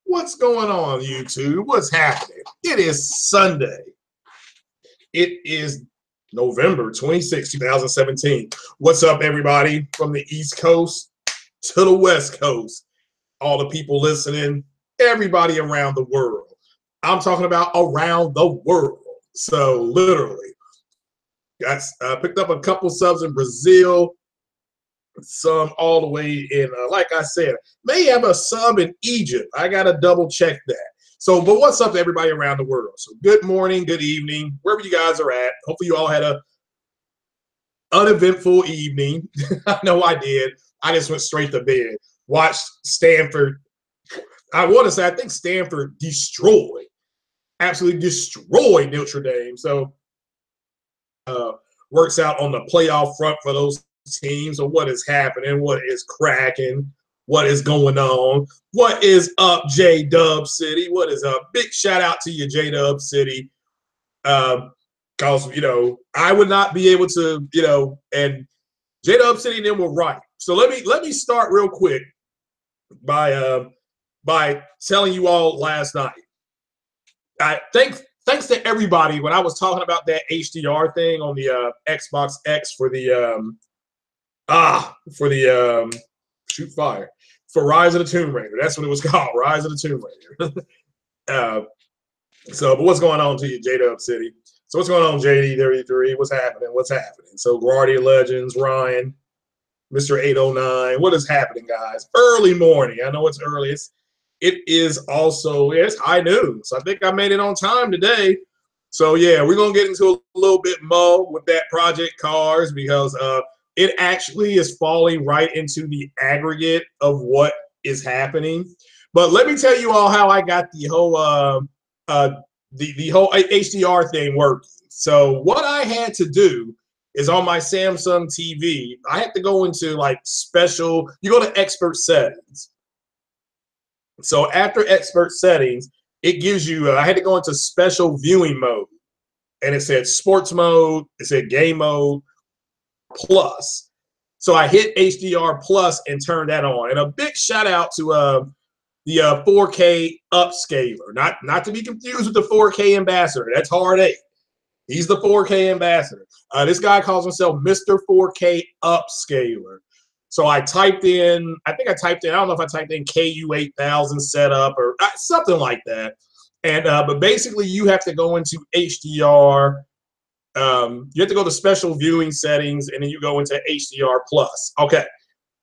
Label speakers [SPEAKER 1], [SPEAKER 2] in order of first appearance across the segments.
[SPEAKER 1] What's going on, YouTube? What's happening? It is Sunday. It is November 26, 2017. What's up, everybody, from the East Coast to the West Coast? All the people listening, everybody around the world. I'm talking about around the world. So literally, got picked up a couple subs in Brazil, some all the way in, like I said, may have a sub in Egypt. I got to double check that. So, but what's up to everybody around the world? So good morning, good evening, wherever you guys are at. Hopefully you all had a uneventful evening. I know I did. I just went straight to bed. Watched Stanford. I want to say, I think Stanford absolutely destroyed Notre Dame. So works out on the playoff front for those teams. So what is happening? What is cracking? What is going on? What is up, J-Dub City? What is up? Big shout out to you, J-Dub City. Because, I would not be able to, and J-Dub City and them were right. So let me start real quick by telling you all last night. Thanks to everybody when I was talking about that HDR thing on the Xbox X for the shoot fire for Rise of the Tomb Raider. That's what it was called, Rise of the Tomb Raider. But what's going on to you, J-Dub City? So what's going on, JD33? What's happening? What's happening? So Guardian Legends, Ryan, Mr. 809. What is happening, guys? Early morning. I know it's early. It is also, it's high noon. So I think I made it on time today. So yeah, we're gonna get into a little bit more with that Project Cars because it actually is falling right into the aggregate of what is happening. But let me tell you all how I got the whole the whole HDR thing working. So what I had to do is on my Samsung TV, I had to go into like special, you go to expert settings. So after expert settings, it gives you, I had to go into special viewing mode. And it said sports mode, it said game mode, plus. So I hit HDR plus and turned that on. And a big shout out to the 4K upscaler, not to be confused with the 4K ambassador. That's Hard 8. He's the 4K ambassador. This guy calls himself Mr. 4K upscaler. So I typed in, I don't know if I typed in KU8000 setup or something like that. And but basically you have to go into HDR. You have to go to special viewing settings and then you go into HDR plus. Okay.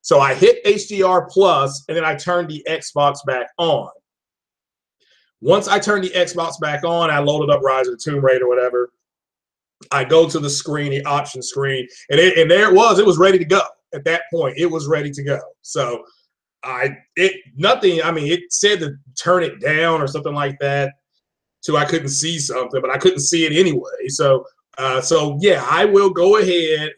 [SPEAKER 1] So I hit HDR plus and then I turned the Xbox back on. Once I turned the Xbox back on, I loaded up Rise of the Tomb Raider or whatever. I go to the screen, the option screen, and there it was ready to go. At that point, it was ready to go. So it said to turn it down or something like that so I couldn't see something, but I couldn't see it anyway. So yeah, I will go ahead.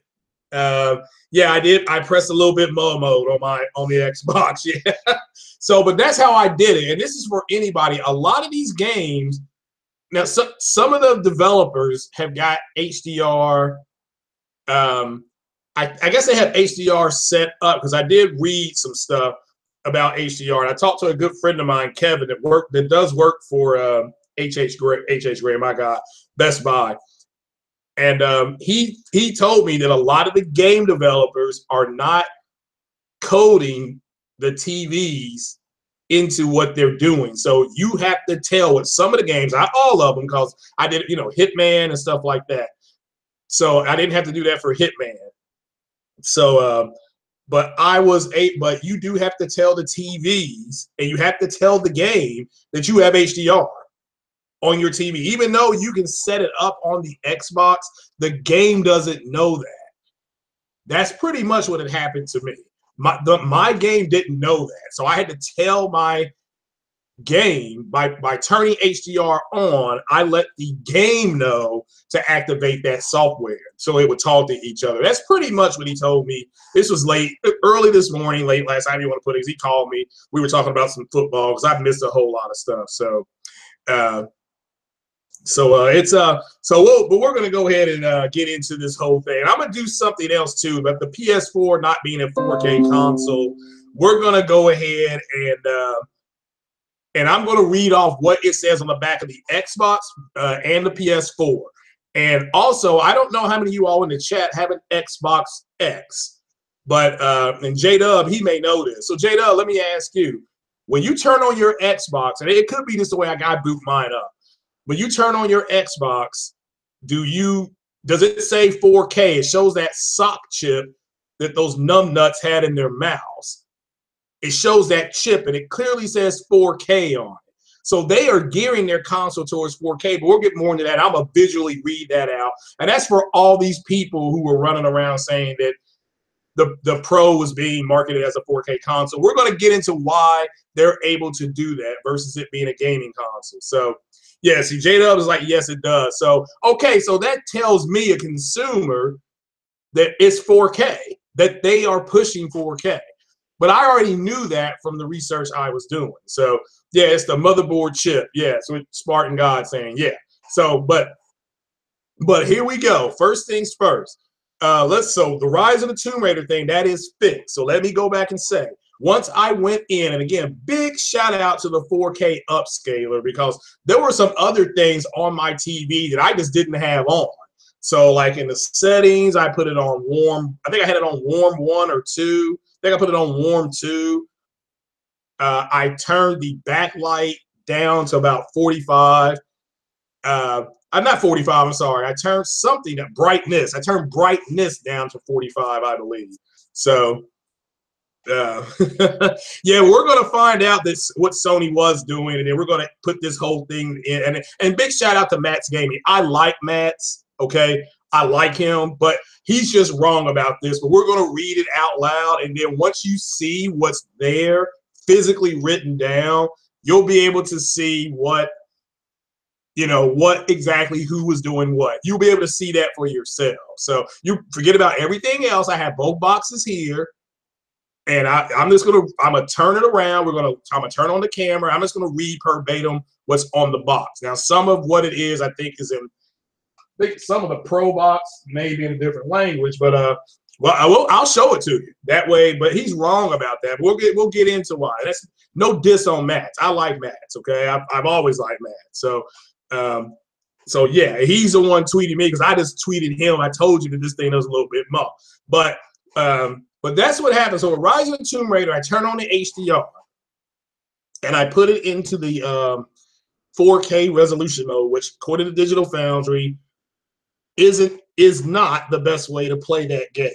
[SPEAKER 1] Yeah, I did. I pressed a little bit more mode on the Xbox. Yeah. So, but that's how I did it. And this is for anybody. A lot of these games, now some of the developers have got HDR. I guess they have HDR set up because I did read some stuff about HDR. And I talked to a good friend of mine, Kevin, that does work for HH Gray, my God, Best Buy. And he told me that a lot of the game developers are not coding the TVs into what they're doing. So you have to tell with some of the games, not all of them, because I did, Hitman and stuff like that. So I didn't have to do that for Hitman. So, but you do have to tell the TVs and you have to tell the game that you have HDR on your TV. Even though you can set it up on the Xbox, the game doesn't know that. That's pretty much what had happened to me. My game didn't know that. So I had to tell my game by turning HDR on, I let the game know to activate that software so it would talk to each other. That's pretty much what he told me. This was early this morning, late last night. You want to put it, he called me. We were talking about some football because I've missed a whole lot of stuff. So but we're gonna go ahead and get into this whole thing. I'm gonna do something else too, but the PS4 not being a 4K console, we're gonna go ahead and I'm gonna read off what it says on the back of the Xbox and the PS4. And also, I don't know how many of you all in the chat have an Xbox X, but and J-Dub, he may know this. So J-Dub, let me ask you, when you turn on your Xbox, and it could be just the way I boot mine up, when you turn on your Xbox, does it say 4K? It shows that sock chip that those numb nuts had in their mouths. It shows that chip, and it clearly says 4K on it. So they are gearing their console towards 4K, but we'll get more into that. I'm going to visually read that out. And that's for all these people who were running around saying that the Pro was being marketed as a 4K console. We're going to get into why they're able to do that versus it being a gaming console. So, yeah, see, J-Dub is like, yes, it does. So, okay, so that tells me, a consumer, that it's 4K, that they are pushing 4K. But I already knew that from the research I was doing. So, yeah, it's the motherboard chip. Yeah, so it's Spartan God saying, yeah. So, but here we go. First things first. So the Rise of the Tomb Raider thing, that is fixed. So let me go back and say, once I went in, and again, big shout out to the 4K upscaler, because there were some other things on my TV that I just didn't have on. So like in the settings, I put it on warm. I think I had it on warm 1 or 2. I think I put it on warm 2. I turned the backlight down to about 45. I'm not 45, I'm sorry. I turned something at brightness. I turned brightness down to 45, I believe. So, yeah, we're going to find out what Sony was doing, and then we're going to put this whole thing in. And big shout out to Matt's Gaming. I like Matt's, okay? I like him, but he's just wrong about this. But we're going to read it out loud, and then once you see what's there physically written down, you'll be able to see what exactly who was doing what. You'll be able to see that for yourself. So you forget about everything else. I have both boxes here, and I'm gonna turn it around. I'm gonna turn on the camera. I'm just gonna read verbatim what's on the box. Now, some of what it is, I think some of the Pro box may be in a different language, but I'll show it to you that way. But he's wrong about that. We'll get into why. That's no diss on Matt. I like Matt. Okay, I've always liked Matt. So yeah, he's the one tweeting me, because I just tweeted him. I told you that this thing does a little bit more, but that's what happens. So with Rise of the Tomb Raider, I turn on the HDR and I put it into the 4K resolution mode, which according to Digital Foundry is not the best way to play that game.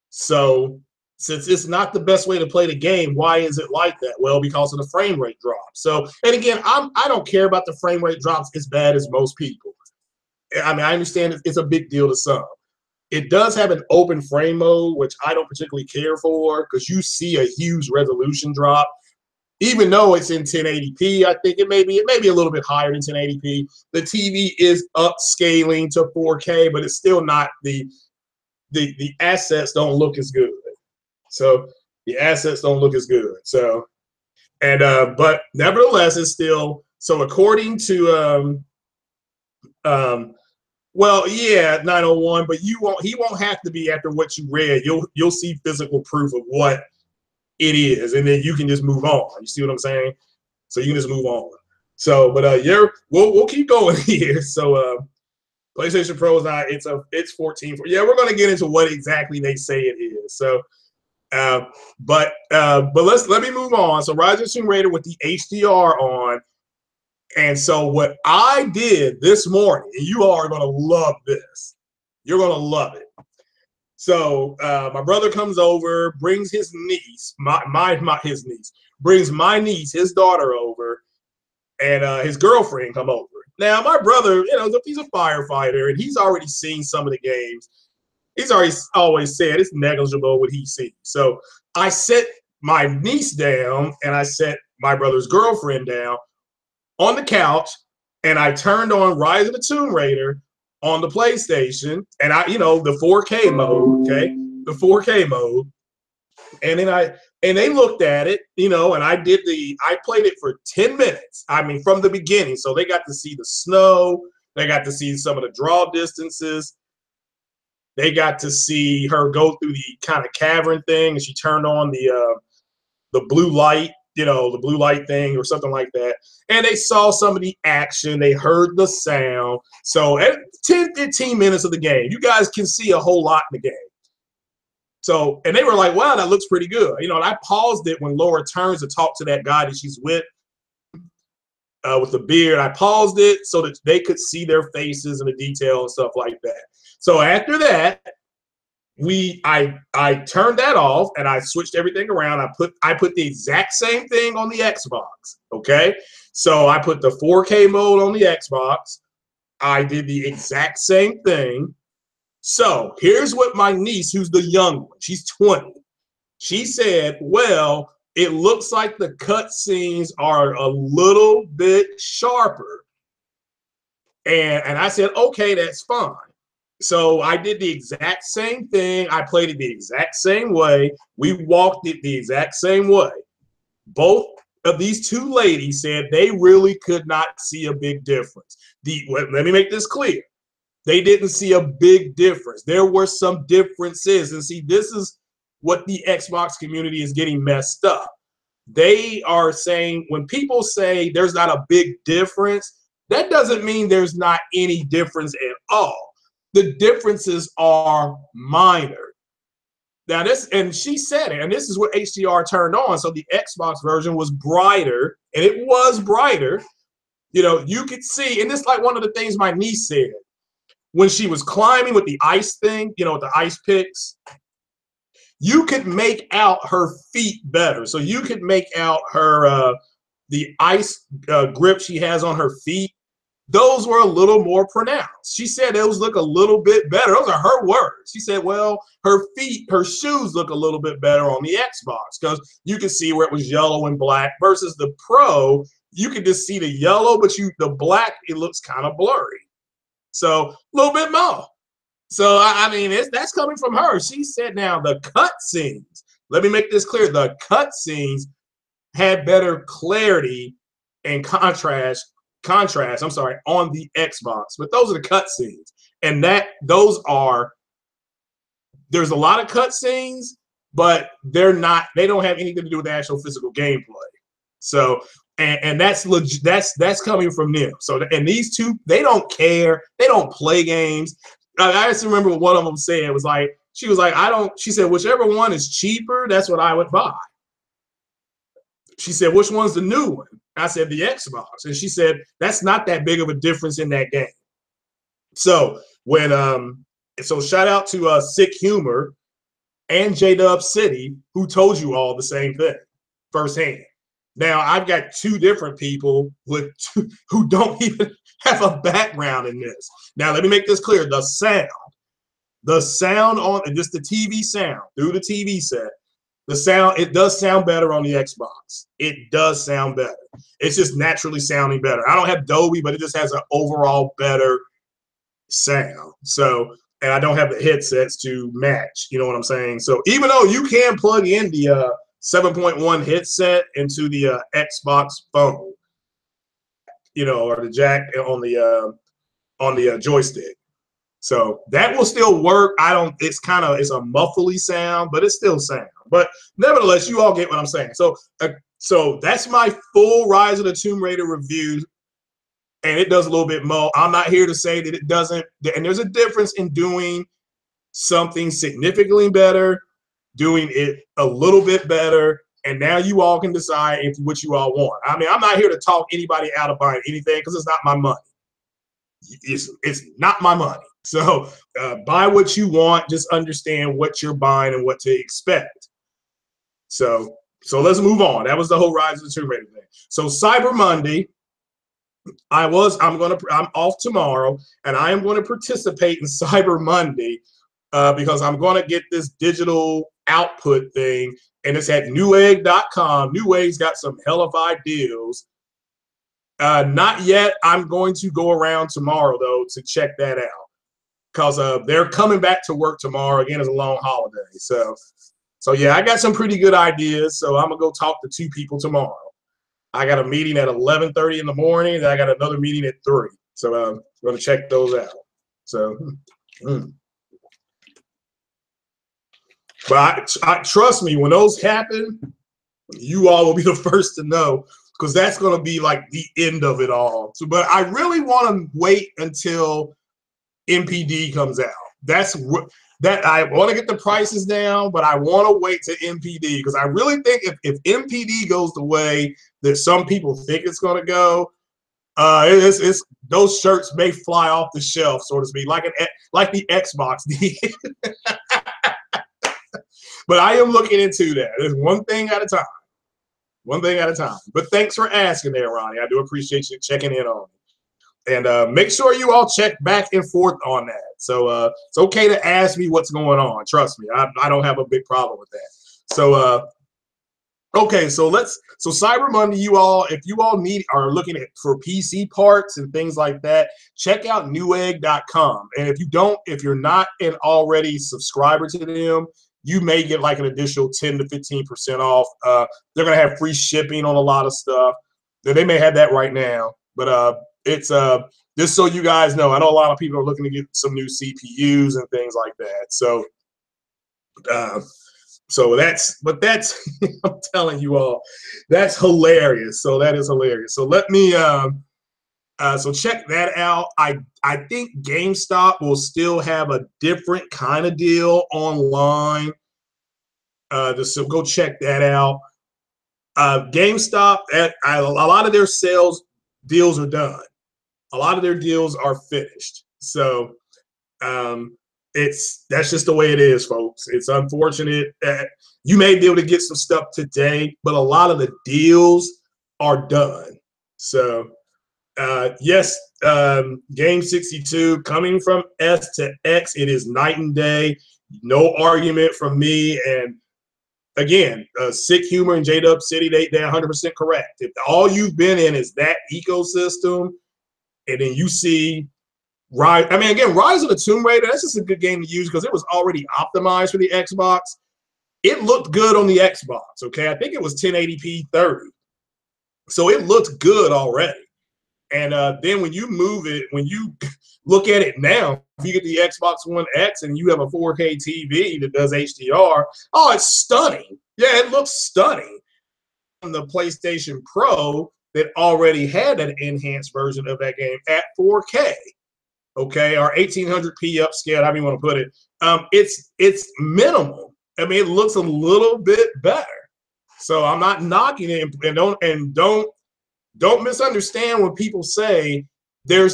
[SPEAKER 1] So since it's not the best way to play the game, why is it like that? Well, because of the frame rate drop. So, and again, I don't care about the frame rate drops as bad as most people. I mean, I understand it's a big deal to some. It does have an open frame mode, which I don't particularly care for, because you see a huge resolution drop. Even though it's in 1080p, I think it may be a little bit higher than 1080p. The TV is upscaling to 4K, but it's still not the assets don't look as good. So the assets don't look as good. So, and but nevertheless, it's still, so according to well, yeah, 901, but he won't have to be after what you read. You'll see physical proof of what it is, and then you can just move on. You see what I'm saying? So you can just move on. So, but we'll keep going here. So PlayStation Pro is not, it's 14. Yeah, we're gonna get into what exactly they say it is. So but let me move on. So Rise of the Tomb Raider with the HDR on. And so what I did this morning, and you all are gonna love this. You're gonna love it. So my brother comes over, brings his niece, his niece, brings my niece, his daughter over, and his girlfriend come over. Now my brother, he's a firefighter, and he's already seen some of the games. He's always said it's negligible what he sees. So I set my niece down, and I set my brother's girlfriend down on the couch, and I turned on Rise of the Tomb Raider on the PlayStation, and the 4K mode, okay, the 4K mode, and then they looked at it, and I played it for 10 minutes. I mean, from the beginning, so they got to see the snow, they got to see some of the draw distances. They got to see her go through the kind of cavern thing, and she turned on the blue light, you know, the blue light thing or something like that. And they saw some of the action. They heard the sound. So at 10, 15 minutes of the game, you guys can see a whole lot in the game. So, and they were like, wow, that looks pretty good. You know, and I paused it when Laura turns to talk to that guy that she's with the beard. I paused it so that they could see their faces and the detail and stuff like that. So after that, I turned that off and I switched everything around. I put the exact same thing on the Xbox. Okay. So I put the 4K mode on the Xbox. I did the exact same thing. So here's what my niece, who's the young one, she's 20. She said, well, it looks like the cut scenes are a little bit sharper. And I said, okay, that's fine. So I did the exact same thing. I played it the exact same way. We walked it the exact same way. Both of these two ladies said they really could not see a big difference. Let me make this clear. They didn't see a big difference. There were some differences. And see, this is what the Xbox community is getting messed up. They are saying, when people say there's not a big difference, that doesn't mean there's not any difference at all. The differences are minor. Now this, and she said it, and this is what HDR turned on. So the Xbox version was brighter, and it was brighter. You know, you could see, and this like one of the things my niece said. When she was climbing with the ice thing, you know, with the ice picks, you could make out her feet better. So you could make out her, the ice grip she has on her feet. Those were a little more pronounced. She said those look a little bit better. Those are her words. She said, well, her feet, her shoes look a little bit better on the Xbox because you could see where it was yellow and black versus the Pro. You could just see the yellow, but the black, it looks kind of blurry. So a little bit more. So, I mean, that's coming from her. She said now the cut scenes, let me make this clear, the cut scenes had better clarity and contrast, on the Xbox. But those are the cut scenes. And there's a lot of cut scenes, but they don't have anything to do with the actual physical gameplay. So, and that's coming from them. So, and these two, they don't care. They don't play games. I just remember what one of them said. It was like, she was like, she said, whichever one is cheaper, that's what I would buy. She said, which one's the new one? I said, the Xbox. And she said, that's not that big of a difference in that game. So so shout out to Sick Humor and J-Dub City, who told you all the same thing firsthand. Now, I've got two different people who don't even have a background in this. Now, let me make this clear. The sound on just the TV sound through the TV set, the sound, it does sound better on the Xbox. It does sound better. It's just naturally sounding better. I don't have Dolby, but it just has an overall better sound. So, and I don't have the headsets to match. You know what I'm saying? So even though you can plug in the 7.1 headset into the Xbox phone, you know, or the jack on the joystick. So that will still work. It's a muffly sound, but it's still sound. But nevertheless, you all get what I'm saying. So that's my full Rise of the Tomb Raider review. And it does a little bit more. I'm not here to say that it doesn't. And there's a difference in doing something significantly better, doing it a little bit better, and now you all can decide what you all want. I mean, I'm not here to talk anybody out of buying anything because it's not my money. It's not my money. So buy what you want. Just understand what you're buying and what to expect. So let's move on. That was the whole Rise of the Tomb Raider thing. So Cyber Monday, I'm off tomorrow, and I am going to participate in Cyber Monday because I'm going to get this digital output thing, and it's at newegg.com. Newegg's got some hellified deals. Not yet. I'm going to go around tomorrow, though, to check that out because they're coming back to work tomorrow. Again, it's a long holiday. So yeah, I got some pretty good ideas, so I'm going to go talk to two people tomorrow. I got a meeting at 11:30 in the morning, and I got another meeting at 3. So I'm going to check those out. So, But I trust me, when those happen, you all will be the first to know, because that's going to be like the end of it all. So, but I really want to wait until MPD comes out. That I want to get the prices down, but I want to wait to MPD, because I really think if MPD goes the way that some people think it's going to go, it's those shirts may fly off the shelf, so to speak, like the Xbox did. But I am looking into that. It's one thing at a time. One thing at a time. But thanks for asking there, Ronnie. I do appreciate you checking in on me. And make sure you all check back and forth on that. So it's okay to ask me what's going on. Trust me, I don't have a big problem with that. So okay, so Cyber Monday, you all, if you all are looking for PC parts and things like that, check out newegg.com. And if you're not an already subscriber to them, you may get like an additional 10 to 15% off. They're gonna have free shipping on a lot of stuff. They may have that right now, but it's just so you guys know. I know a lot of people are looking to get some new CPUs and things like that. So that's I'm telling you all, that's hilarious. So that is hilarious. So let me so check that out. I think GameStop will still have a different kind of deal online. So go check that out. GameStop, a lot of their sales deals are done. A lot of their deals are finished. So that's just the way it is, folks. It's unfortunate that you may be able to get some stuff today, but a lot of the deals are done. So yes, Game 62 coming from S to X, it is night and day. No argument from me. And again, Sick Humor and J-Dub City, they're 100% correct. If all you've been in is that ecosystem, and then you see Rise of the Tomb Raider, that's just a good game to use because it was already optimized for the Xbox. It looked good on the Xbox, okay? I think it was 1080p 30. So it looked good already. And then when you move it, when you look at it now, if you get the Xbox One X and you have a 4K TV that does HDR, oh, it's stunning. Yeah, it looks stunning. On the PlayStation Pro that already had an enhanced version of that game at 4K, okay, or 1800p upscale, however you want to put it. It's minimal. I mean, it looks a little bit better. So I'm not knocking it, and don't misunderstand when people say there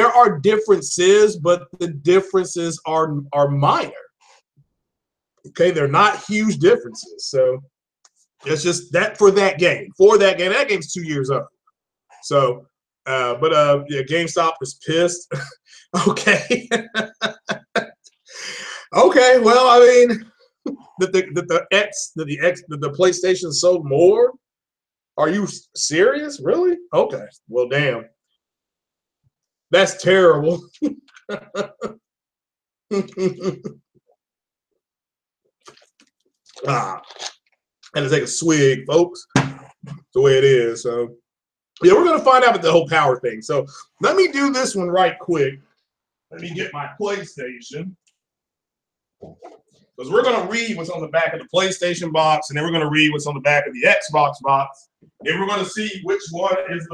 [SPEAKER 1] are differences, but the differences are minor. Okay, they're not huge differences. So it's just that for that game. That game's 2 years old. So yeah, GameStop is pissed. Okay. Okay, well, I mean, the PlayStation sold more. Are you serious? Really? Okay. Well, damn. That's terrible. I had to take a swig, folks. That's the way it is. So, yeah, we're going to find out about the whole power thing. So, let me do this one right quick. Let me get my PlayStation. Because we're going to read what's on the back of the PlayStation box, and then we're going to read what's on the back of the Xbox box. And we're going to see which one is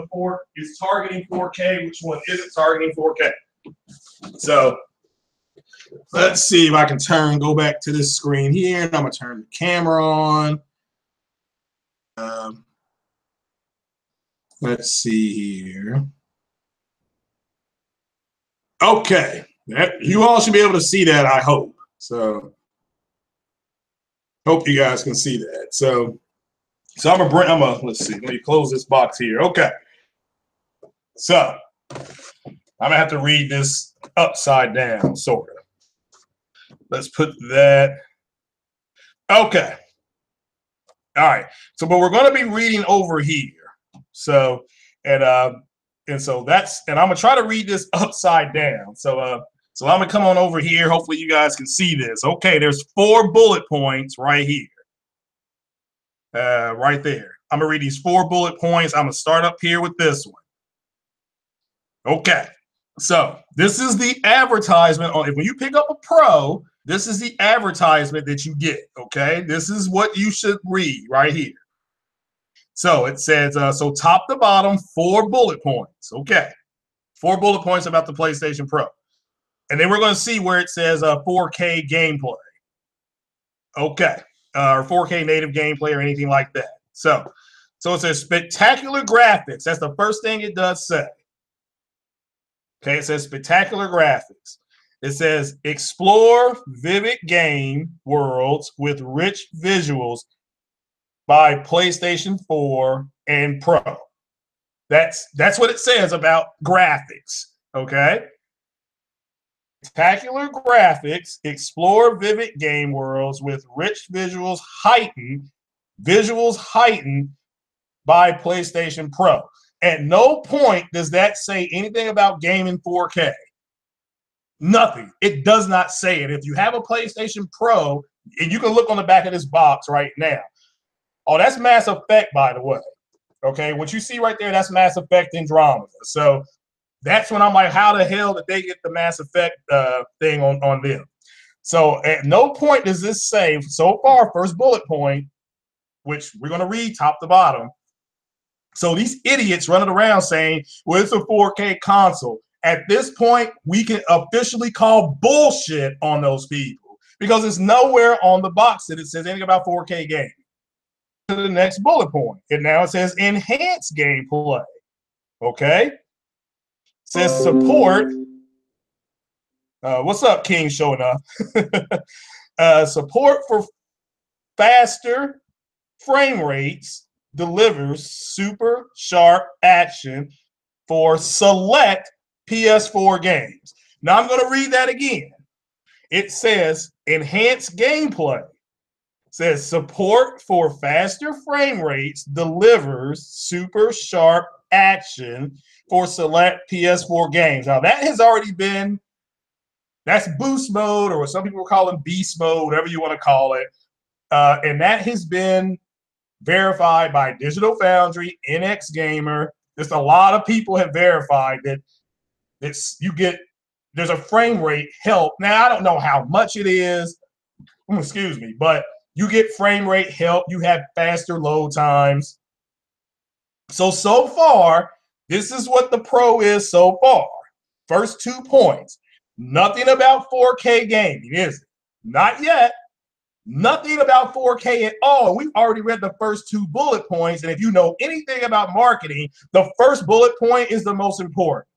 [SPEAKER 1] targeting 4K, which one isn't targeting 4K. So let's see if I can go back to this screen here, and I'm going to turn the camera on. Let's see here. Okay. You all should be able to see that, I hope. So hope you guys can see that. So let's see. Let me close this box here. Okay. So I'm gonna have to read this upside down, sort of. Let's put that. Okay. All right. So, but we're going to be reading over here. So, and so I'm gonna try to read this upside down. So, so I'm gonna come on over here. Hopefully, you guys can see this. Okay. There's 4 bullet points right here. Right there. I'm gonna read these 4 bullet points. I'm gonna start up here with this one. Okay. So this is the advertisement on when you pick up a Pro, This is the advertisement that you get, okay? This is what you should read right here. So it says, so top to bottom, 4 bullet points, okay? 4 bullet points about the PlayStation Pro. And then we're going to see where it says 4K gameplay. Okay. Or 4K native gameplay or anything like that. So it says spectacular graphics. That's the first thing it does say. Okay, it says spectacular graphics. It says explore vivid game worlds with rich visuals by PlayStation 4 and Pro. That's what it says about graphics. Okay. Spectacular graphics, explore vivid game worlds with rich visuals heightened by PlayStation Pro. At no point does that say anything about gaming 4K. Nothing. It does not say it. If you have a PlayStation Pro, and you can look on the back of this box right now. Oh, that's Mass Effect, by the way. Okay, what you see right there, that's Mass Effect Andromeda. So that's when I'm like, how the hell did they get the Mass Effect thing on them? So at no point does this say, so far, first bullet point, which we're going to read top to bottom. So these idiots running around saying, well, it's a 4K console. At this point, we can officially call bullshit on those people because it's nowhere on the box that it says anything about 4K gaming. To the next bullet point, and now it says enhanced gameplay. Okay, it says support. What's up, King? Showing up. Support for faster frame rates delivers super sharp action for select PS4 games. Now I'm going to read that again. It says enhanced gameplay. It says support for faster frame rates delivers super sharp action for select PS4 games. Now that has already been, that's boost mode, or what some people call it beast mode, whatever you want to call it. And that has been verified by Digital Foundry, NX Gamer. There's a lot of people have verified that there's a frame rate help. Now I don't know how much it is, excuse me, but you get frame rate help. You have faster load times. So far, this is what the Pro is so far. First 2 points. Nothing about 4K gaming, is it? Not yet. Nothing about 4K at all. And we've already read the first 2 bullet points. And if you know anything about marketing, the first bullet point is the most important.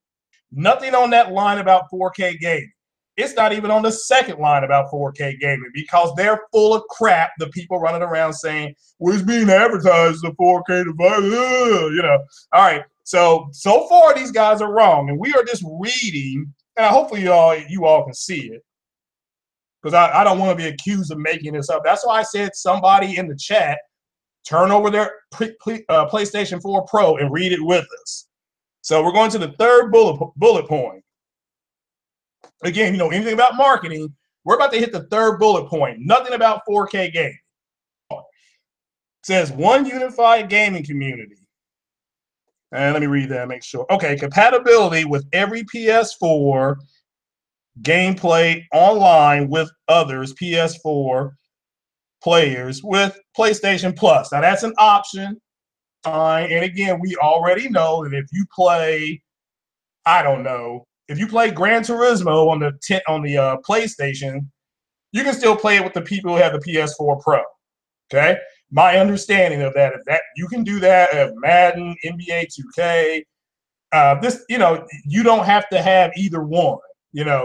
[SPEAKER 1] Nothing on that line about 4K gaming. It's not even on the second line about 4K gaming because they're full of crap. The people running around saying, well, it's being advertised as a 4K device. You know. All right. So far, these guys are wrong. And we are just reading, and hopefully you all can see it, because I don't want to be accused of making this up. That's why I said somebody in the chat turn over their PlayStation 4 Pro and read it with us. So we're going to the third bullet point. Again, you know anything about marketing, we're about to hit the third bullet point. Nothing about 4K gaming. It says one unified gaming community. And let me read that, make sure. Okay, compatibility with every PS4 gameplay online with others PS4 players with PlayStation Plus. Now that's an option. And again, we already know that if you play, I don't know, if you play Gran Turismo on the PlayStation, you can still play it with the people who have the PS4 Pro. Okay, my understanding of that is that you can do that at Madden, NBA 2K. You don't have to have either one.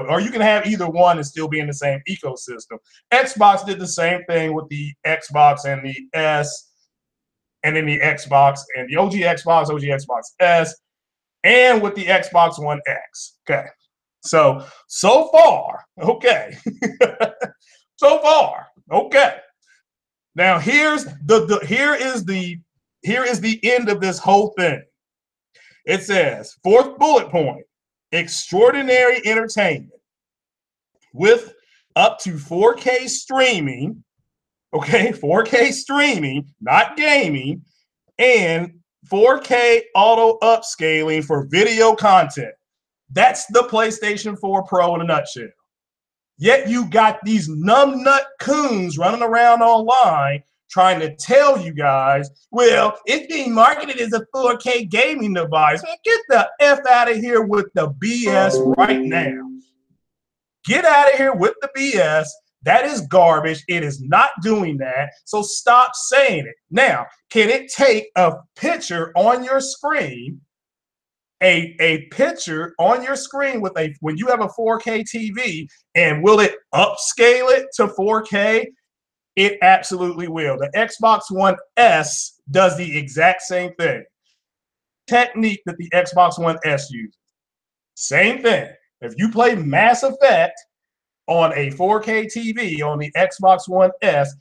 [SPEAKER 1] Or you can have either one and still be in the same ecosystem. Xbox did the same thing with the Xbox and the S, and then the Xbox and the OG Xbox S, and with the Xbox One X. Okay. So far, okay. So far, okay. Now here is the end of this whole thing. It says, fourth bullet point, extraordinary entertainment with up to 4K streaming, okay, 4K streaming, not gaming, and 4K auto upscaling for video content. That's the PlayStation 4 Pro in a nutshell. Yet you got these numbnut coons running around online trying to tell you guys, well, it's being marketed as a 4K gaming device. Man, get the F out of here with the BS right now. Get out of here with the BS. That is garbage. It is not doing that. So stop saying it. Now, can it take a picture on your screen, a picture on your screen with when you have a 4K TV, and will it upscale it to 4K? It absolutely will. The Xbox One S does the exact same thing. Technique that the Xbox One S uses. Same thing. If you play Mass Effect on a 4K TV on the Xbox One S,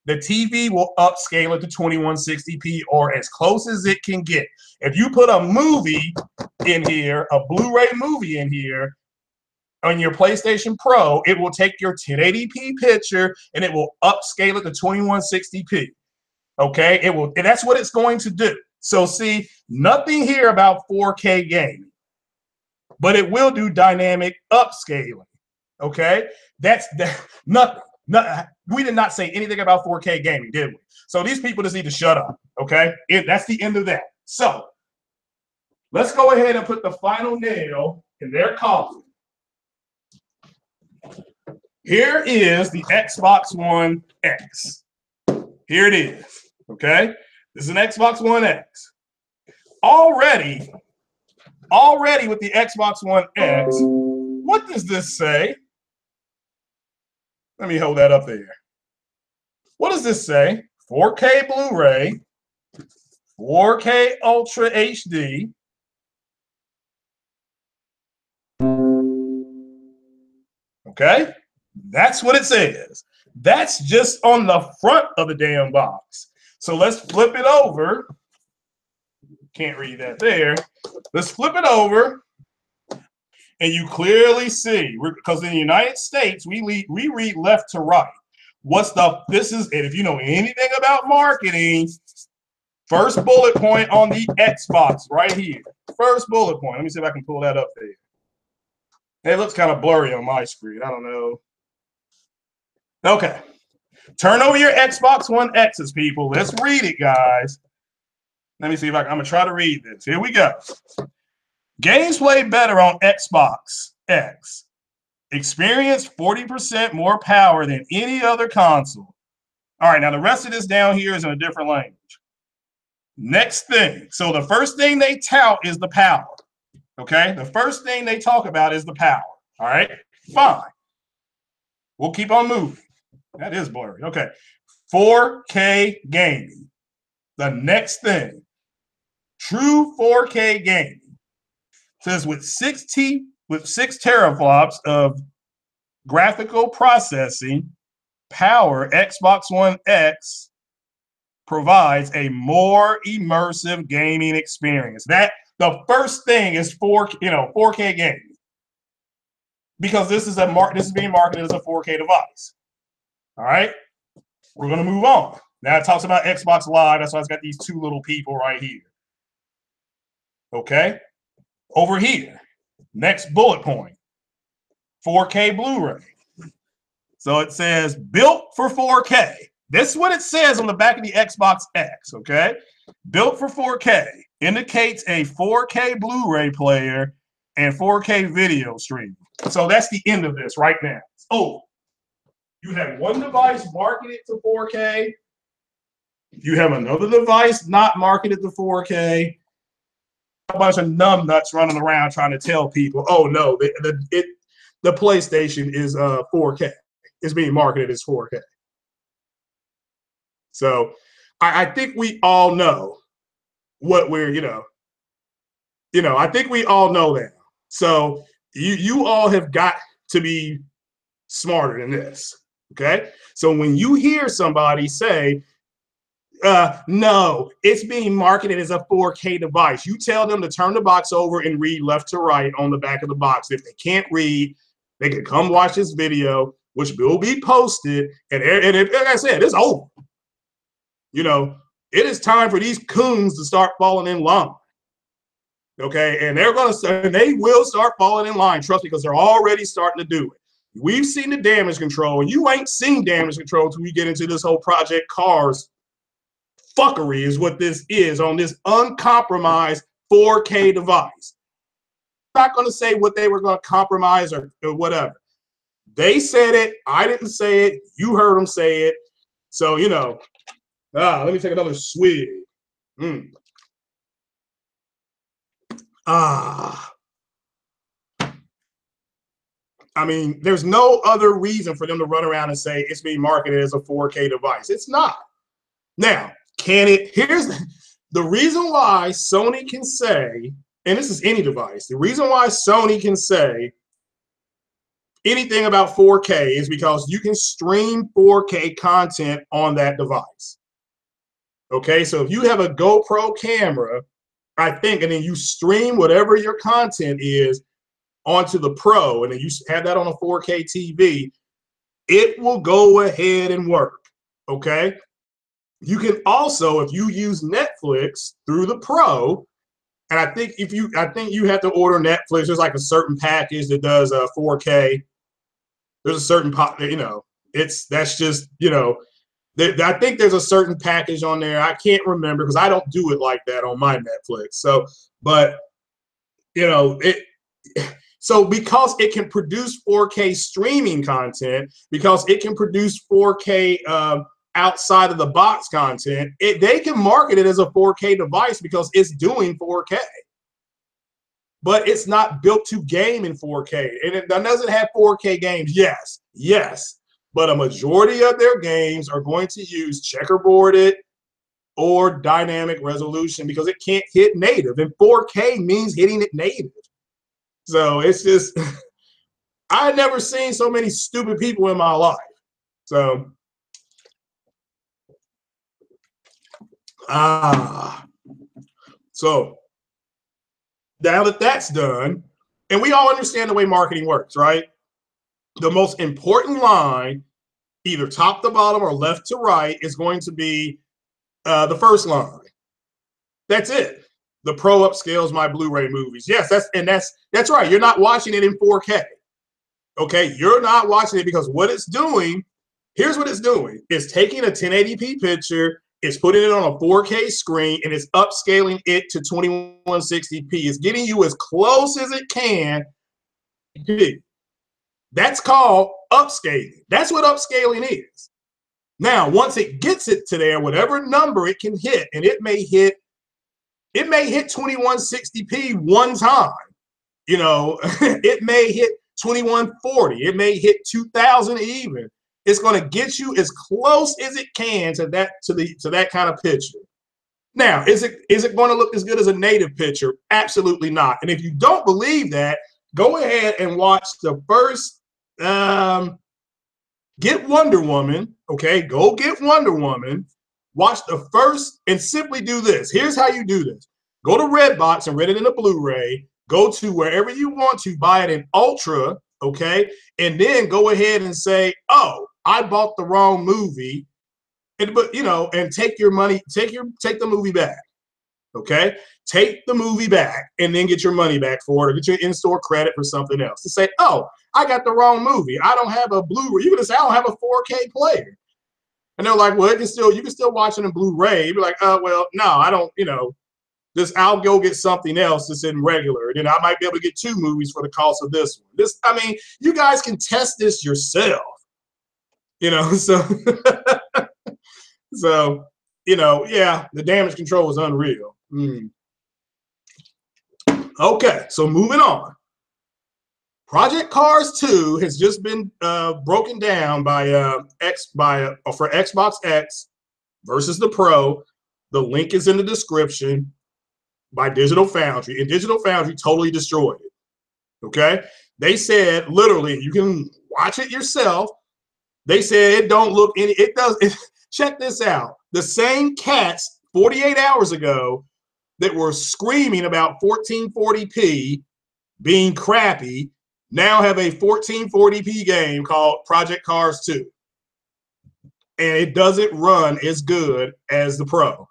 [SPEAKER 1] the TV will upscale it to 2160p or as close as it can get. If you put a movie in here, a Blu-ray movie in here, on your PlayStation Pro, it will take your 1080p picture and it will upscale it to 2160p. Okay, it will, and that's what it's going to do. So see, nothing here about 4K gaming, but it will do dynamic upscaling. Okay, that's nothing. We did not say anything about 4K gaming, did we? So these people just need to shut up. Okay, that's the end of that. So let's go ahead and put the final nail in their coffin. Here is the Xbox One X. Here it is. Okay, this is an Xbox One X. Already with the Xbox One X, what does this say? Let me hold that up there. What does this say? 4K Blu-ray, 4K Ultra HD. Okay, that's what it says. That's just on the front of the damn box. So let's flip it over. Can't read that there. Let's flip it over. And you clearly see, because in the United States, we read left to right. This is, and if you know anything about marketing, first bullet point on the Xbox right here. First bullet point. Let me see if I can pull that up there. It looks kind of blurry on my screen. I don't know. Okay. Turn over your Xbox One X's, people. Let's read it, guys. Let me see if I'm going to try to read this. Here we go. Games play better on Xbox X. Experience 40% more power than any other console. All right, now the rest of this down here is in a different language. Next thing. So the first thing they tout is the power. Okay? The first thing they talk about is the power. All right? Fine. We'll keep on moving. That is blurry. Okay. 4K gaming. The next thing. True 4K gaming. Says with 6 teraflops of graphical processing power, Xbox One X provides a more immersive gaming experience. That the first thing is 4K gaming, because this is being marketed as a 4K device. All right, we're gonna move on. Now it talks about Xbox Live. That's why it's got these two little people right here. Okay. Over here, next bullet point, 4K Blu-ray. So it says built for 4K. This is what it says on the back of the Xbox X, okay? Built for 4K, indicates a 4K Blu-ray player and 4K video stream. So that's the end of this right now. Oh, you have one device marketed to 4K. You have another device not marketed to 4K. A bunch of numbnuts running around trying to tell people, oh no, the PlayStation is 4K. It's being marketed as 4K. So I think we all know what we're, I think we all know that. So you all have got to be smarter than this. Okay. So when you hear somebody say, no, it's being marketed as a 4K device, you tell them to turn the box over and read left to right on the back of the box. If they can't read, they can come watch this video, which will be posted. And like I said, it's over. It is time for these coons to start falling in line. Okay, and they will start falling in line. Trust me, because they're already starting to do it. We've seen the damage control, and you ain't seen damage control until we get into this whole Project Cars fuckery is what this is on this uncompromised 4K device. I'm not going to say what they were going to compromise or whatever. They said it. I didn't say it. You heard them say it. So, you know, let me take another swig. I mean, there's no other reason for them to run around and say it's being marketed as a 4K device. It's not. Now, can it? Here's the reason why Sony can say, and this is any device, the reason why Sony can say anything about 4K is because you can stream 4K content on that device. Okay, so if you have a GoPro camera, I think, and then you stream whatever your content is onto the Pro, and then you have that on a 4K TV, it will go ahead and work. Okay. You can also, if you use Netflix through the Pro, and I think you have to order Netflix. There's like a certain package that does 4K. There's a certain, you know, that's just, you know, I think there's a certain package on there. I can't remember because I don't do it like that on my Netflix. So, but you know, so because it can produce 4K streaming content, because it can produce 4K outside of the box content, they can market it as a 4K device because it's doing 4K. But it's not built to game in 4K. And it doesn't have 4K games. Yes. But a majority of their games are going to use checkerboarded or dynamic resolution because it can't hit native. And 4K means hitting it native. So it's just, I've never seen so many stupid people in my life. So, so now that that's done, and we all understand the way marketing works, right? The most important line, either top to bottom or left to right, is going to be the first line. That's it. The Pro upscales my Blu-ray movies. Yes, that's right. You're not watching it in 4K. Okay, you're not watching it because what it's doing, here's what it's doing. It's taking a 1080p picture, it's putting it on a 4K screen, and it's upscaling it to 2160p. It's getting you as close as it can. That's called upscaling. That's what upscaling is. Now, once it gets it to there, whatever number it can hit, and it may hit 2160p one time. You know, it may hit 2140. It may hit 2000 even. It's going to get you as close as it can to that kind of picture. Now, is it going to look as good as a native picture? Absolutely not. And if you don't believe that, go ahead and watch the first get Wonder Woman. Okay, go get Wonder Woman. Watch the first and simply do this. Here's how you do this. Go to Redbox and rent it in a Blu-ray. Go to wherever you want to, buy it in Ultra, okay? And then go ahead and say, oh, I bought the wrong movie. But you know, and take your money, take the movie back. Okay? Take the movie back and then get your money back for it, or get your in-store credit for something else. To say, oh, I got the wrong movie. I don't have a Blu-ray. You can say, I don't have a 4K player. And they're like, well, you can still watch it in Blu-ray. You'd be like, oh, well, no, I don't, you know, I'll go get something else that's in regular. And then I might be able to get 2 movies for the cost of this one. I mean, you guys can test this yourself. You know, so so, you know, yeah, the damage control is unreal. Okay, so moving on. Project Cars 2 has just been broken down by for Xbox X versus the Pro. The link is in the description by Digital Foundry, and Digital Foundry totally destroyed it. Okay, they said literally you can watch it yourself. They said it don't look any. It does. Check this out. The same cats 48 hours ago that were screaming about 1440p being crappy now have a 1440p game called Project Cars 2. And it doesn't run as good as the Pro,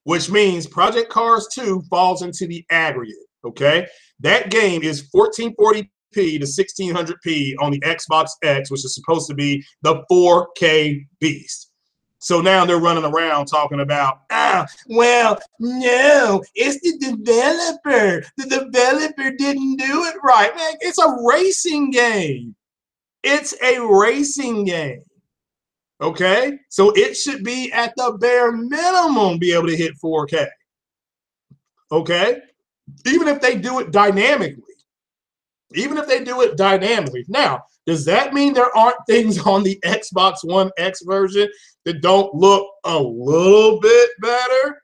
[SPEAKER 1] which means Project Cars 2 falls into the aggregate, okay? That game is 1440p to 1600p on the Xbox X, which is supposed to be the 4K beast. So now they're running around talking about, well, no, it's the developer. The developer didn't do it right. Man, it's a racing game. It's a racing game. Okay? So it should be at the bare minimum be able to hit 4K. Okay? Even if they do it dynamically. Even if they do it dynamically. Now, does that mean there aren't things on the Xbox One X version that don't look a little bit better?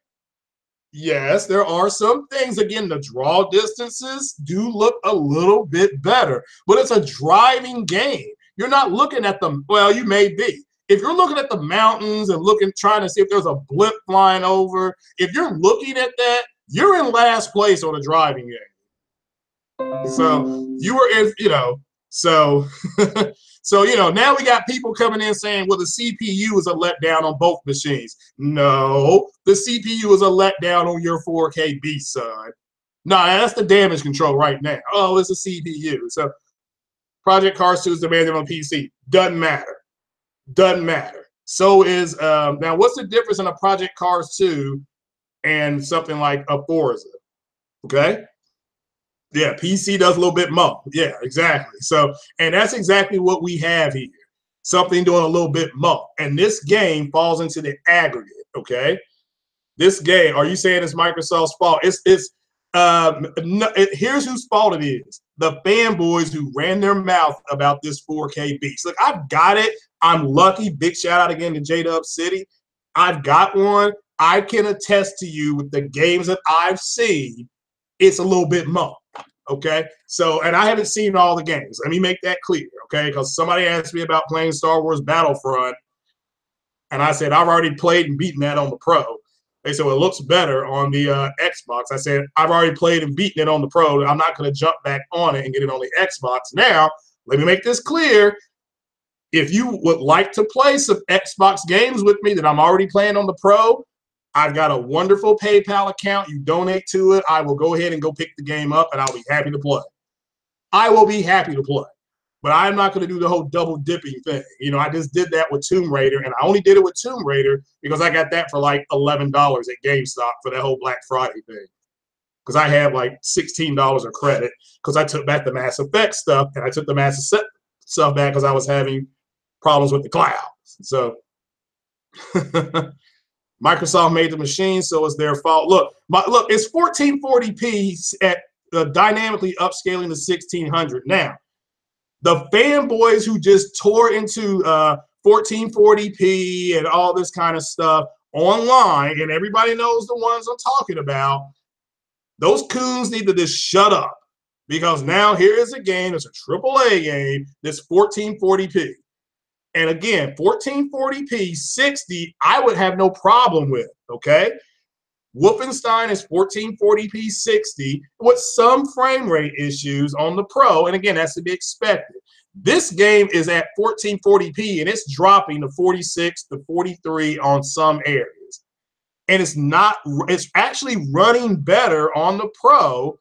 [SPEAKER 1] Yes, there are some things. Again, the draw distances do look a little bit better, but it's a driving game. You're not looking at them. Well, you may be. If you're looking at the mountains and trying to see if there's a blimp flying over, if you're looking at that, you're in last place on a driving game. So you were in, so now we got people coming in saying, well, the CPU is a letdown on both machines. No, the CPU is a letdown on your 4K beast, son. Nah, that's the damage control right now. Oh, it's a CPU. So Project Cars 2 is demanded on PC. Doesn't matter. Doesn't matter. So is now what's the difference in a Project Cars 2 and something like a Forza? Okay. Yeah, PC does a little bit more. Yeah, exactly. So, and that's exactly what we have here. Something doing a little bit more. And this game falls into the aggregate, okay? This game, are you saying it's Microsoft's fault? Here's whose fault it is. The fanboys who ran their mouth about this 4K beast. Look, I've got it. I'm lucky. Big shout out again to J-Dub City. I've got one. I can attest to you with the games that I've seen, it's a little bit more. Okay, so, and I haven't seen all the games. Let me make that clear, okay? Because somebody asked me about playing Star Wars Battlefront, and I said, I've already played and beaten that on the Pro. They said, well, it looks better on the Xbox. I said, I've already played and beaten it on the Pro. I'm not going to jump back on it and get it on the Xbox. Now, let me make this clear. If you would like to play some Xbox games with me that I'm already playing on the Pro, I've got a wonderful PayPal account. You donate to it. I will go ahead and go pick the game up, and I'll be happy to play. I will be happy to play. But I'm not going to do the whole double dipping thing. I just did that with Tomb Raider, and I only did it with Tomb Raider because I got that for like $11 at GameStop for that whole Black Friday thing. Because I had like $16 of credit because I took back the Mass Effect stuff, and I took the Mass Effect stuff back because I was having problems with the cloud. So... Microsoft made the machine, so it's their fault. Look, it's 1440p at dynamically upscaling to 1600. Now, the fanboys who just tore into 1440p and all this kind of stuff online, and everybody knows the ones I'm talking about, those coons need to just shut up. Because now here is a game, it's a AAA game, that's 1440p. And again, 1440p 60, I would have no problem with, okay? Wolfenstein is 1440p 60 with some frame rate issues on the Pro, and again, that's to be expected. This game is at 1440p, and it's dropping to 46 to 43 on some areas. And it's actually running better on the Pro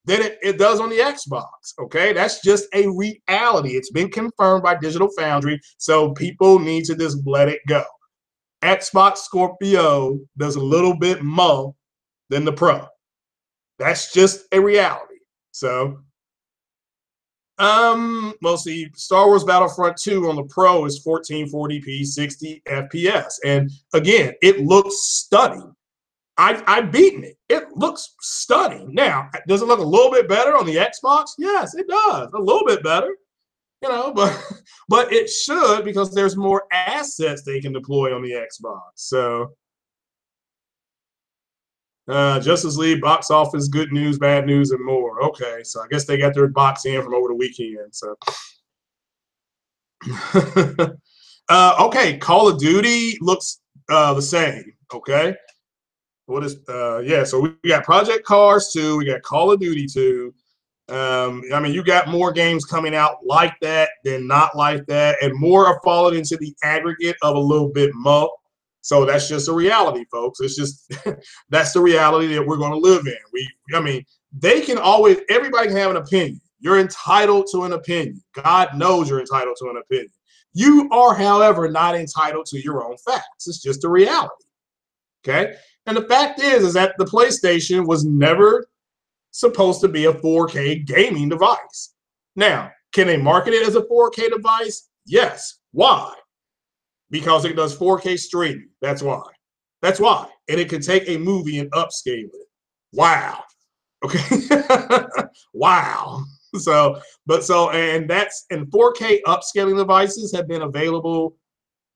[SPEAKER 1] than it does on the Xbox, okay? That's just a reality. It's been confirmed by Digital Foundry, so people need to just let it go. Xbox Scorpio does a little bit more than the Pro. That's just a reality. So, well, see, Star Wars Battlefront 2 on the Pro is 1440p, 60 FPS. And again, it looks stunning. I've beaten it. It looks stunning. Now, does it look a little bit better on the Xbox? Yes, it does. A little bit better, but it should because there's more assets they can deploy on the Xbox. So, Justice League box office, good news, bad news, and more. Okay, so I guess they got their box in from over the weekend. So, okay, Call of Duty looks the same. Okay. What is so we got Project Cars 2, we got Call of Duty 2. I mean, you got more games coming out like that than not like that, and more are falling into the aggregate of a little bit more. So that's just a reality, folks. It's just that's the reality that we're going to live in. I mean, everybody can have an opinion. You're entitled to an opinion. God knows you're entitled to an opinion. You are, however, not entitled to your own facts. It's just a reality. Okay? And the fact is that the PlayStation was never supposed to be a 4K gaming device. Now, can they market it as a 4K device? Yes. Why? Because it does 4K streaming. That's why. That's why. And it can take a movie and upscale it. Wow. Okay. Wow. And 4K upscaling devices have been available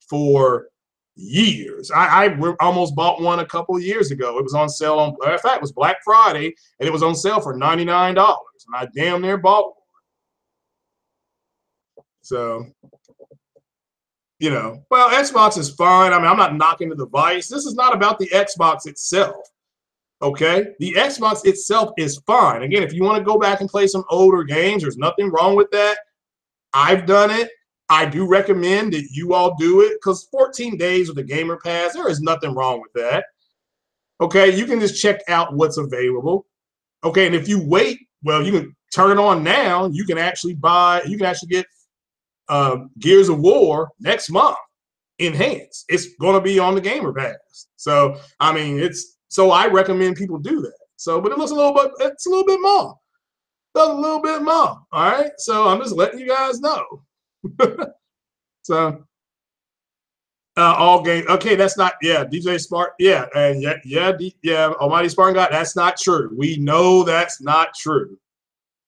[SPEAKER 1] for years. I almost bought one a couple of years ago. It was on sale on, in fact, it was Black Friday, and it was on sale for $99. And I damn near bought one. So, well, Xbox is fine. I mean, I'm not knocking the device. This is not about the Xbox itself. Okay, the Xbox itself is fine. Again, if you want to go back and play some older games, there's nothing wrong with that. I've done it. I do recommend that you all do it because 14 days with the Gamer Pass, there is nothing wrong with that. Okay, you can just check out what's available. Okay, and if you wait, well, you can turn it on now. You can actually get Gears of War next month enhanced. It's going to be on the Gamer Pass. So, I mean, so I recommend people do that. So, but it's a little bit more. Does a little bit more. All right. So I'm just letting you guys know. So all game. Okay, that's not, DJ Spark. Yeah, and Almighty Spartan God, that's not true. We know that's not true.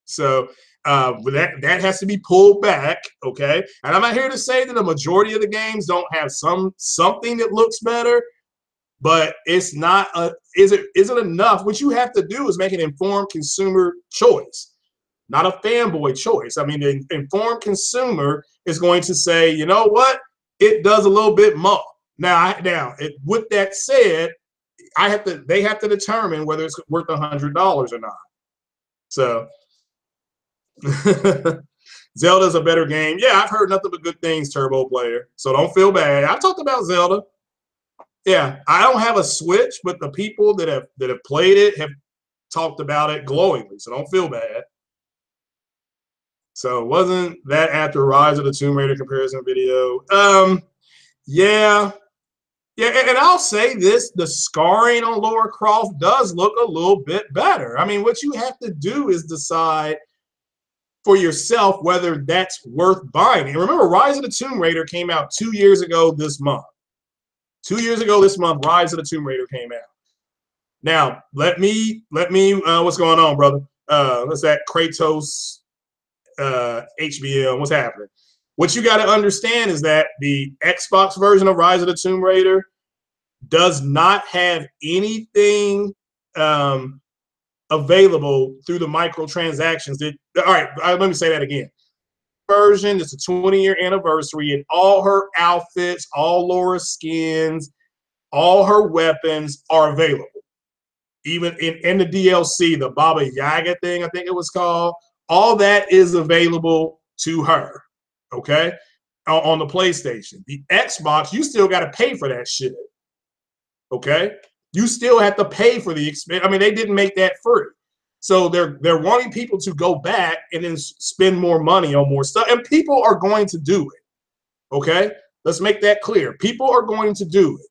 [SPEAKER 1] So but that has to be pulled back, okay? And I'm not here to say that the majority of the games don't have something that looks better. But it's not is it enough? What you have to do is make an informed consumer choice, not a fanboy choice. I mean, the informed consumer is going to say, you know what? It does a little bit more. Now, with that said, they have to determine whether it's worth $100 or not. So Zelda's a better game. Yeah, I've heard nothing but good things, Turbo Player. So don't feel bad. I talked about Zelda. Yeah, I don't have a Switch, but the people that have played it have talked about it glowingly, so don't feel bad. So wasn't that after Rise of the Tomb Raider comparison video? Yeah, and I'll say this: the scarring on Lara Croft does look a little bit better. I mean, what you have to do is decide for yourself whether that's worth buying. And remember, Rise of the Tomb Raider came out 2 years ago this month. 2 years ago this month, Rise of the Tomb Raider came out. Now, let me what's going on, brother? What's that? Kratos, HBL, what's happening? What you got to understand is that the Xbox version of Rise of the Tomb Raider does not have anything available through the microtransactions. All right, let me say that again. Version, it's a 20-year anniversary, and all her outfits, all Laura's skins, all her weapons are available. Even in the DLC, the Baba Yaga thing, I think it was called, all that is available to her, okay, on the PlayStation. The Xbox, you still got to pay for that shit, okay? You still have to pay for the expense. I mean, they didn't make that free. So they're wanting people to go back and then spend more money on more stuff. And people are going to do it, okay? Let's make that clear. People are going to do it.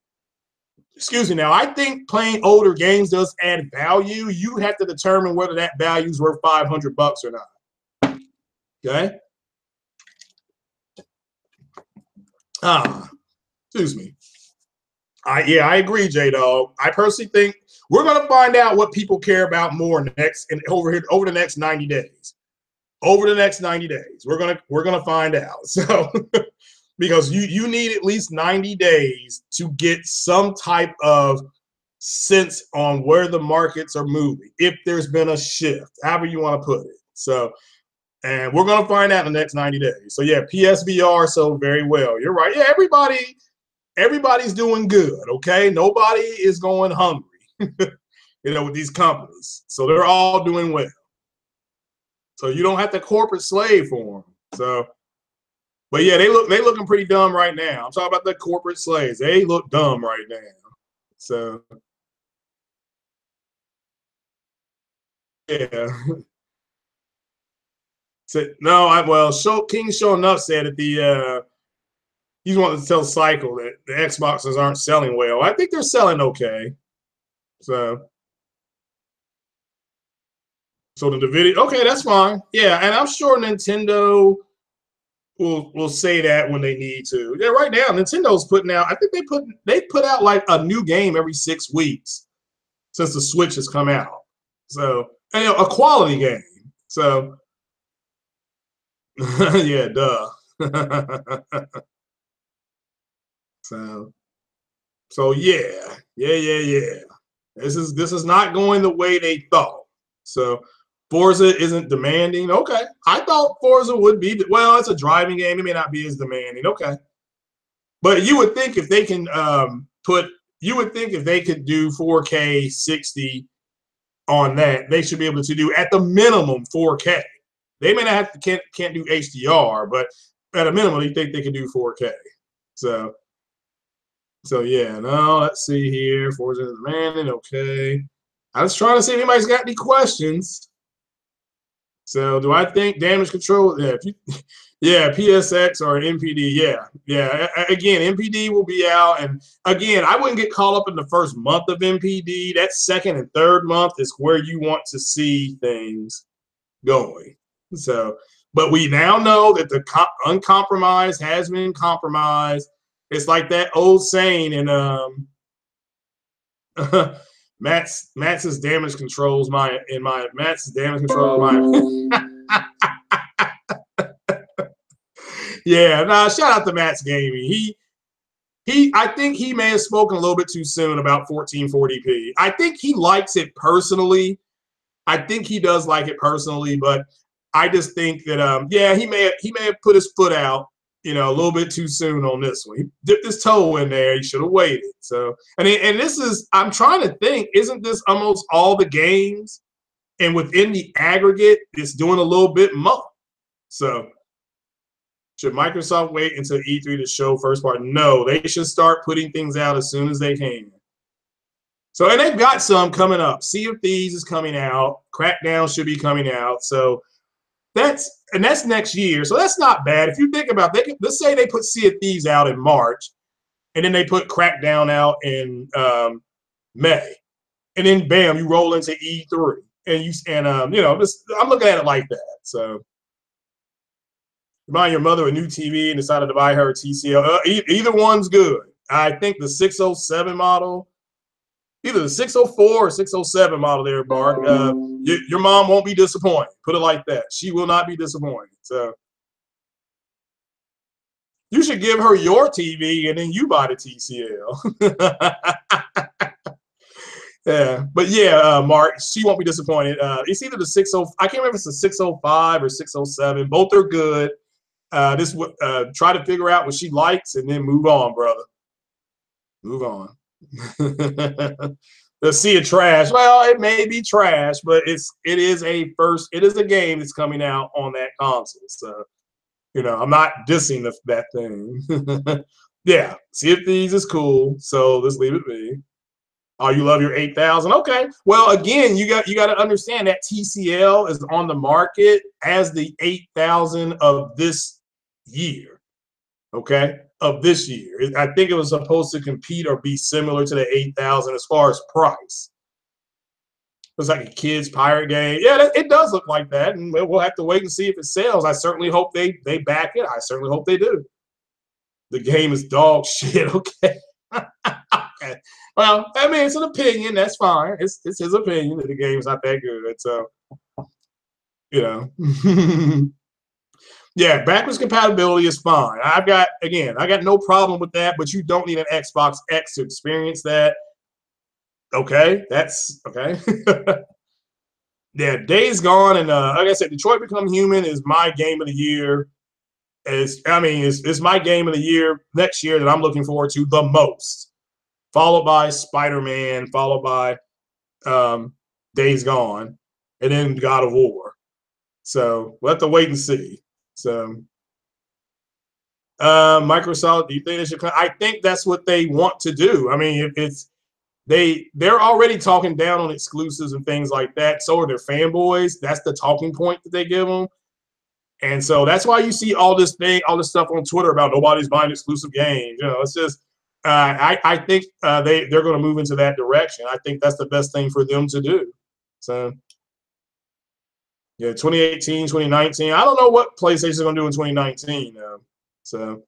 [SPEAKER 1] Excuse me. Now, I think playing older games does add value. You have to determine whether that value is worth $500 or not. Okay? Excuse me. I agree, J-Dog. I personally think we're going to find out what people care about more over the next 90 days. Over the next 90 days, we're gonna find out. So, because you need at least 90 days to get some type of sense on where the markets are moving, if there's been a shift, however you want to put it. So, and we're gonna find out in the next 90 days. So yeah, PSVR sold very well. You're right. Yeah, everybody's doing good. Okay, nobody is going hungry. With these companies, so they're all doing well. So you don't have to corporate slave for them. So, but yeah, they looking pretty dumb right now. I'm talking about the corporate slaves. They look dumb right now. So yeah. Said no. King Show Enough said that he's wanting to tell Cycle that the Xboxes aren't selling well. I think they're selling okay. So the video, okay, that's fine. Yeah, and I'm sure Nintendo will say that when they need to. Yeah, right now Nintendo's putting out. I think they put out like a new game every 6 weeks since the Switch has come out. So and, a quality game. So yeah, duh. so yeah. This is not going the way they thought. So Forza isn't demanding. Okay, I thought Forza would be. Well, it's a driving game. It may not be as demanding. Okay, but you would think if they can you would think if they could do 4K 60 on that, they should be able to do at the minimum 4K. They may not have to can't do HDR, but at a minimum, they think they can do 4K. So yeah, no, let's see here. Forza demanding, okay. I was trying to see if anybody's got any questions. So do I think damage control? Yeah, yeah, PSX or MPD. Yeah. Again, MPD will be out, and again, I wouldn't get caught up in the first month of MPD. That second and third month is where you want to see things going. So, but we now know that the uncompromised has been compromised. It's like that old saying in Matt's damage controls Matt's damage controls my yeah, nah, shout out to Matt's Gaming. I think he may have spoken a little bit too soon about 1440p. I think he likes it personally. I think he does like it personally, but I just think that yeah, he may have put his foot out, a little bit too soon on this one. He dipped his toe in there. He should have waited. So, and this is, I'm trying to think, isn't this almost all the games? And within the aggregate, it's doing a little bit more. So, should Microsoft wait until E3 to show first part? No, they should start putting things out as soon as they can. So, and they've got some coming up. Sea of Thieves is coming out. Crackdown should be coming out. So, that's next year. So that's not bad. If you think about it, let's say they put Sea of Thieves out in March, and then they put Crackdown out in May, and then bam, you roll into E3, and I'm looking at it like that. So you buy your mother a new TV and decided to buy her a TCL. Either one's good. I think the 607 model. Either the 604 or 607 model there, Mark. Your mom won't be disappointed. Put it like that. She will not be disappointed. So you should give her your TV and then you buy the TCL. Yeah, but yeah, Mark, she won't be disappointed. It's either the 60. I can't remember if it's the 605 or 607. Both are good. Try to figure out what she likes and then move on, brother. Move on. The sea of trash. Well, it may be trash, but it is a game that's coming out on that console. So, I'm not dissing that thing. Yeah, Sea of Thieves is cool. So let's leave it be. Oh, you love your 8000? Okay. Well, again, you got to understand that TCL is on the market as the 8000 of this year. Okay. Of this year. I think it was supposed to compete or be similar to the 8000 as far as price. It's like a kid's pirate game. Yeah, it does look like that, and we'll have to wait and see if it sells. I certainly hope they back it. I certainly hope they do. The game is dog shit. Okay. Okay. Well, I mean, it's an opinion. That's fine. It's his opinion that the game's not that good. So, yeah, backwards compatibility is fine. I got no problem with that, but you don't need an Xbox X to experience that. Okay, that's okay. Yeah, Days Gone and like I said, Detroit Become Human is my game of the year. It's my game of the year next year that I'm looking forward to the most. Followed by Spider-Man, followed by Days Gone, and then God of War. So we'll have to wait and see. So Microsoft, do you think they should? I think that's what they want to do. I mean, they're already talking down on exclusives and things like that. So are their fanboys. That's the talking point that they give them. And so that's why you see all this stuff on Twitter about nobody's buying exclusive games. You know, it's just I think they're going to move into that direction. I think that's the best thing for them to do. So yeah, 2018, 2019. I don't know what PlayStation's going to do in 2019. So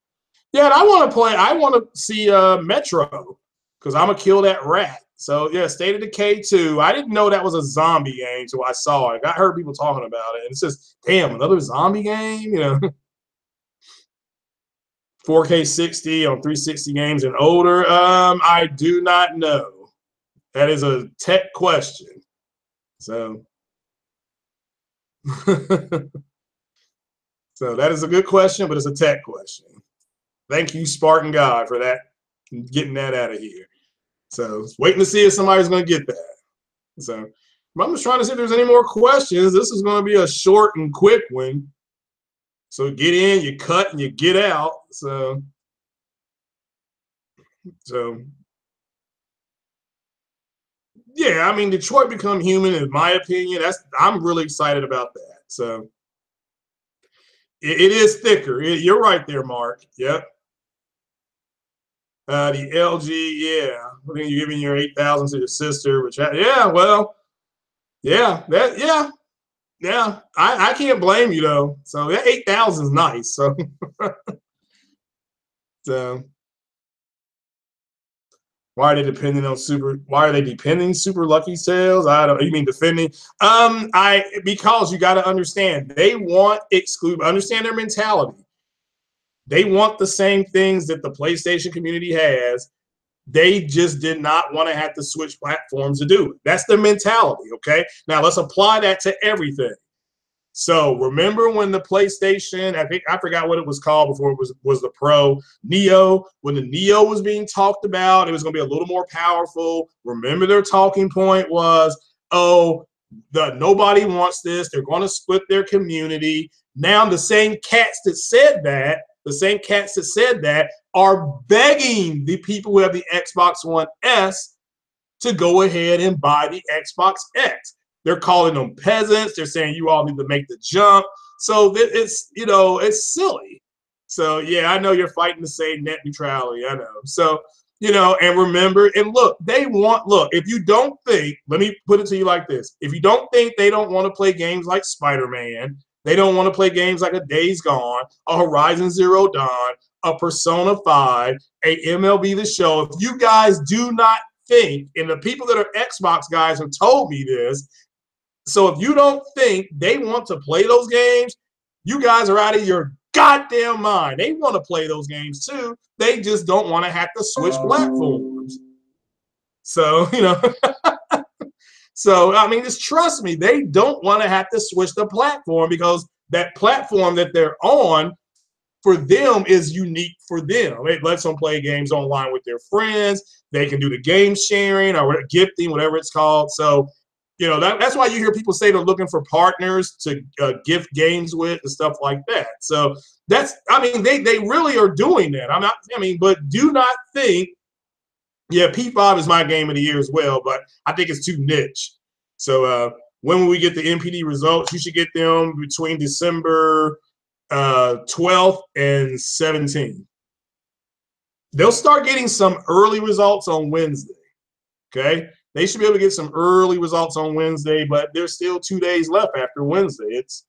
[SPEAKER 1] yeah, and I want to play. I want to see Metro because I'm gonna kill that rat. So yeah, State of Decay 2. I didn't know that was a zombie game until I saw it. I heard people talking about it, and it's just damn another zombie game. You know, 4K 60 on 360 games and older. I do not know. That is a tech question. So, so that is a good question, but it's a tech question. Thank you, Spartan God, for that, getting that out of here. So waiting to see if somebody's going to get that. So I'm just trying to see if there's any more questions. This is going to be a short and quick one. So get in, you cut, and you get out. So yeah, I mean, Detroit Become Human, in my opinion, I'm really excited about that. So it is thicker. You're right there, Mark. Yep. The LG, yeah. I think you're giving your 8,000 to your sister, which yeah, well, yeah, yeah. I can't blame you though. So that 8,000 is nice. So so why are they depending on super? Why are they depending super lucky sales? I don't. You mean defending? Because you got to understand they want exclude. Understand their mentality. They want the same things that the PlayStation community has. They just did not want to have to switch platforms to do it. That's their mentality. Okay. Now let's apply that to everything. So remember when the PlayStation, I forgot what it was called before it was the Pro, Neo, when the Neo was being talked about, it was going to be a little more powerful. Remember their talking point was, oh, nobody wants this. They're going to split their community. Now the same cats that said that are begging the people who have the Xbox One S to go ahead and buy the Xbox X. They're calling them peasants. They're saying you all need to make the jump. So it's, you know, it's silly. So yeah, I know you're fighting to say net neutrality. I know. So, you know, and remember, and look, if you don't think, let me put it to you like this. If you don't think they don't want to play games like Spider-Man, they don't want to play games like a Days Gone, a Horizon Zero Dawn, a Persona 5, a MLB The Show, if you guys do not think, and the people that are Xbox guys have told me this, so if you don't think they want to play those games, you guys are out of your goddamn mind. They want to play those games too. They just don't want to have to switch platforms. So, you know, so, I mean, just trust me, they don't want to have to switch the platform because that platform that they're on for them is unique for them. It lets them play games online with their friends. They can do the game sharing or gifting, whatever it's called. So, you know, that's why you hear people say they're looking for partners to gift games with and stuff like that. So that's, I mean, they really are doing that. But do not think, yeah, P5 is my game of the year as well, but I think it's too niche. So when will we get the NPD results? You should get them between December 12th and 17th. They'll start getting some early results on Wednesday. Okay. They should be able to get some early results on Wednesday, but there's still 2 days left after Wednesday. It's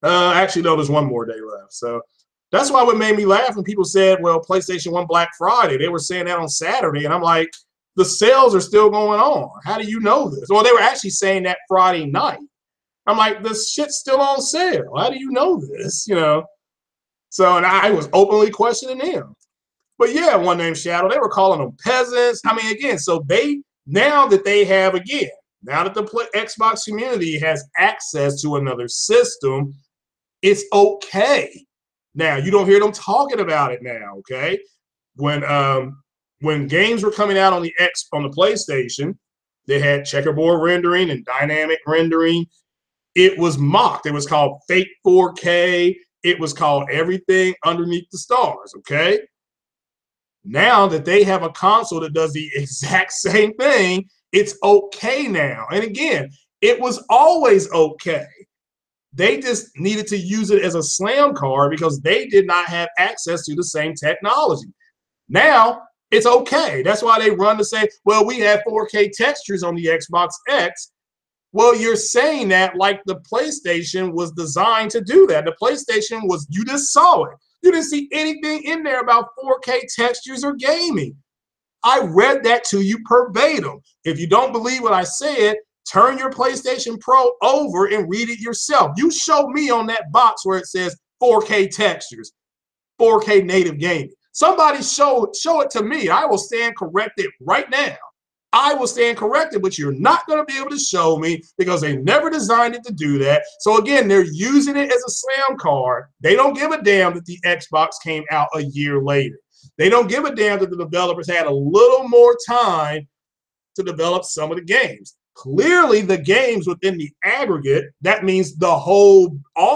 [SPEAKER 1] actually, no, there's one more day left. So that's why what made me laugh when people said, well, PlayStation 1 Black Friday. They were saying that on Saturday, and I'm like, the sales are still going on. How do you know this? Well, they were actually saying that Friday night. I'm like, this shit's still on sale. How do you know this? You know? So, and I was openly questioning them. But yeah, one named Shadow, they were calling them peasants. I mean, again, so now that the Xbox community has access to another system, it's okay. Now, you don't hear them talking about it now, okay? When games were coming out on the PlayStation, they had checkerboard rendering and dynamic rendering. It was mocked. It was called fake 4K. It was called everything underneath the stars, okay? Now that they have a console that does the exact same thing, it's okay now. And again, it was always okay. They just needed to use it as a slam card because they did not have access to the same technology. Now it's okay. That's why they run to say, well, we have 4K textures on the Xbox X. Well, you're saying that like the PlayStation was designed to do that. The PlayStation was, you just saw it. You didn't see anything in there about 4K textures or gaming. I read that to you verbatim. If you don't believe what I said, turn your PlayStation Pro over and read it yourself. You show me on that box where it says 4K textures, 4K native gaming. Somebody show it to me. I will stand corrected right now. I will stand corrected, but you're not going to be able to show me because they never designed it to do that. So again, they're using it as a slam card. They don't give a damn that the Xbox came out a year later. They don't give a damn that the developers had a little more time to develop some of the games. Clearly, the games within the aggregate, that means all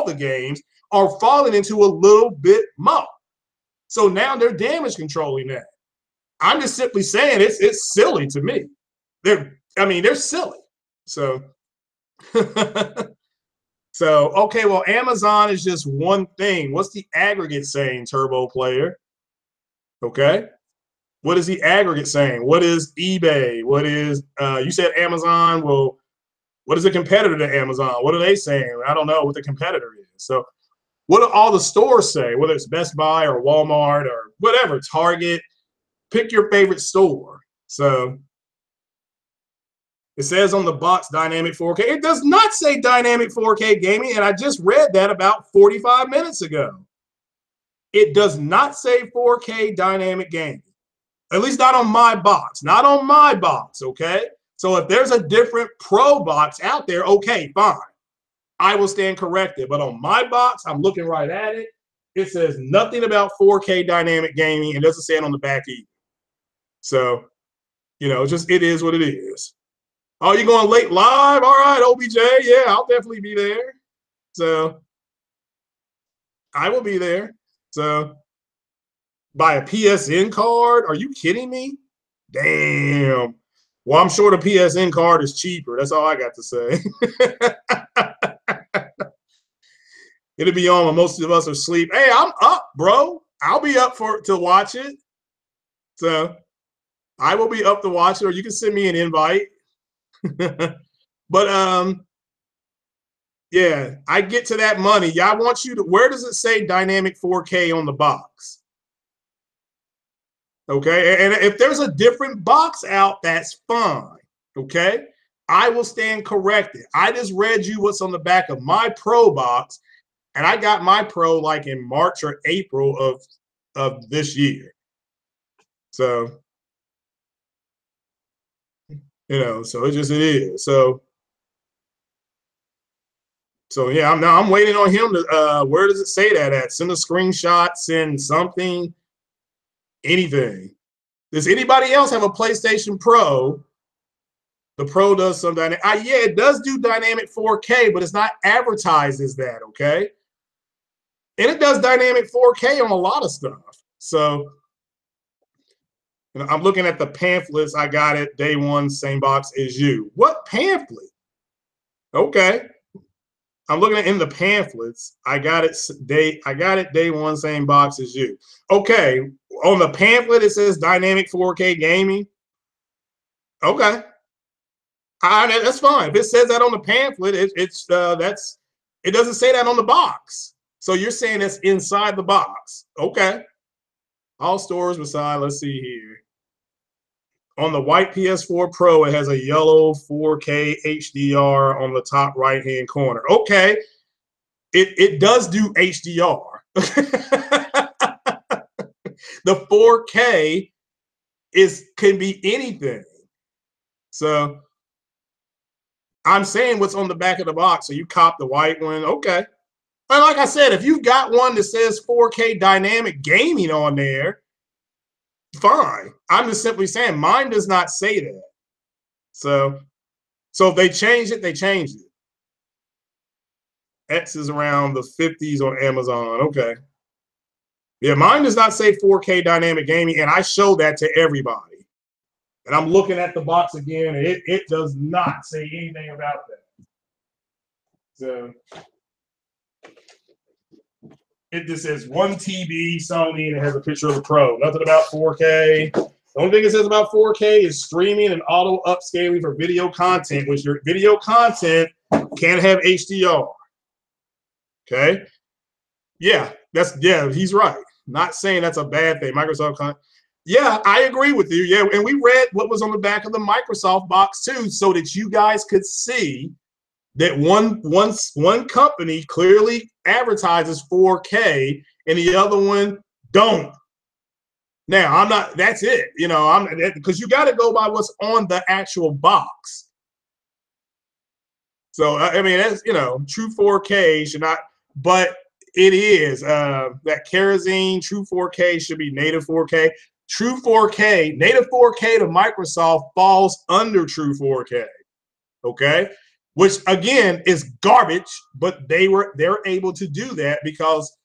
[SPEAKER 1] the games, are falling into a little bit more. So now they're damage controlling that. I'm just simply saying it's silly to me. They're silly. So, okay, well, Amazon is just one thing. What's the aggregate saying, Turbo Player? Okay. What is the aggregate saying? What is eBay? What is, you said Amazon. Well, what is a competitor to Amazon? What are they saying? I don't know what the competitor is. So what do all the stores say? Whether it's Best Buy or Walmart or whatever, Target, pick your favorite store. So it says on the box dynamic 4K. It does not say dynamic 4K gaming, and I just read that about 45 minutes ago. It does not say 4K dynamic gaming. At least not on my box. Not on my box, okay? So if there's a different Pro box out there, okay, fine. I will stand corrected. But on my box, I'm looking right at it. It says nothing about 4K dynamic gaming. It doesn't say it on the back either. So, it is what it is. Oh, you going late live? All right, OBJ. Yeah, I'll definitely be there. So I will be there. So buy a PSN card? Are you kidding me? Damn. Well, I'm sure the PSN card is cheaper. That's all I got to say. It'll be on when most of us are asleep. Hey, I'm up, bro. I'll be up to watch it. So I will be up to watch it, or you can send me an invite. But yeah, I get to that money. Yeah, I want you to, where does it say dynamic 4K on the box? Okay, and if there's a different box out, that's fine. Okay, I will stand corrected. I just read you what's on the back of my Pro box, and I got my Pro like in March or April of this year. So, so it is. So yeah, I'm waiting on him to. Where does it say that at? Send a screenshot. Send something. Anything. Does anybody else have a PlayStation Pro? The Pro does some dynamic. Yeah, it does do dynamic 4K, but it's not advertised as that. Okay, and it does dynamic 4K on a lot of stuff. So I'm looking at the pamphlets. I got it day one, same box as you. What pamphlet? Okay. I'm looking at in the pamphlets. I got it day one, same box as you. Okay, on the pamphlet it says dynamic 4K gaming. Okay, that's fine. If it says that on the pamphlet, it doesn't say that on the box. So you're saying it's inside the box. Okay. All stores beside. Let's see here. On the white PS4 Pro, it has a yellow 4K HDR on the top right-hand corner. Okay. It does do HDR. The 4K can be anything. So I'm saying what's on the back of the box. So you cop the white one. Okay. And like I said, if you've got one that says 4K dynamic gaming on there, fine. I'm just simply saying mine does not say that. So if they change it, they changed it. X is around the 50s on Amazon. Okay. Yeah, mine does not say 4K dynamic gaming, and I show that to everybody. And I'm looking at the box again, and it does not say anything about that. So It just says 1 TB Sony and it has a picture of the Pro. Nothing about 4K. The only thing it says about 4K is streaming and auto upscaling for video content, which your video content can have HDR. Okay. Yeah, he's right. Not saying that's a bad thing. Microsoft yeah, I agree with you. Yeah, and we read what was on the back of the Microsoft box too, so that you guys could see that one company clearly advertises 4K and the other one don't. Now, I'm not, that's it. I'm because you got to go by what's on the actual box. So, I mean, that's, true 4K should not, but it is that kerosene true 4K should be native 4K. True 4K, native 4K to Microsoft falls under true 4K. Okay. Which again is garbage, but they're able to do that because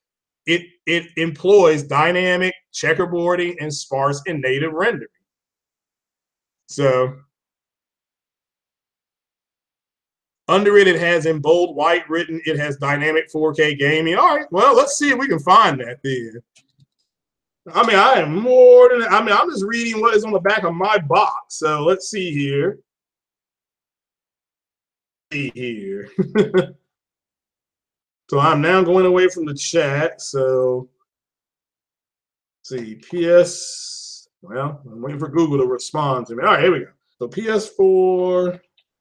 [SPEAKER 1] it employs dynamic checkerboarding and sparse and native rendering. So under it has in bold white written, it has dynamic 4K gaming. All right, well, let's see if we can find that then. I mean, I am more than, I'm just reading what is on the back of my box. So let's see here. So I'm now going away from the chat. So let's see, well, I'm waiting for Google to respond to me. All right, here we go. So PS4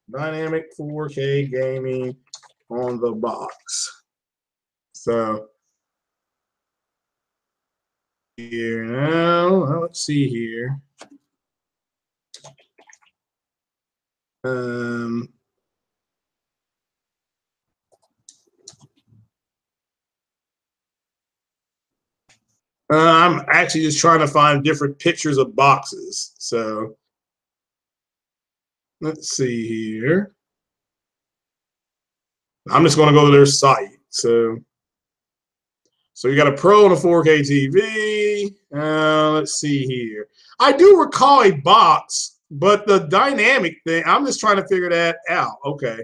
[SPEAKER 1] dynamic 4K gaming on the box. So here now, let's see here. I'm actually just trying to find different pictures of boxes. So let's see here. I'm just going to go to their site. So you got a Pro and a 4K TV. Let's see here. I do recall a box, but the dynamic thing, I'm just trying to figure that out. Okay.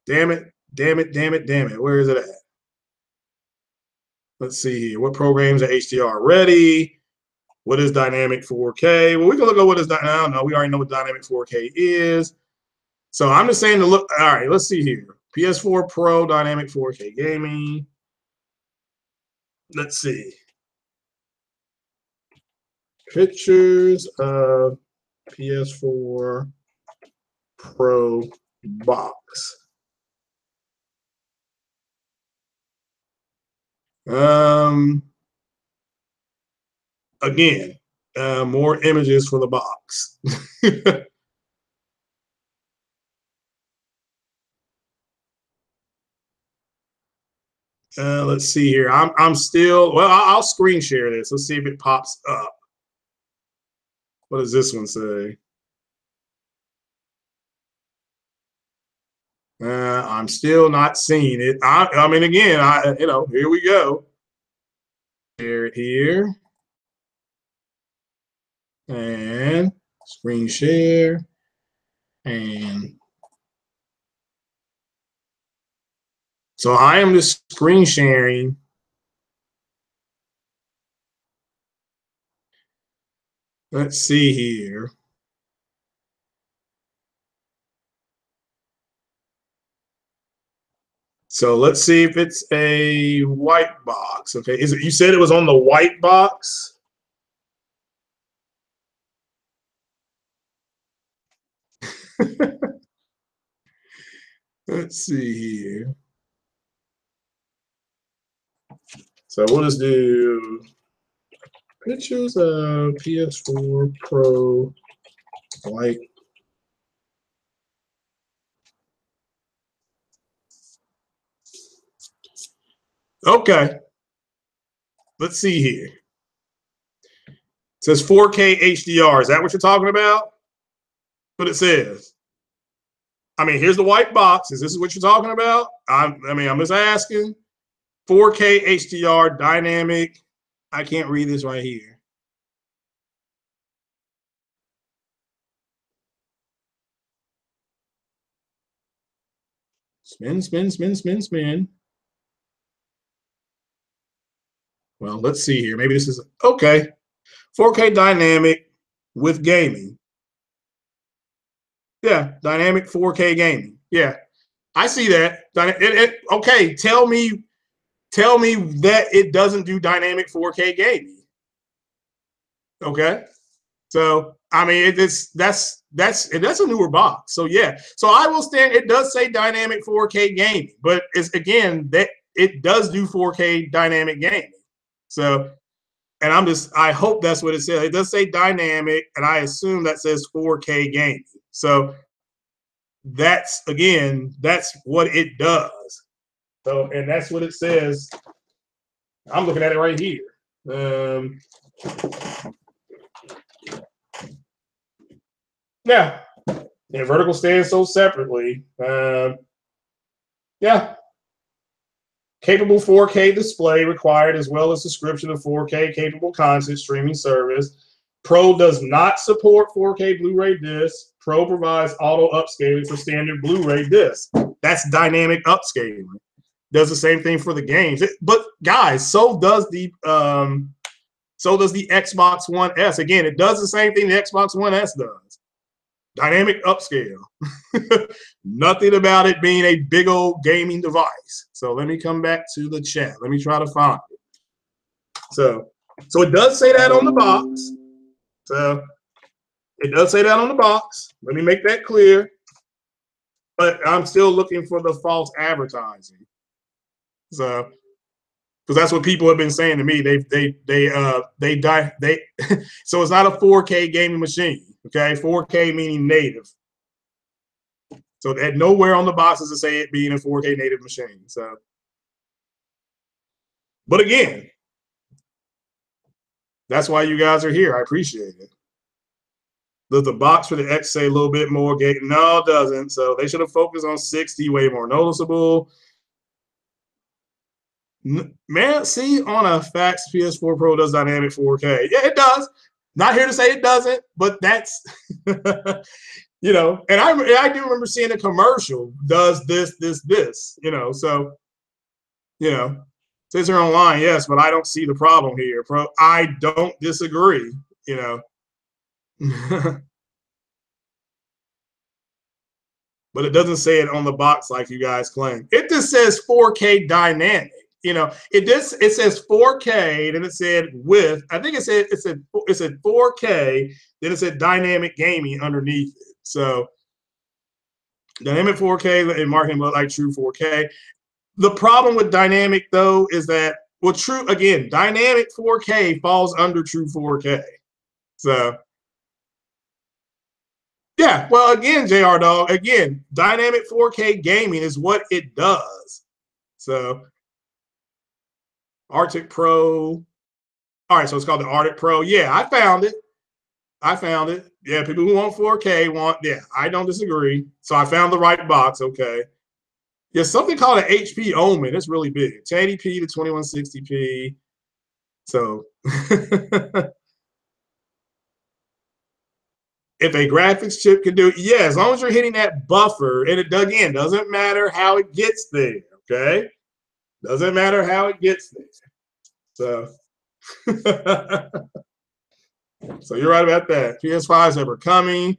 [SPEAKER 1] Damn it. Where is it at? Let's see here. What programs are HDR ready? What is dynamic 4K? Well, we can look at what is, I don't know. We already know what dynamic 4K is. So I'm just saying to look. All right, let's see here. PS4 Pro dynamic 4K gaming. Let's see. Pictures of PS4 Pro box. Again, more images for the box. Let's see here. I'm still, well, I'll screen share this. Let's see if it pops up. What does this one say? I'm still not seeing it. I mean, again, here we go. Share it here. And screen share. And so I am just screen sharing. Let's see here. So let's see if it's a white box. Okay, is it? You said it was on the white box. Let's see here. So we'll just do pictures of PS4 Pro white. Okay. Let's see here. It says 4K HDR. Is that what you're talking about? What it says. I mean, here's the white box. Is this what you're talking about? I'm just asking. 4K HDR dynamic. I can't read this right here. Spin, spin, spin, spin, spin. Well, let's see here. Maybe this is okay. 4K dynamic with gaming. Yeah, dynamic 4K gaming. Yeah, I see that. Okay, tell me that it doesn't do dynamic 4K gaming. Okay, so I mean that's a newer box. So yeah, so I will stand. It does say dynamic 4K gaming, but it's again that it does do 4K dynamic gaming. So, and I hope that's what it says. It does say dynamic, and I assume that says 4K gaming. So that's what it does. So, and that's what it says. I'm looking at it right here. Yeah, vertical stand sold separately. Yeah, capable 4K display required, as well as subscription of 4K capable content streaming service. Pro does not support 4K Blu-ray discs. Pro provides auto upscaling for standard Blu-ray discs. That's dynamic upscaling. Does the same thing for the games. But guys, so does the Xbox One S. Again, it does the same thing the Xbox One S does. Dynamic upscale. Nothing about it being a big old gaming device. So let me come back to the chat. Let me try to find it. So it does say that on the box. So it does say that on the box. Let me make that clear. But I'm still looking for the false advertising. So because that's what people have been saying to me. So it's not a 4K gaming machine. Okay, 4K meaning native. So that nowhere on the box does it say it being a 4K native machine. So, but again, that's why you guys are here. I appreciate it. Does the box for the X say a little bit more gay? No, it doesn't. So they should have focused on 60, way more noticeable. Man, see, on a fax, PS4 Pro does dynamic 4K. Yeah, it does. Not here to say it doesn't, but that's, you know, and I do remember seeing a commercial, does this, you know, so, you know, says here online, yes, but I don't see the problem here. I don't disagree, you know. But it doesn't say it on the box like you guys claim. It just says 4K dynamic. You know, it says 4K, then it said with, I think it said 4K, then it said dynamic gaming underneath it. So dynamic 4K and marketing look like true 4K. The problem with dynamic though is that, well, true again, dynamic 4K falls under true 4K. So yeah, well, again, JR Dog, again, dynamic 4K gaming is what it does. So Arctic Pro. All right, so it's called the Arctic Pro. Yeah, I found it. Yeah, people who want 4K want, yeah, I don't disagree. So I found the right box, okay. There's something called an HP Omen. It's really big. 1080p to 2160p. So if a graphics chip can do it, yeah, as long as you're hitting that buffer, and it again doesn't matter how it gets there, okay? Doesn't matter how it gets there. So so you're right about that. PS5s ever coming.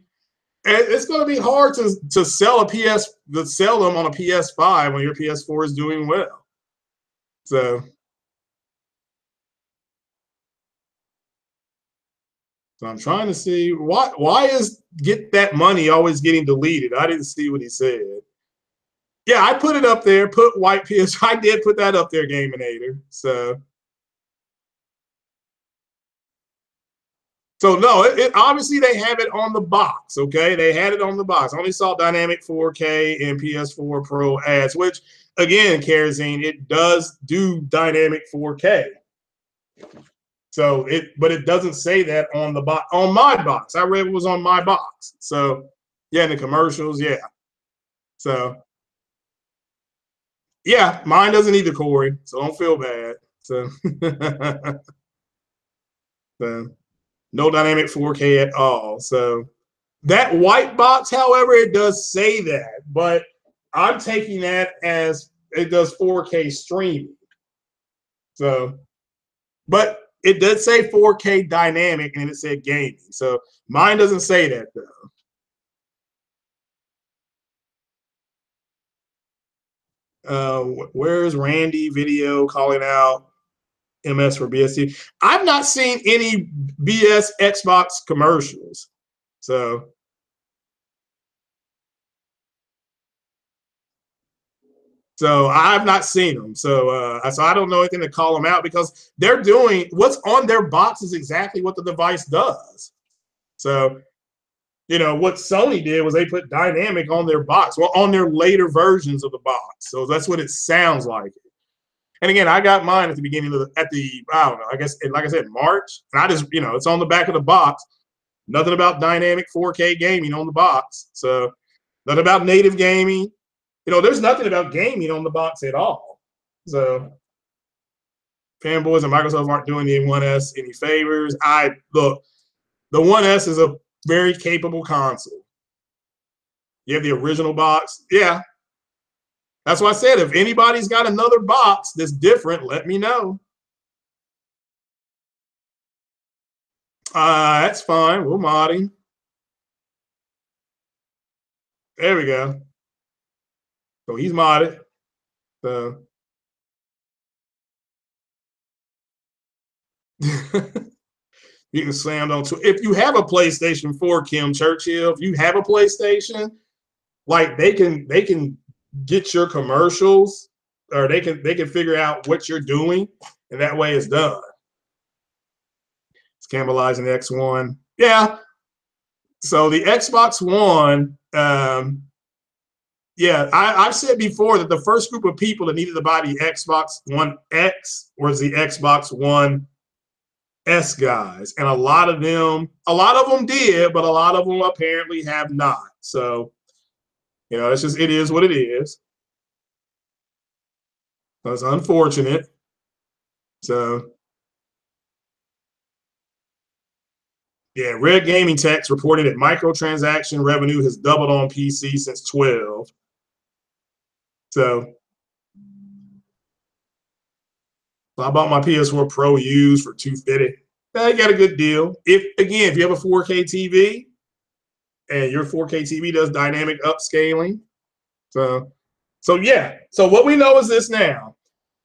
[SPEAKER 1] And it's going to be hard to sell sell them on a PS5 when your PS4 is doing well. So I'm trying to see why is get that money always getting deleted. I didn't see what he said. Yeah, I put it up there. Put white PS. I did put that up there, Gaminator. So no, it obviously they have it on the box. Okay, they had it on the box. I only saw dynamic 4K and PS4 Pro ads, which again, Kerosene, it does do dynamic 4K. So but it doesn't say that on the box. On my box, I read it was on my box. So yeah, in the commercials, yeah. So yeah, mine doesn't either, Corey. So don't feel bad. So, so no dynamic 4K at all. So that white box, however, it does say that, but I'm taking that as it does 4K streaming. So, but it does say 4K dynamic and it said gaming. So mine doesn't say that though. Where's Randy video calling out MS for BSC? I've not seen any BS Xbox commercials. So I've not seen them. So I don't know anything to call them out because they're doing what's on their box is exactly what the device does. So, you know, what Sony did was they put dynamic on their box, well, on their later versions of the box. So that's what it sounds like. And again, I got mine at the beginning of I don't know, I guess, like I said, March. And I just, you know, it's on the back of the box. Nothing about dynamic 4K gaming on the box. So nothing about native gaming. You know, there's nothing about gaming on the box at all. So fanboys and Microsoft aren't doing the One S any favors. Look, the One S is a very capable console. You have the original box. Yeah. That's why I said if anybody's got another box that's different, let me know. That's fine. We'll mod him. There we go. So he's modded. So you can slam on to if you have a PlayStation 4, Kim Churchill, if you have a PlayStation, like they can get your commercials or they can figure out what you're doing, and that way it's done. It's cannibalizing the X1. Yeah. So the Xbox One, yeah, I've said before that the first group of people that needed to buy the Xbox One X was the Xbox One S guys, and a lot of them did, but a lot of them apparently have not. So, you know, it is what it is. That's unfortunate. So, yeah, Red Gaming Tech's reporting that microtransaction revenue has doubled on PC since 12. So I bought my PS4 Pro used for $250. I got a good deal. If you have a 4K TV and your 4K TV does dynamic upscaling. So yeah. So what we know is this now,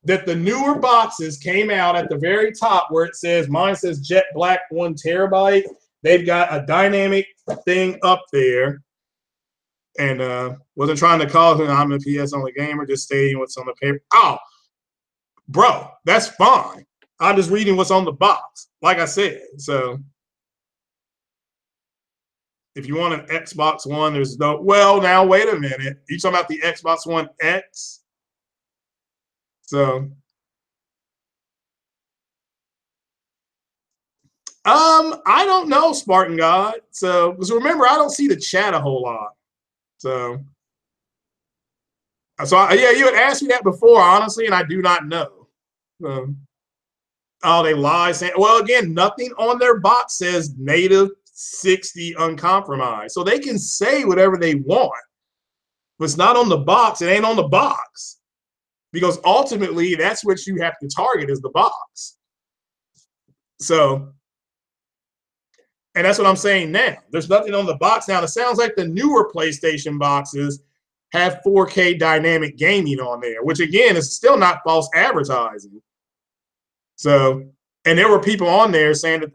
[SPEAKER 1] that the newer boxes came out at the very top where it says, mine says Jet Black 1 terabyte. They've got a dynamic thing up there. And wasn't trying to call him I'm a PS only gamer, just stating what's on the paper. Oh, bro, that's fine. I'm just reading what's on the box, like I said. So if you want an Xbox One, there's no, well, now wait a minute. You talking about the Xbox One X? So I don't know, Spartan God. So because remember, I don't see the chat a whole lot. So yeah, you had asked me that before, honestly, and I do not know. Oh, they lie saying, well, again, nothing on their box says native 60 uncompromised. So they can say whatever they want. If it's not on the box, it ain't on the box. Because ultimately, that's what you have to target is the box. So, and that's what I'm saying now. There's nothing on the box. Now, it sounds like the newer PlayStation boxes have 4K dynamic gaming on there, which again is still not false advertising. So, and there were people on there saying that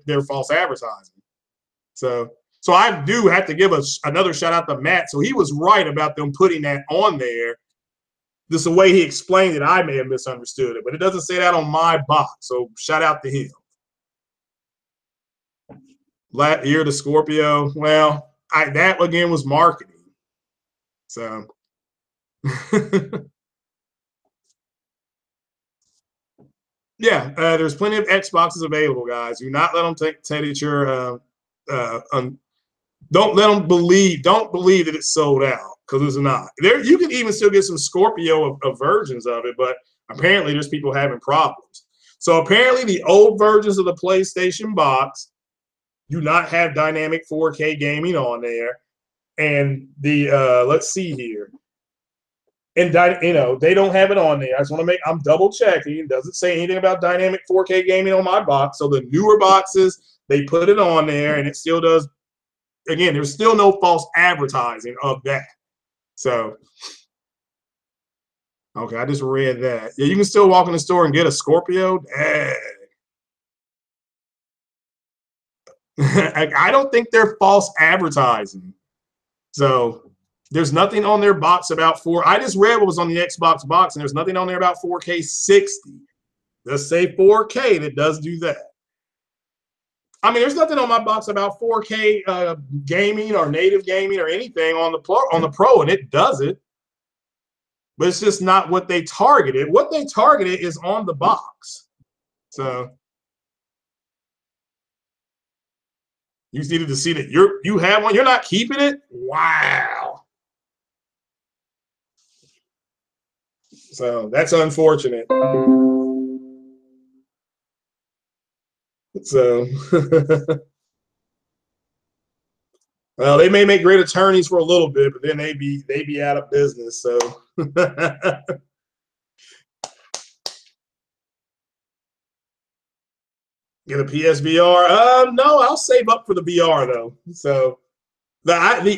[SPEAKER 1] they're false advertising. So I do have to give another shout out to Matt. So he was right about them putting that on there. Just the way he explained it, I may have misunderstood it, but it doesn't say that on my box. So shout out to him. Last year to Scorpio. Well, that again was marketing. So yeah, there's plenty of Xboxes available, guys. Do not let them take that you're don't let them believe. Don't believe that it's sold out because it's not. There, you can even still get some Scorpio of versions of it, but apparently there's people having problems. So apparently the old versions of the PlayStation box do not have dynamic 4K gaming on there. And the let's see here. And they don't have it on there. I just want to make, I'm double checking. It doesn't say anything about dynamic 4K gaming on my box. So the newer boxes, they put it on there, and it still does. Again, there's still no false advertising of that. So, okay, I just read that. Yeah, you can still walk in the store and get a Scorpio. I don't think they're false advertising. So there's nothing on their box about I just read what was on the Xbox box, and there's nothing on there about 4K 60. Let's say 4K that does do that. I mean, there's nothing on my box about 4K gaming or native gaming or anything on the Pro, and it does it. But it's just not what they targeted. What they targeted is on the box. So you just needed to see that you have one. You're not keeping it. Wow. So that's unfortunate. So, well, they may make great attorneys for a little bit, but then they be out of business. So, get a PSVR? No, I'll save up for the VR though. So, the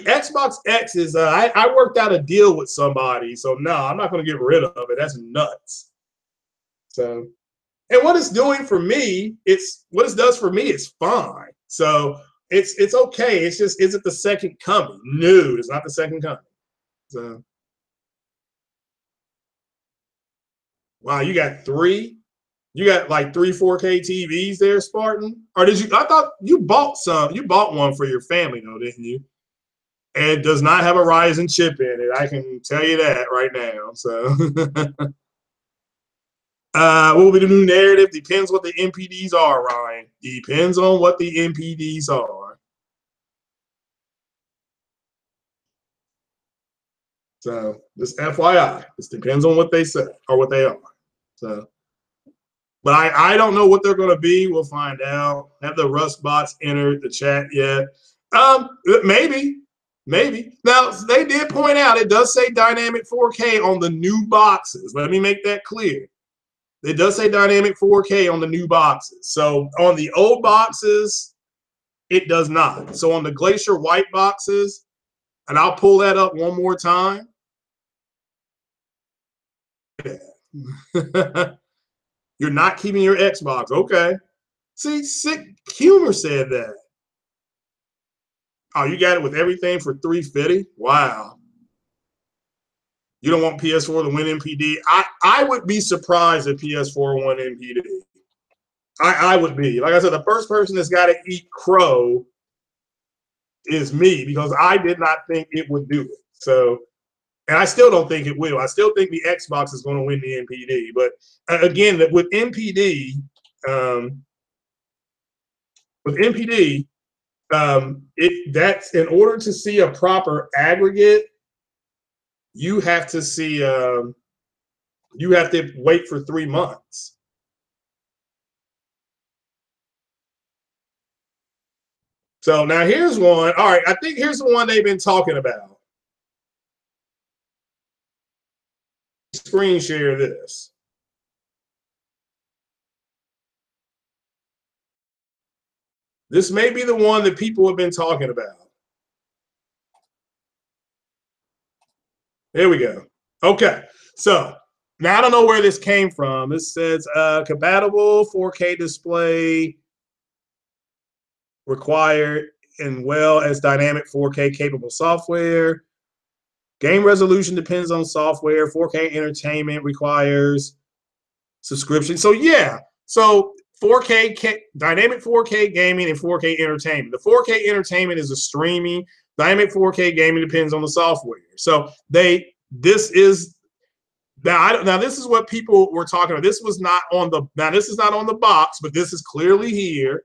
[SPEAKER 1] Xbox X is I worked out a deal with somebody, so no, I'm not going to get rid of it. That's nuts. So, and what it's doing for me, what it does for me is fine. So it's okay. It's just, is it the second coming? No, it's not the second coming. So, wow, you got three. You got like 3 4K TVs there, Spartan? Or did you? I thought you bought some. You bought one for your family, though, didn't you? And it does not have a Ryzen chip in it. I can tell you that right now. So, what will be the new narrative? Depends what the MPDs are, Ryan. Depends on what the MPDs are. So, just FYI, this depends on what they say or what they are. So, but I don't know what they're going to be. We'll find out. Have the Rust bots entered the chat yet? Maybe. Now, they did point out it does say dynamic 4K on the new boxes. Let me make that clear. It does say dynamic 4K on the new boxes. So on the old boxes, it does not. So on the Glacier White boxes, and I'll pull that up one more time. You're not keeping your Xbox. Okay. See, Sick Humor said that. Oh, you got it with everything for $350? Wow. You don't want PS4 to win MPD? I would be surprised if PS4 won MPD. I would be. Like I said, the first person that's got to eat crow is me, because I did not think it would do it. So, and I still don't think it will. I still think the Xbox is going to win the MPD. But again, with MPD, that's in order to see a proper aggregate, you have to see you have to wait for 3 months. So now here's one. All right, I think here's the one they've been talking about. Screen share this. This may be the one that people have been talking about. There we go. Okay, so now I don't know where this came from. This says compatible 4K display required, and well as dynamic 4K capable software. Game resolution depends on software. 4K entertainment requires subscription. So yeah, so 4K dynamic 4K gaming and 4K entertainment. The 4K entertainment is a streaming. Dynamic 4K gaming depends on the software. So this is now this is what people were talking about. This was not on the this is not on the box, but this is clearly here.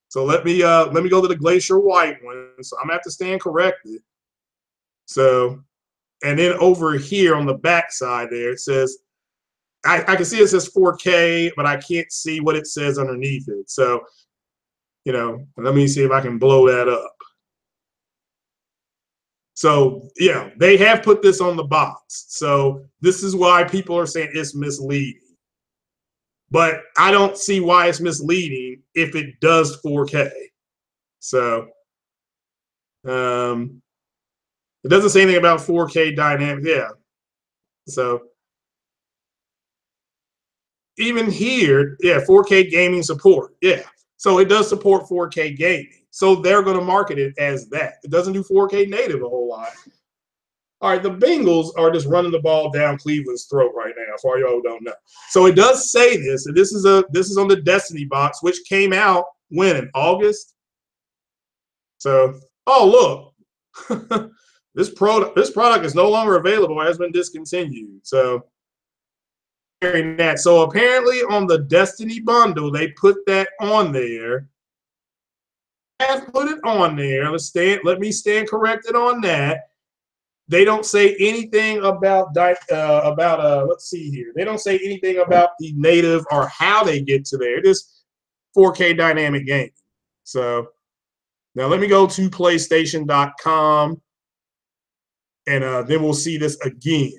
[SPEAKER 1] So let me go to the Glacier White one. So I'm gonna have to stand corrected. So, and then over here on the back side there, it says, I can see it says 4K, but I can't see what it says underneath it. So, let me see if I can blow that up. So yeah, they have put this on the box. So this is why people are saying it's misleading. But I don't see why it's misleading if it does 4K. So it doesn't say anything about 4K dynamic. Yeah. So even here, yeah, 4K gaming support. Yeah. So it does support 4K gaming. So they're going to market it as that. It doesn't do 4K native a whole lot. All right, the Bengals are just running the ball down Cleveland's throat right now, for y'all who don't know. So it does say this, and this is on the Destiny box, which came out when in August. So, oh look, this product is no longer available, has been discontinued. So, so apparently on the Destiny bundle, they put that on there. Have put it on there. Let me stand corrected on that. They don't say anything about let's see here. They don't say anything about the native or how they get to there. It is 4K dynamic game. So now let me go to PlayStation.com and then we'll see this again.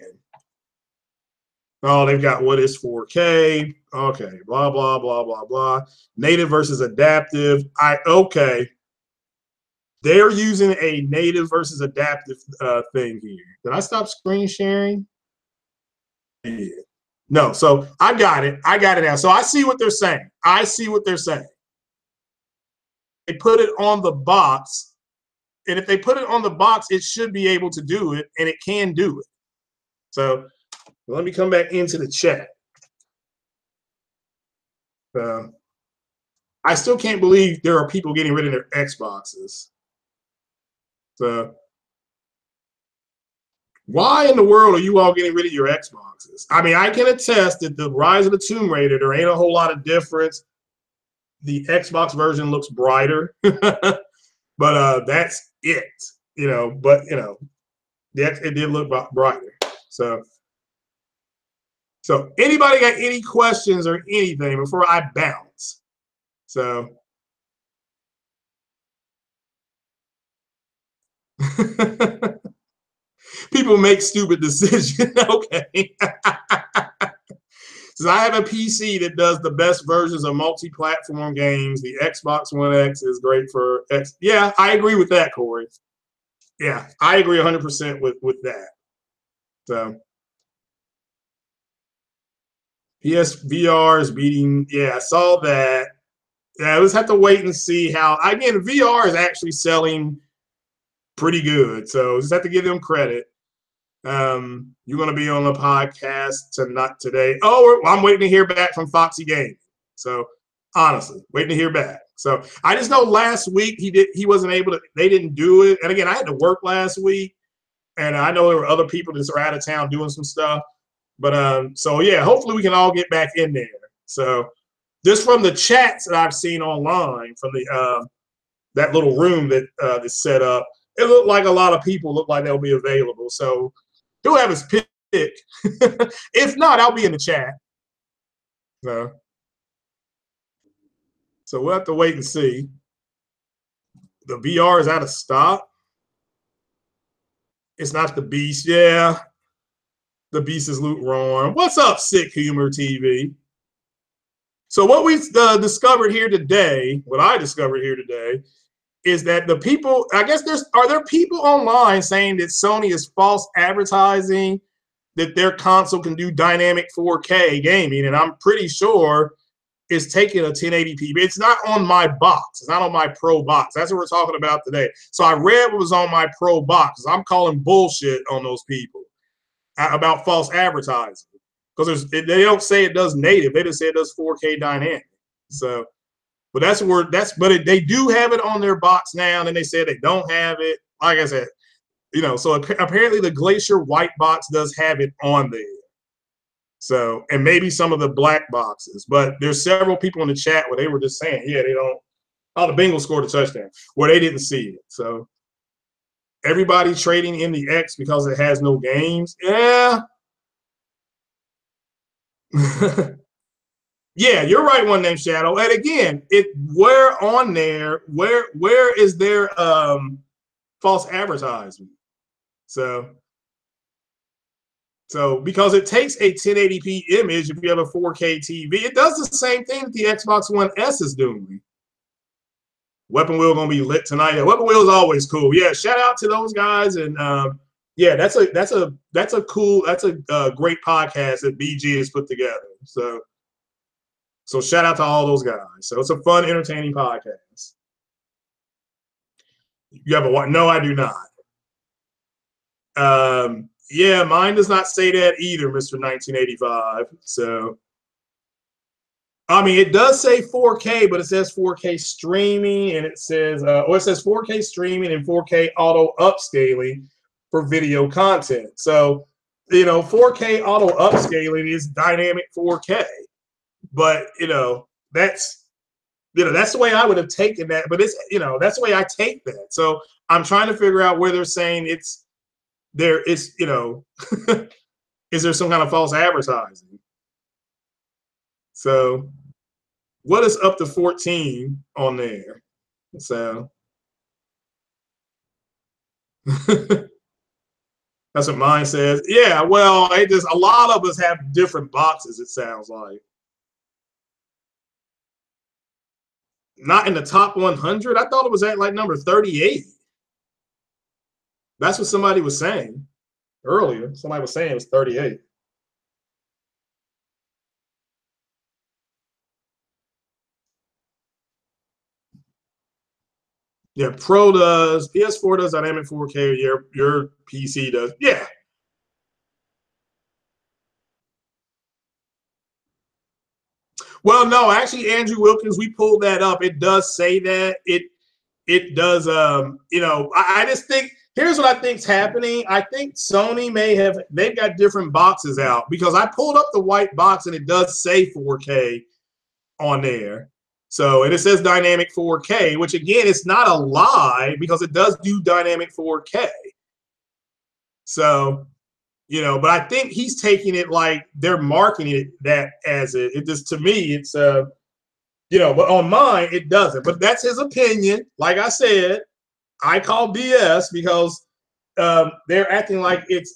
[SPEAKER 1] Oh, they've got what is 4K. Okay, blah, blah, blah, blah, blah. Native versus adaptive. Okay. They're using a native versus adaptive thing here. Did I stop screen sharing? Yeah. No, so I got it. I got it now. So I see what they're saying. I see what they're saying. They put it on the box, and if they put it on the box, it should be able to do it, and it can do it. So let me come back into the chat. I still can't believe there are people getting rid of their Xboxes. So why in the world are you all getting rid of your Xboxes? I mean, I can attest that the Rise of the Tomb Raider, there ain't a whole lot of difference. The Xbox version looks brighter, but that's it. But it did look brighter. So anybody got any questions or anything before I bounce? So people make stupid decisions. Okay. So I have a PC that does the best versions of multi-platform games. The Xbox One X is great for X. Yeah, I agree with that, Corey. Yeah, I agree 100% with that. So PSVR is beating. Yeah, I saw that. Yeah, we'll just have to wait and see how. Again, VR is actually selling pretty good. So just have to give them credit. You're going to be on the podcast today. Oh, I'm waiting to hear back from Foxy Gaming. So honestly, waiting to hear back. So I just know last week he wasn't able to. They didn't do it. And again, I had to work last week, and I know there were other people that are out of town doing some stuff. But so yeah, hopefully we can all get back in there. So just from the chats that I've seen online from the that little room that is set up, it looked like a lot of people look like they'll be available. So he'll have his pick. If not, I'll be in the chat. So we'll have to wait and see. The VR is out of stock. It's not the Beast. Yeah. The Beast is Luke Rowan. What's up, Sick Humor TV? So what we discovered here today, what I discovered here today, is that the people, I guess are there people online saying that Sony is false advertising that their console can do dynamic 4K gaming, and I'm pretty sure it's taking a 1080p. It's not on my box. It's not on my Pro box. That's what we're talking about today. So I read what was on my Pro box. I'm calling bullshit on those people about false advertising because they don't say it does native. They just say it does 4K dynamic. So, but they do have it on their box now, and then they said they don't have it. Like I said, so apparently the Glacier white box does have it on there. So, and maybe some of the black boxes, but there's several people in the chat where they were just saying, yeah, they don't. Oh, the Bengals scored a touchdown where they didn't see it. So everybody trading in the X because it has no games. Yeah. Yeah, you're right. One named Shadow. And again, where is their false advertisement? So because it takes a 1080p image if you have a 4K TV, it does the same thing that the Xbox One S is doing. Weapon Wheel gonna be lit tonight. Yeah, Weapon Wheel is always cool. Yeah, shout out to those guys, and yeah, that's a great podcast that BG has put together. So shout out to all those guys. So it's a fun, entertaining podcast. You have a what? No, I do not. Yeah, mine does not say that either, Mr. 1985. So, I mean, it does say 4K, but it says 4K streaming, and it says, or it says 4K streaming and 4K auto upscaling for video content. So, 4K auto upscaling is dynamic 4K, but that's the way I would have taken that. But it's that's the way I take that. So I'm trying to figure out where they're saying is there some kind of false advertising? So what is up to 14 on there? So that's what mine says. Yeah, well, a lot of us have different boxes, it sounds like. Not in the top 100. I thought it was at like number 38. That's what somebody was saying earlier. Somebody was saying it was 38. Yeah, Pro does. PS4 does dynamic 4K. Your PC does. Yeah. Well, no, actually, Andrew Wilkins, we pulled that up. It does say that. It does. I just think here's what I think's happening. I think Sony they've got different boxes out, because I pulled up the white box and it does say 4K on there. So, and it says dynamic 4K, which again, it's not a lie because it does do dynamic 4K. So, but I think he's taking it like they're marketing it that as it just, to me, it's but on mine, it doesn't. But that's his opinion. Like I said, I call BS because they're acting like it's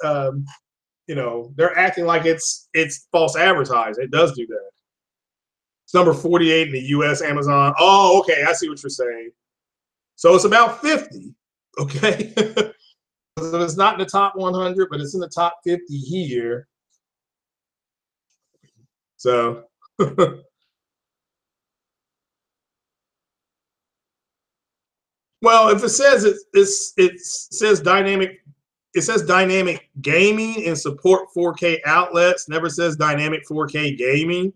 [SPEAKER 1] they're acting like it's false advertising. It does do that. It's number 48 in the US Amazon. Oh, okay. I see what you're saying. So it's about 50. Okay. So it's not in the top 100, but it's in the top 50 here. So well, if it says it says dynamic, it says dynamic gaming and support 4K outlets. Never says dynamic 4K gaming.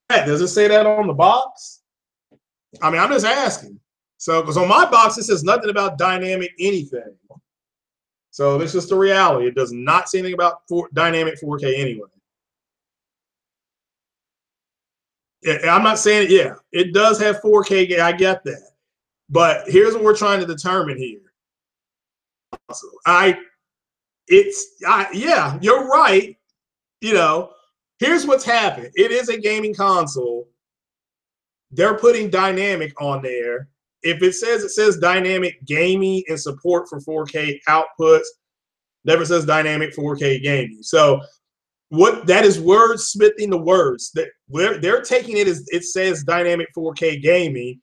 [SPEAKER 1] Does it say that on the box? I mean, I'm just asking. So, because on my box it says nothing about dynamic anything. So this is the reality. It does not say anything about dynamic 4K anyway. Yeah, I'm not saying it. Yeah, it does have 4K. I get that. But here's what we're trying to determine here. Yeah, you're right. Here's what's happened. It is a gaming console. They're putting dynamic on there. If it says dynamic gaming and support for 4K outputs, never says dynamic 4K gaming. So what that is wordsmithing the words that they're taking it as it says dynamic 4K gaming.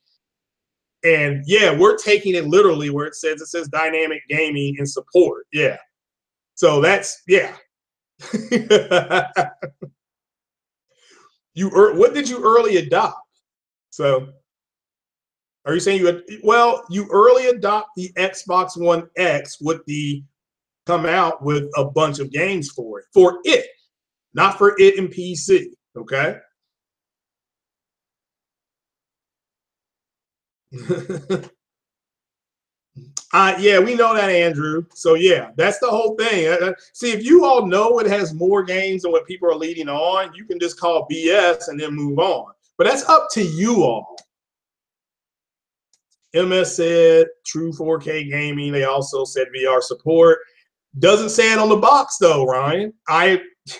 [SPEAKER 1] And yeah, we're taking it literally where it says dynamic gaming and support. Yeah. So that's, yeah. What did you early adopt? So are you saying you early adopt the Xbox One X come out with a bunch of games for it, not for it and PC. Okay. Yeah, we know that, Andrew. So yeah, that's the whole thing. See, if you all know it has more games than what people are leading on, you can just call BS and then move on. But that's up to you all. MS said true 4K gaming. They also said VR support. Doesn't say it on the box though, Ryan.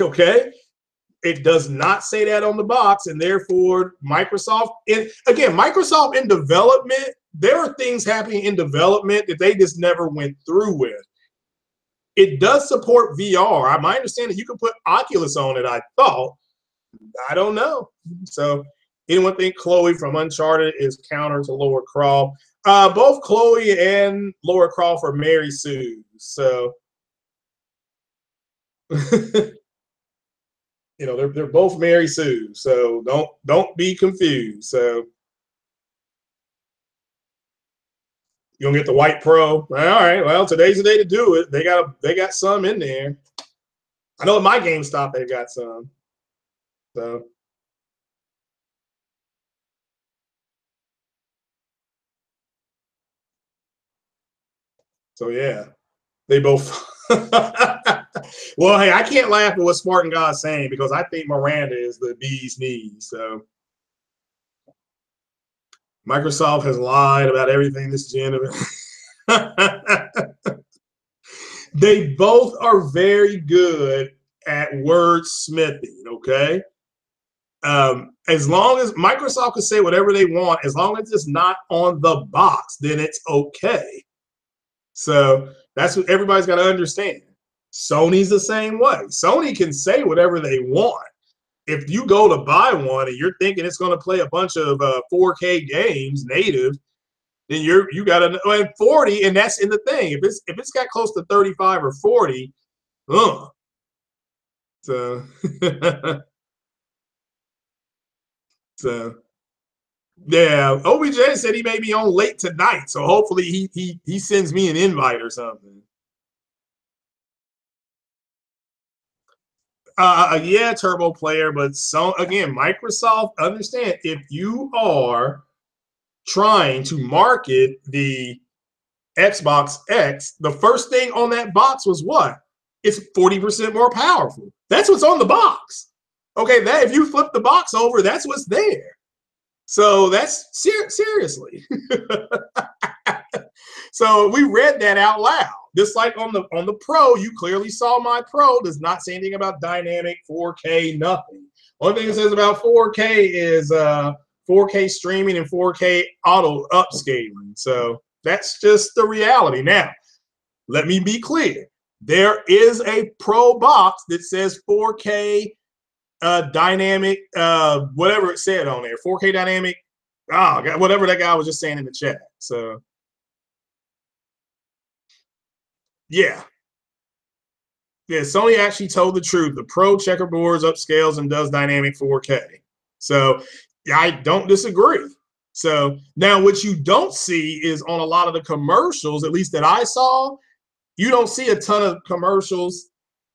[SPEAKER 1] Okay. It does not say that on the box, and therefore Microsoft in development, there are things happening in development that they just never went through with. it does support VR. My understanding, you can put Oculus on it. I thought. I don't know. So, anyone think Chloe from Uncharted is counter to Laura Croft? Both Chloe and Laura Croft are Mary Sue. So, they're both Mary Sue. So don't be confused. So you gonna get the white Pro? All right. Well, today's the day to do it. They got some in there. I know at my GameStop they got some. So yeah, they both. Well, hey, I can't laugh at what Spartan God's saying because I think Miranda is the bee's knees. So Microsoft has lied about everything this gen. They both are very good at wordsmithing. Okay. As long as Microsoft can say whatever they want, as long as it's not on the box, then it's okay. So that's what everybody's got to understand. Sony's the same way. Sony can say whatever they want. If you go to buy one and you're thinking it's going to play a bunch of 4K games native, then you got to 40, and that's in the thing. If it's got close to 35 or 40, so so yeah. OBJ said he may be on late tonight, so hopefully he sends me an invite or something. Yeah, Turbo player, but so again, Microsoft, understand if you are trying to market the Xbox X, the first thing on that box was what? It's 40% more powerful. That's what's on the box. Okay, that if you flip the box over, that's what's there. So that's seriously. So we read that out loud. Just like on the Pro, you clearly saw my Pro does not say anything about dynamic 4K, nothing. One thing it says about 4K is 4K streaming and 4K auto upscaling. So that's just the reality. Now, let me be clear. There is a Pro box that says 4K dynamic, whatever it said on there, 4K dynamic, whatever that guy was just saying in the chat. So yeah. Yeah, Sony actually told the truth. The Pro checkerboards upscales and does dynamic 4K. So I don't disagree. So now what you don't see is on a lot of the commercials, at least that I saw, you don't see a ton of commercials.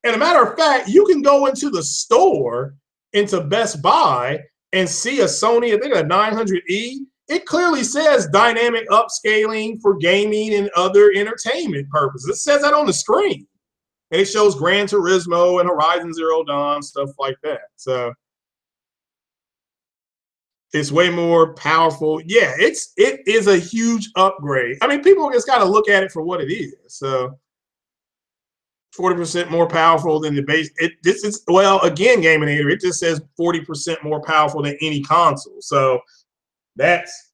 [SPEAKER 1] And a matter of fact, you can go into the store, into Best Buy, and see a Sony, I think a 900E. It clearly says dynamic upscaling for gaming and other entertainment purposes. It says that on the screen. And it shows Gran Turismo and Horizon Zero Dawn, stuff like that. So it's way more powerful. Yeah, it is a huge upgrade. I mean, people just got to look at it for what it is. So 40% more powerful than the base. This is, well, again, Gaminator, it just says 40% more powerful than any console. So that's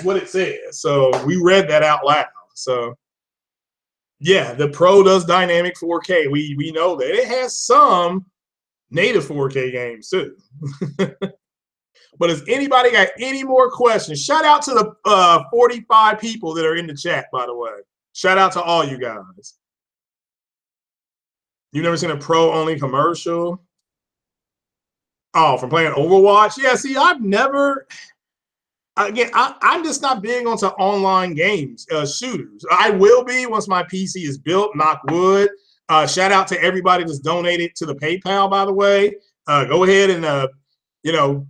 [SPEAKER 1] what it says. So we read that out loud. So yeah, the Pro does dynamic 4K. We know that. It has some native 4K games too. But has anybody got any more questions? Shout out to the 45 people that are in the chat, by the way. Shout out to all you guys. You've never seen a Pro-only commercial? Oh, from playing Overwatch? Yeah, see, I've never... Again, I'm just not big onto online games, shooters. I will be once my PC is built, knock wood. Shout out to everybody that's donated to the PayPal, by the way. Go ahead and,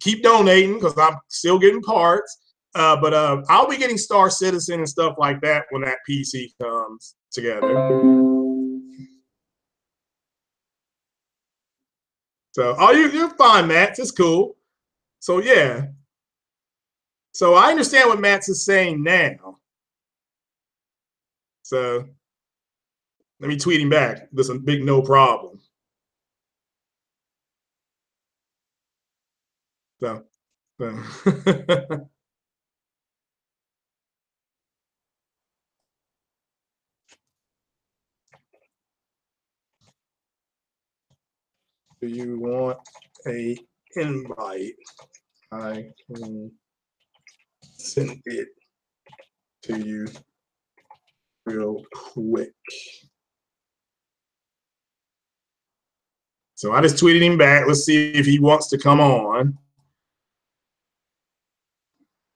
[SPEAKER 1] keep donating because I'm still getting parts. But I'll be getting Star Citizen and stuff like that when that PC comes together. So, you're fine, Matt. It's cool. So, yeah. So I understand what Matt's is saying now. So let me tweet him back. There's a big no problem. So Do you want a invite? I can send it to you real quick. So I just tweeted him back. Let's see if he wants to come on.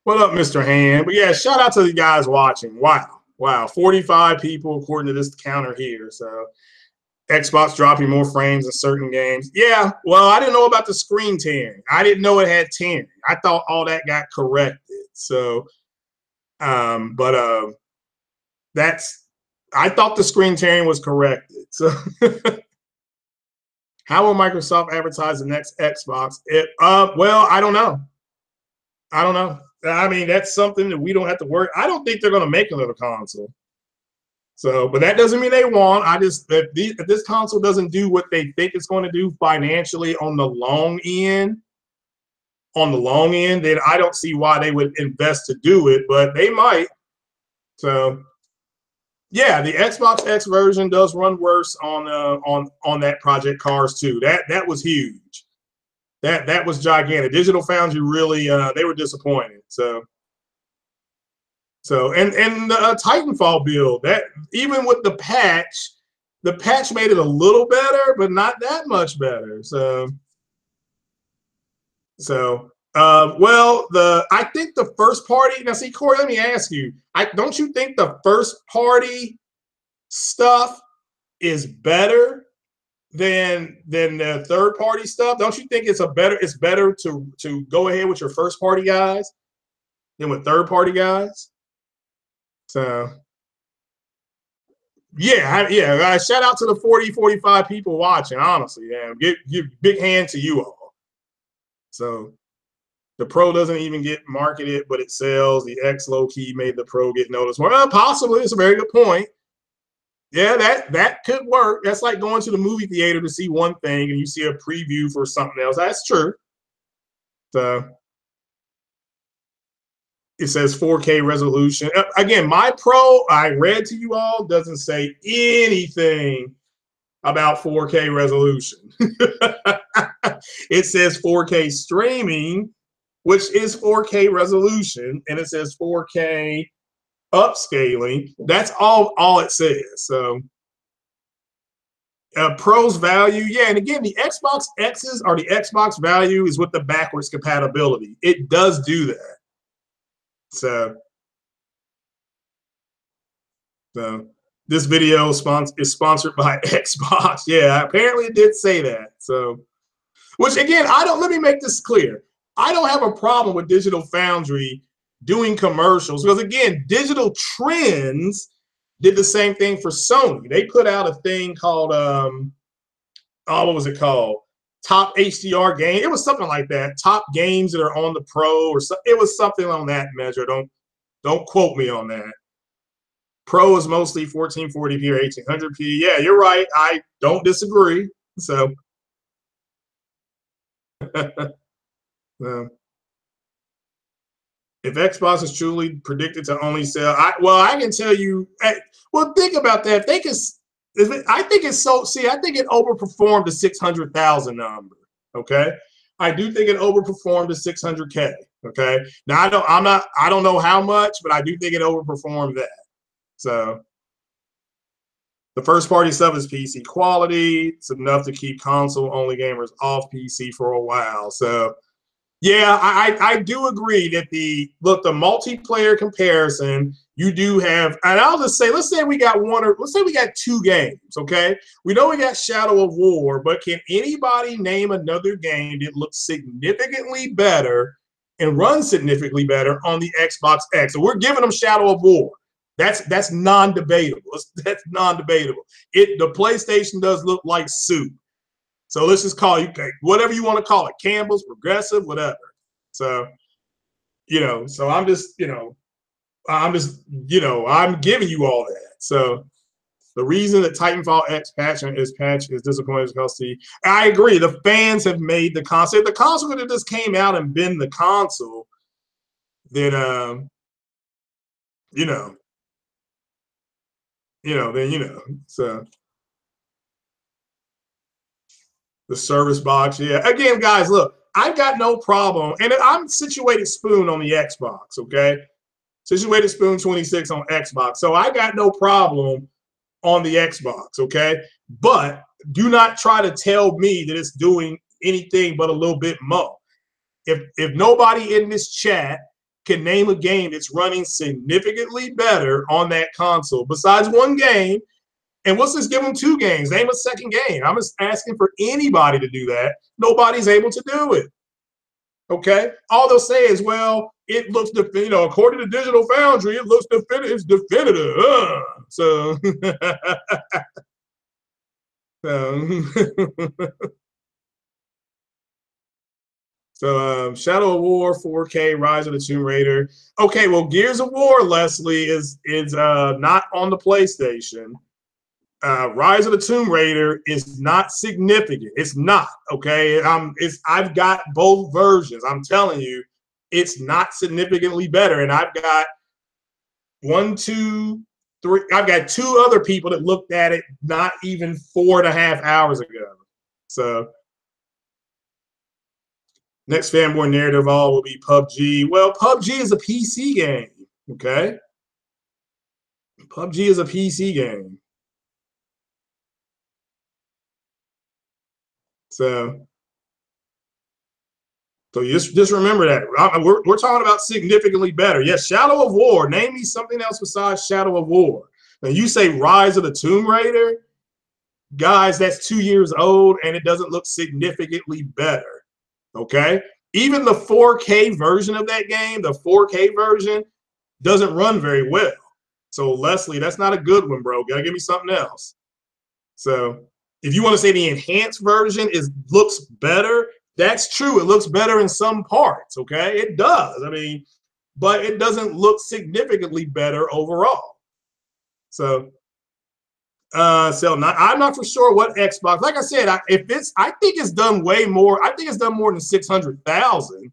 [SPEAKER 1] What up, Mr. Hand? But yeah, shout out to the guys watching. Wow, 45 people according to this counter here. So Xbox dropping more frames in certain games. Yeah, well, I didn't know about the screen tearing. I didn't know it had tearing. I thought all that got corrected. So, that's, I thought the screen tearing was corrected. So, how will Microsoft advertise the next Xbox? Well, I don't know. I mean, that's something that we don't have to worry. I don't think they're going to make another console. So, but that doesn't mean they won't. If this console doesn't do what they think it's going to do financially on the long end, then I don't see why they would invest to do it, but they might. So, yeah, the Xbox X version does run worse on that Project Cars 2. That was huge. That was gigantic. Digital Foundry really they were disappointed. So and the Titanfall build, that even with the patch made it a little better, but not that much better. Well, I think the first party, now see, Corey, let me ask you, don't you think the first party stuff is better than the third party stuff? Don't you think it's better to go ahead with your first party guys than with third party guys? So yeah. Shout out to the 40, 45 people watching. Honestly, yeah, give big hand to you all. So the Pro doesn't even get marketed, but it sells. The X low key made the Pro get noticed. Well, possibly. It's a very good point. Yeah, that could work. That's like going to the movie theater to see one thing and you see a preview for something else. That's true. So it says 4K resolution. Again, my Pro, I read to you all, doesn't say anything about 4K resolution. It says 4K streaming, which is 4K resolution, and it says 4K upscaling. That's all it says. So Pro's value, yeah, and again, the Xbox X's or the Xbox value is with the backwards compatibility. It does do that. So this video is sponsored by Xbox. Yeah, apparently it did say that. So, which again, let me make this clear. I don't have a problem with Digital Foundry doing commercials because again, Digital Trends did the same thing for Sony. They put out a thing called what was it called? Top HDR game. It was something like that. Top games that are on the Pro or something. It was something on that measure. Don't quote me on that. Pro is mostly 1440p or 1800p. Yeah, you're right. I don't disagree. So, if Xbox is truly predicted to only sell, I can tell you. Well, think about that. If they can, I think it's so. See, I think it overperformed the 600,000 number. Okay, I do think it overperformed the 600K. Okay, now I don't know how much, but I do think it overperformed that. So the first party stuff is PC quality. It's enough to keep console only gamers off PC for a while. So yeah, I do agree that the multiplayer comparison, you do have, and I'll just say, let's say we got two games, okay? We know we got Shadow of War, but can anybody name another game that looks significantly better and runs significantly better on the Xbox X? So we're giving them Shadow of War. That's non-debatable. That's non-debatable. The PlayStation does look like soup. So let's just call it whatever you want to call it, Campbell's, progressive, whatever. So, so I'm giving you all that. So the reason that Titanfall X patch is disappointing is because I agree, the fans have made the console. If the console could have just came out and been the console, then so The service box, yeah. Again, guys, look, I've got no problem, and I'm situated spoon on the Xbox, okay? Situated spoon 26 on Xbox, so I got no problem on the Xbox, okay? But do not try to tell me that it's doing anything but a little bit more. If nobody in this chat can name a game that's running significantly better on that console besides one game, and let's just give them 2 games. Name a second game. I'm just asking for anybody to do that. Nobody's able to do it. Okay? All they'll say is, well, it looks, according to Digital Foundry, it looks definitive. It's definitive. So, so Shadow of War 4K, Rise of the Tomb Raider. Okay, well, Gears of War, Leslie, is not on the PlayStation. Rise of the Tomb Raider is not significant. It's not, okay? I've got both versions. I'm telling you, it's not significantly better. And I've got 1, 2, 3. I've got 2 other people that looked at it not even 4.5 hours ago. So next fanboy narrative all will be PUBG. Well, PUBG is a PC game, okay? PUBG is a PC game. So just remember that. We're talking about significantly better. Yes, Shadow of War. Name me something else besides Shadow of War. Now, you say Rise of the Tomb Raider. Guys, that's 2 years old, and it doesn't look significantly better. Okay? Even the 4K version of that game, the 4K version, doesn't run very well. So, Leslie, that's not a good one, bro. Gotta give me something else. So, if you want to say the enhanced version looks better, that's true. It looks better in some parts, okay? It does. I mean, but it doesn't look significantly better overall. So, I'm not for sure what Xbox. Like I said, I think it's done way more. I think it's done more than 600,000.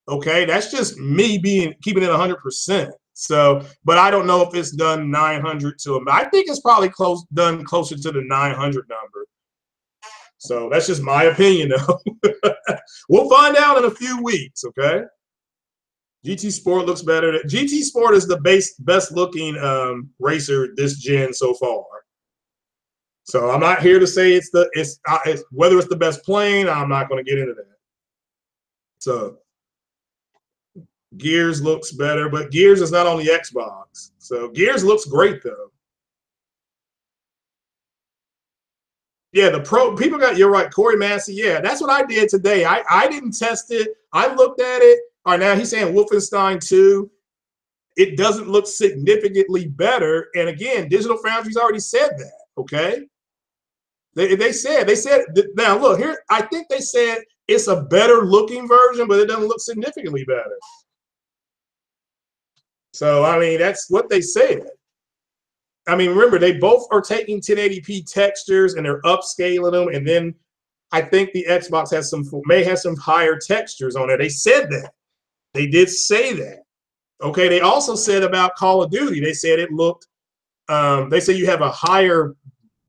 [SPEAKER 1] Okay, that's just me keeping it 100%. So, but I don't know if it's done 900 to them. I think it's probably done closer to the 900 number. So that's just my opinion, though. We'll find out in a few weeks, okay? GT Sport looks better. GT Sport is the best looking racer this gen so far. So I'm not here to say it's whether it's the best plane. I'm not going to get into that. So Gears looks better, but Gears is not on the Xbox. So Gears looks great though. Yeah, the pro people you're right, Corey Massey. Yeah, that's what I did today. I didn't test it. I looked at it. All right, now he's saying Wolfenstein 2. It doesn't look significantly better. And again, Digital Foundry's already said that. Okay. They said now look here. I think they said it's a better looking version, but it doesn't look significantly better. So I mean, that's what they said. I mean, remember, they both are taking 1080p textures and they're upscaling them. And then I think the Xbox may have some higher textures on it. They said that. They did say that. Okay. They also said about Call of Duty. They said it looked. They say you have a higher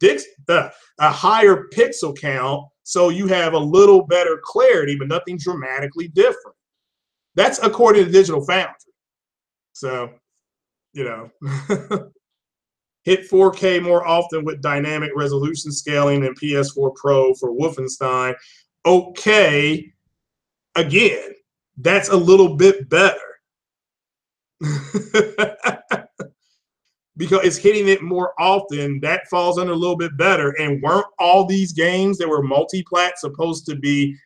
[SPEAKER 1] pixel count, so you have a little better clarity, but nothing dramatically different. That's according to Digital Foundry. So, hit 4K more often with dynamic resolution scaling than PS4 Pro for Wolfenstein. Okay, again, that's a little bit better. Because it's hitting it more often, that falls under a little bit better. And weren't all these games that were multi-plat supposed to be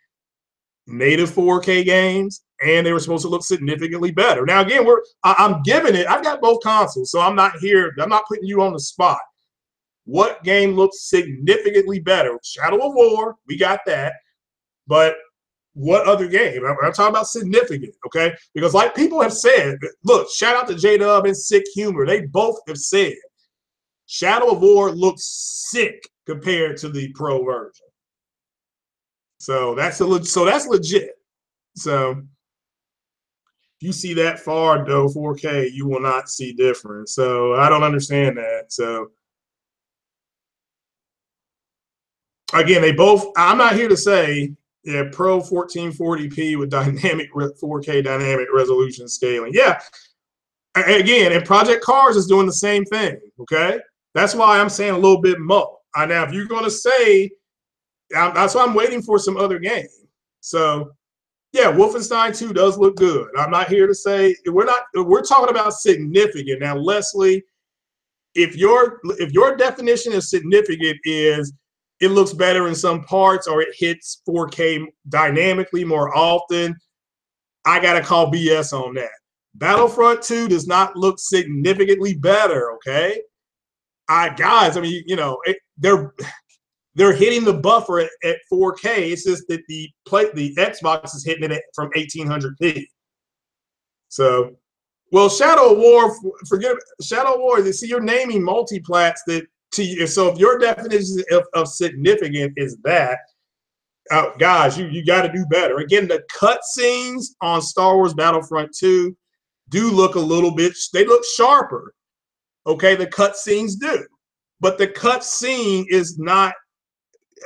[SPEAKER 1] native 4K games? And they were supposed to look significantly better. Now, again, I'm giving it. I've got both consoles, so I'm not putting you on the spot. What game looks significantly better? Shadow of War, we got that. But what other game? I'm talking about significant, okay? Because like people have said, look, shout out to J-Dub and Sick Humor. They both have said Shadow of War looks sick compared to the Pro version. So that's legit. So if you see that far, though, 4K, you will not see difference. So I don't understand that. So again, they both. I'm not here to say yeah, Pro 1440p with dynamic 4K dynamic resolution scaling. Yeah, again, and Project Cars is doing the same thing. Okay, that's why I'm saying a little bit more. Now, if you're going to say, that's why I'm waiting for some other game. So, yeah, Wolfenstein 2 does look good. I'm not here to say we're talking about significant. Now, Leslie, if your definition of significant is it looks better in some parts or it hits 4K dynamically more often, I gotta call BS on that. Battlefront 2 does not look significantly better. Okay, guys, I mean, they're hitting the buffer at 4K. It's just that the Xbox is hitting it from 1800p. So, well, Shadow War, forget Shadow War. You see, you're naming multiplats that to you. So, if your definition of significant is that, guys, you got to do better. Again, the cutscenes on Star Wars Battlefront 2 do look a little bit. They look sharper. Okay, the cutscenes do, but the cutscene is not.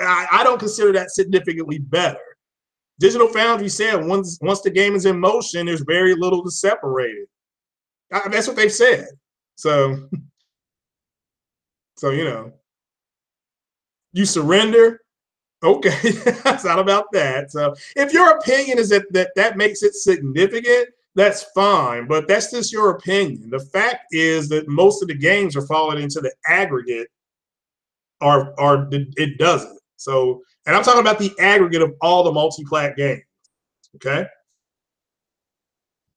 [SPEAKER 1] I don't consider that significantly better. Digital Foundry said once the game is in motion, there's very little to separate it. That's what they've said. So you surrender. Okay, it's not about that. So if your opinion is that makes it significant, that's fine. But that's just your opinion. The fact is that most of the games are falling into the aggregate, or it doesn't. So, and I'm talking about the aggregate of all the multi-plat games. Okay.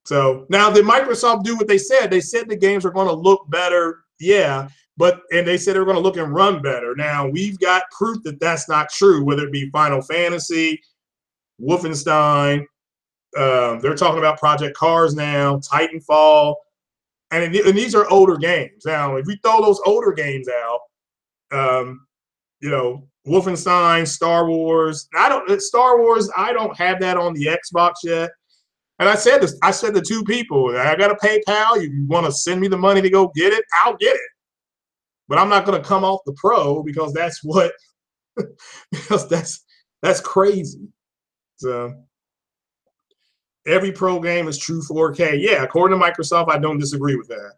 [SPEAKER 1] So now did Microsoft do what they said? They said the games are going to look better. Yeah. And they said they're going to look and run better. Now we've got proof that that's not true, whether it be Final Fantasy, Wolfenstein. They're talking about Project Cars now, Titanfall. And these are older games. Now, if we throw those older games out, Wolfenstein, Star Wars. I don't have that on the Xbox yet. And I said this. I said to two people, I got a PayPal. You want to send me the money to go get it? I'll get it. But I'm not going to come off the Pro because that's what. Because that's crazy. So every Pro game is true 4K. Yeah, according to Microsoft, I don't disagree with that.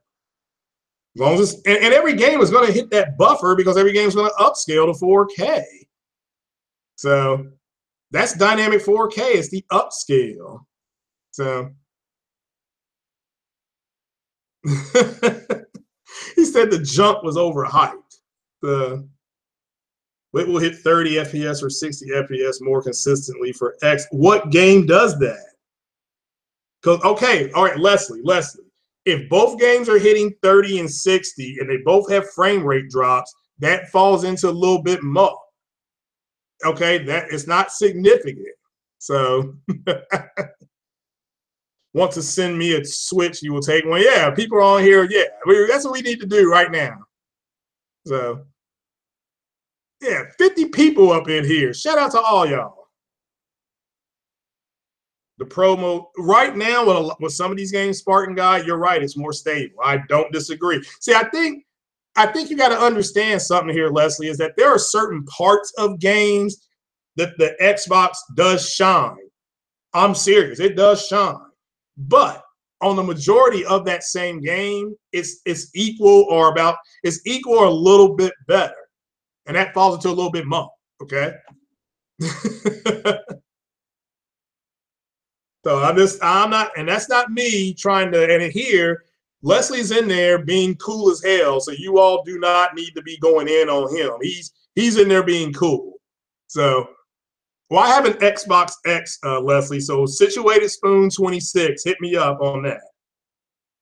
[SPEAKER 1] As long as and every game is going to hit that buffer because every game is going to upscale to 4K. So that's dynamic 4K. It's the upscale. So he said the jump was overhyped. It will hit 30 FPS or 60 FPS more consistently for X. What game does that? Because okay, all right, Leslie. If both games are hitting 30 and 60 and they both have frame rate drops, that falls into a little bit more. Okay, that is not significant. So want to send me a Switch, you will take one. Yeah, people are on here. Yeah, that's what we need to do right now. So, yeah, 50 people up in here. Shout out to all y'all. The promo right now with some of these games, Spartan Guy, you're right. It's more stable. I don't disagree. See, I think you got to understand something here, Leslie, is that there are certain parts of games that the Xbox does shine. I'm serious. It does shine. But on the majority of that same game, it's equal or a little bit better. And that falls into a little bit more. Okay. So I'm not, and that's not me trying to, and here, Leslie's in there being cool as hell. So you all do not need to be going in on him. He's in there being cool. So, well, I have an Xbox X, Leslie. So Situated Spoon 26, hit me up on that.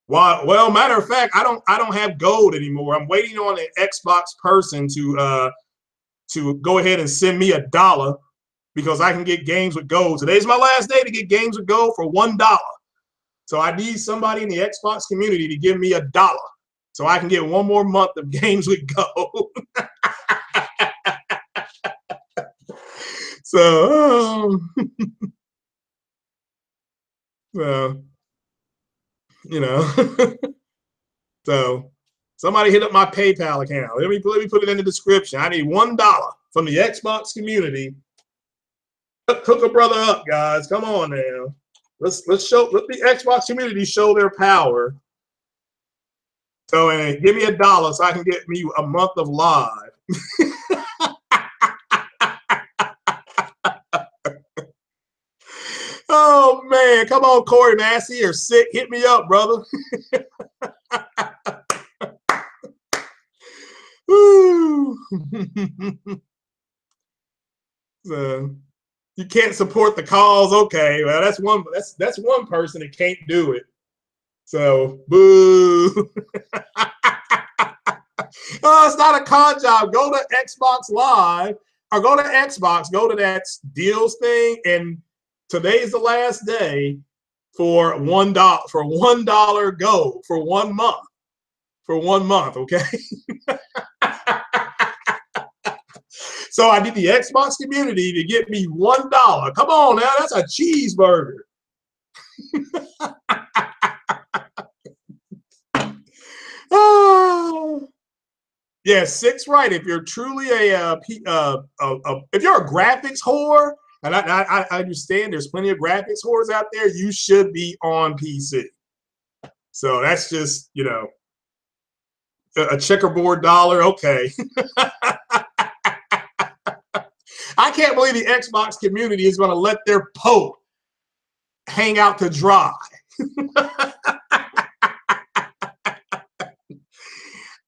[SPEAKER 1] Well, matter of fact, I don't have gold anymore. I'm waiting on an Xbox person to go ahead and send me $1 because I can get games with gold. Today's my last day to get games with gold for $1. So I need somebody in the Xbox community to give me $1 so I can get one more month of games with gold. So, so somebody hit up my PayPal account. Let me put it in the description. I need $1 from the Xbox community. Hook a brother up, guys. Come on now. Let the Xbox community show their power. So, and give me $1 so I can get me a month of live. Oh man, come on, Corey Massey, you're sick. Hit me up, brother. Woo. So, you can't support the cause. Okay, well, that's one person that can't do it. So, boo. Oh, it's not a con job. Go to Xbox Live or go to Xbox. Go to that deals thing, and today's the last day for $1 for $1 go for 1 month. For 1 month, okay. So I need the Xbox community to get me $1. Come on now, that's a cheeseburger. Oh. Yeah, 6 right. If you're truly if you're a graphics whore, and I understand there's plenty of graphics whores out there, you should be on PC. So that's just, you know, a checkerboard dollar. Okay. I can't believe the Xbox community is going to let their Pope hang out to dry.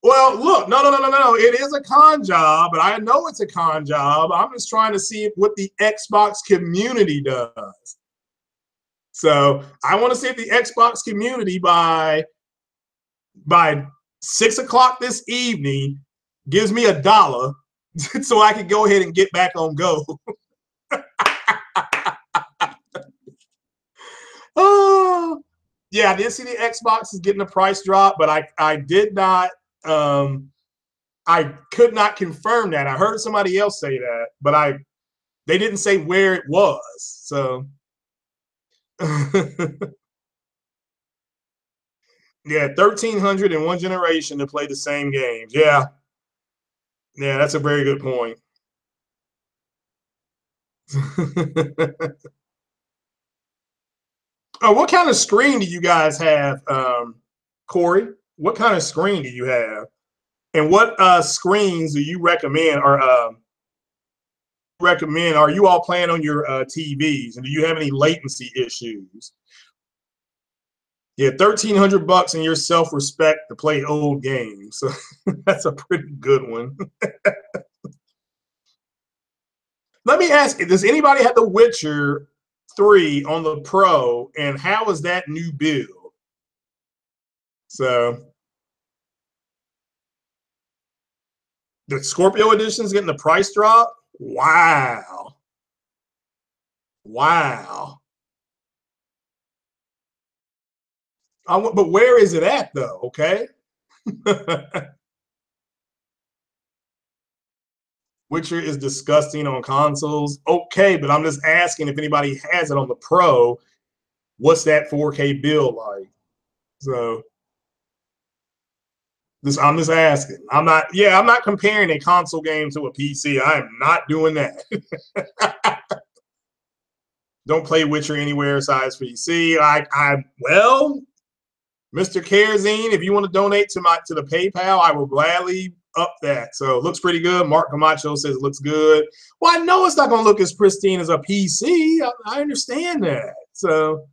[SPEAKER 1] Well, look, no. It is a con job, but I know it's a con job. I'm just trying to see what the Xbox community does. So I want to see if the Xbox community by 6 o'clock this evening gives me $1 so I can go ahead and get back on Go. Oh, yeah, I did see the Xbox is getting a price drop, but I did not. I could not confirm that. I heard somebody else say that, but they didn't say where it was. So yeah, 1,300 in one generation to play the same games. Yeah. Yeah, that's a very good point. Oh, what kind of screen do you guys have, Corey? What kind of screen do you have? And what screens do you recommend are you all playing on your TVs? And do you have any latency issues? Yeah, $1,300 and your self-respect to play old games. So that's a pretty good one. Let me ask you, does anybody have The Witcher 3 on the Pro, and how is that new build? So the Scorpio edition is getting the price drop. Wow. Wow. But where is it at, though? Okay. Witcher is disgusting on consoles. Okay, but I'm just asking if anybody has it on the Pro. What's that 4K build like? So I'm just asking. I'm not comparing a console game to a PC. I am not doing that. Don't play Witcher anywhere besides PC. Well, Mr. Kerzine, if you want to donate to the PayPal, I will gladly up that. So it looks pretty good. Mark Camacho says it looks good. Well, I know it's not going to look as pristine as a PC. I understand that. So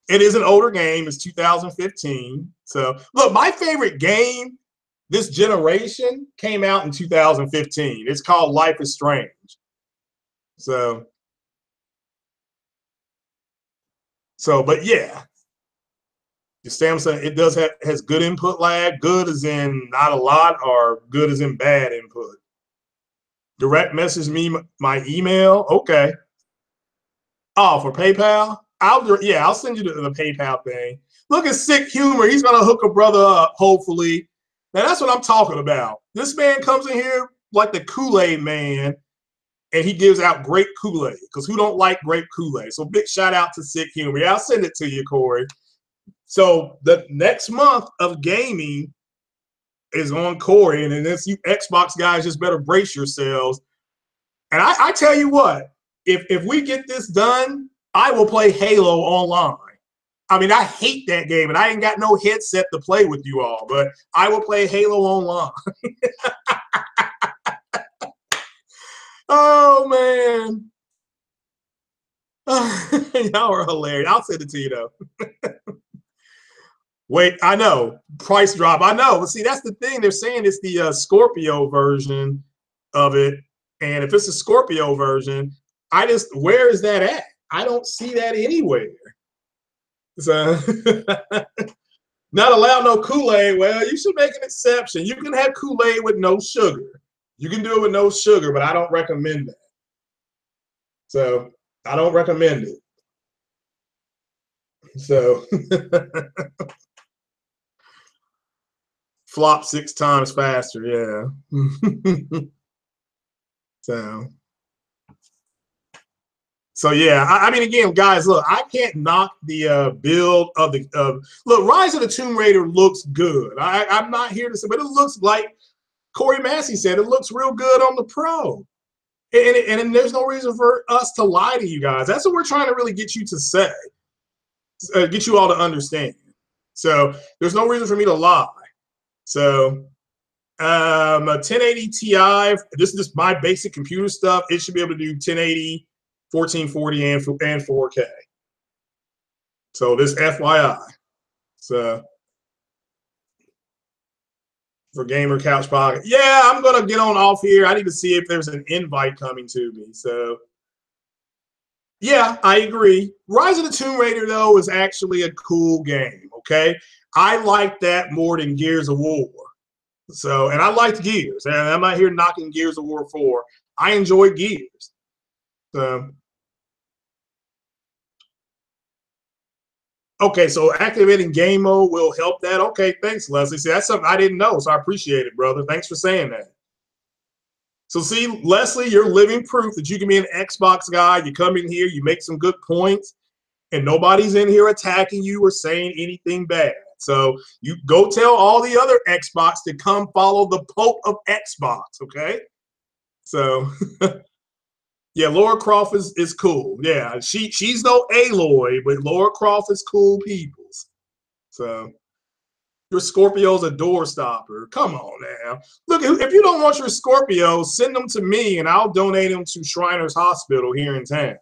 [SPEAKER 1] it is an older game. It's 2015. So look, my favorite game this generation came out in 2015. It's called Life is Strange. So, but yeah, the Samsung, it has good input lag. Good as in not a lot, or good as in bad input. Direct message me my email. Okay. Oh, for PayPal? I'll send you the PayPal thing. Look at Sick Humor. He's gonna hook a brother up, hopefully. Now that's what I'm talking about. This man comes in here like the Kool-Aid man, and he gives out grape Kool-Aid, because who don't like grape Kool-Aid? So big shout out to Sick Humor. Yeah, I'll send it to you, Corey. So the next month of gaming, is on Corey, and then this you Xbox guys just better brace yourselves. And I tell you what, if we get this done, I will play Halo online. I mean, I hate that game, and I ain't got no headset to play with you all, but I will play Halo online. Oh, man. Y'all are hilarious. I'll send it to you, though. Wait, I know. Price drop. I know. But see, that's the thing. They're saying it's the Scorpio version of it. And if it's a Scorpio version, where is that at? I don't see that anywhere. So not allow no Kool-Aid. Well, you should make an exception. You can have Kool-Aid with no sugar. You can do it with no sugar, but I don't recommend that. So I don't recommend it. So flop 6 times faster, yeah. So yeah, I mean, again, guys, look, I can't knock the build of the look. Rise of the Tomb Raider looks good. I'm not here to say, but it looks like Corey Massey said, it looks real good on the Pro, and there's no reason for us to lie to you guys. That's what we're trying to really get you to say, get you all to understand. So there's no reason for me to lie. So a 1080 Ti, this is just my basic computer stuff. It should be able to do 1080. 1440 and 4K. So this FYI. So for Gamer Couch Pocket. Yeah, I'm gonna get on off here. I need to see if there's an invite coming to me. So yeah, I agree. Rise of the Tomb Raider, though, is actually a cool game. Okay. I like that more than Gears of War. So, and I liked Gears, and I'm not here knocking Gears of War 4. I enjoy Gears. So okay, so activating game mode will help that. Okay, thanks, Leslie. See, that's something I didn't know, so I appreciate it, brother. Thanks for saying that. So see, Leslie, you're living proof that you can be an Xbox guy. You come in here, you make some good points, and nobody's in here attacking you or saying anything bad. So you go tell all the other Xbox to come follow the Pope of Xbox, okay? So yeah, Laura Croft is cool. Yeah, she's no Aloy, but Laura Croft is cool peoples. So your Scorpio's a door stopper. Come on now. Look, if you don't want your Scorpio, send them to me and I'll donate them to Shriners Hospital here in town.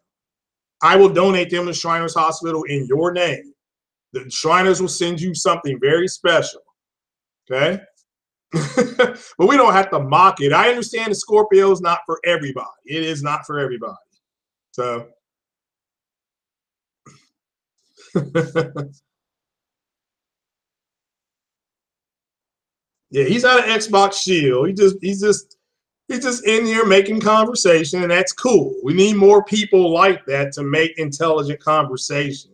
[SPEAKER 1] I will donate them to Shriners Hospital in your name. The Shriners will send you something very special. Okay? But we don't have to mock it. I understand the Scorpio is not for everybody. It is not for everybody. So yeah, he's not an Xbox shield. He's just in here making conversation, and that's cool. We need more people like that to make intelligent conversation.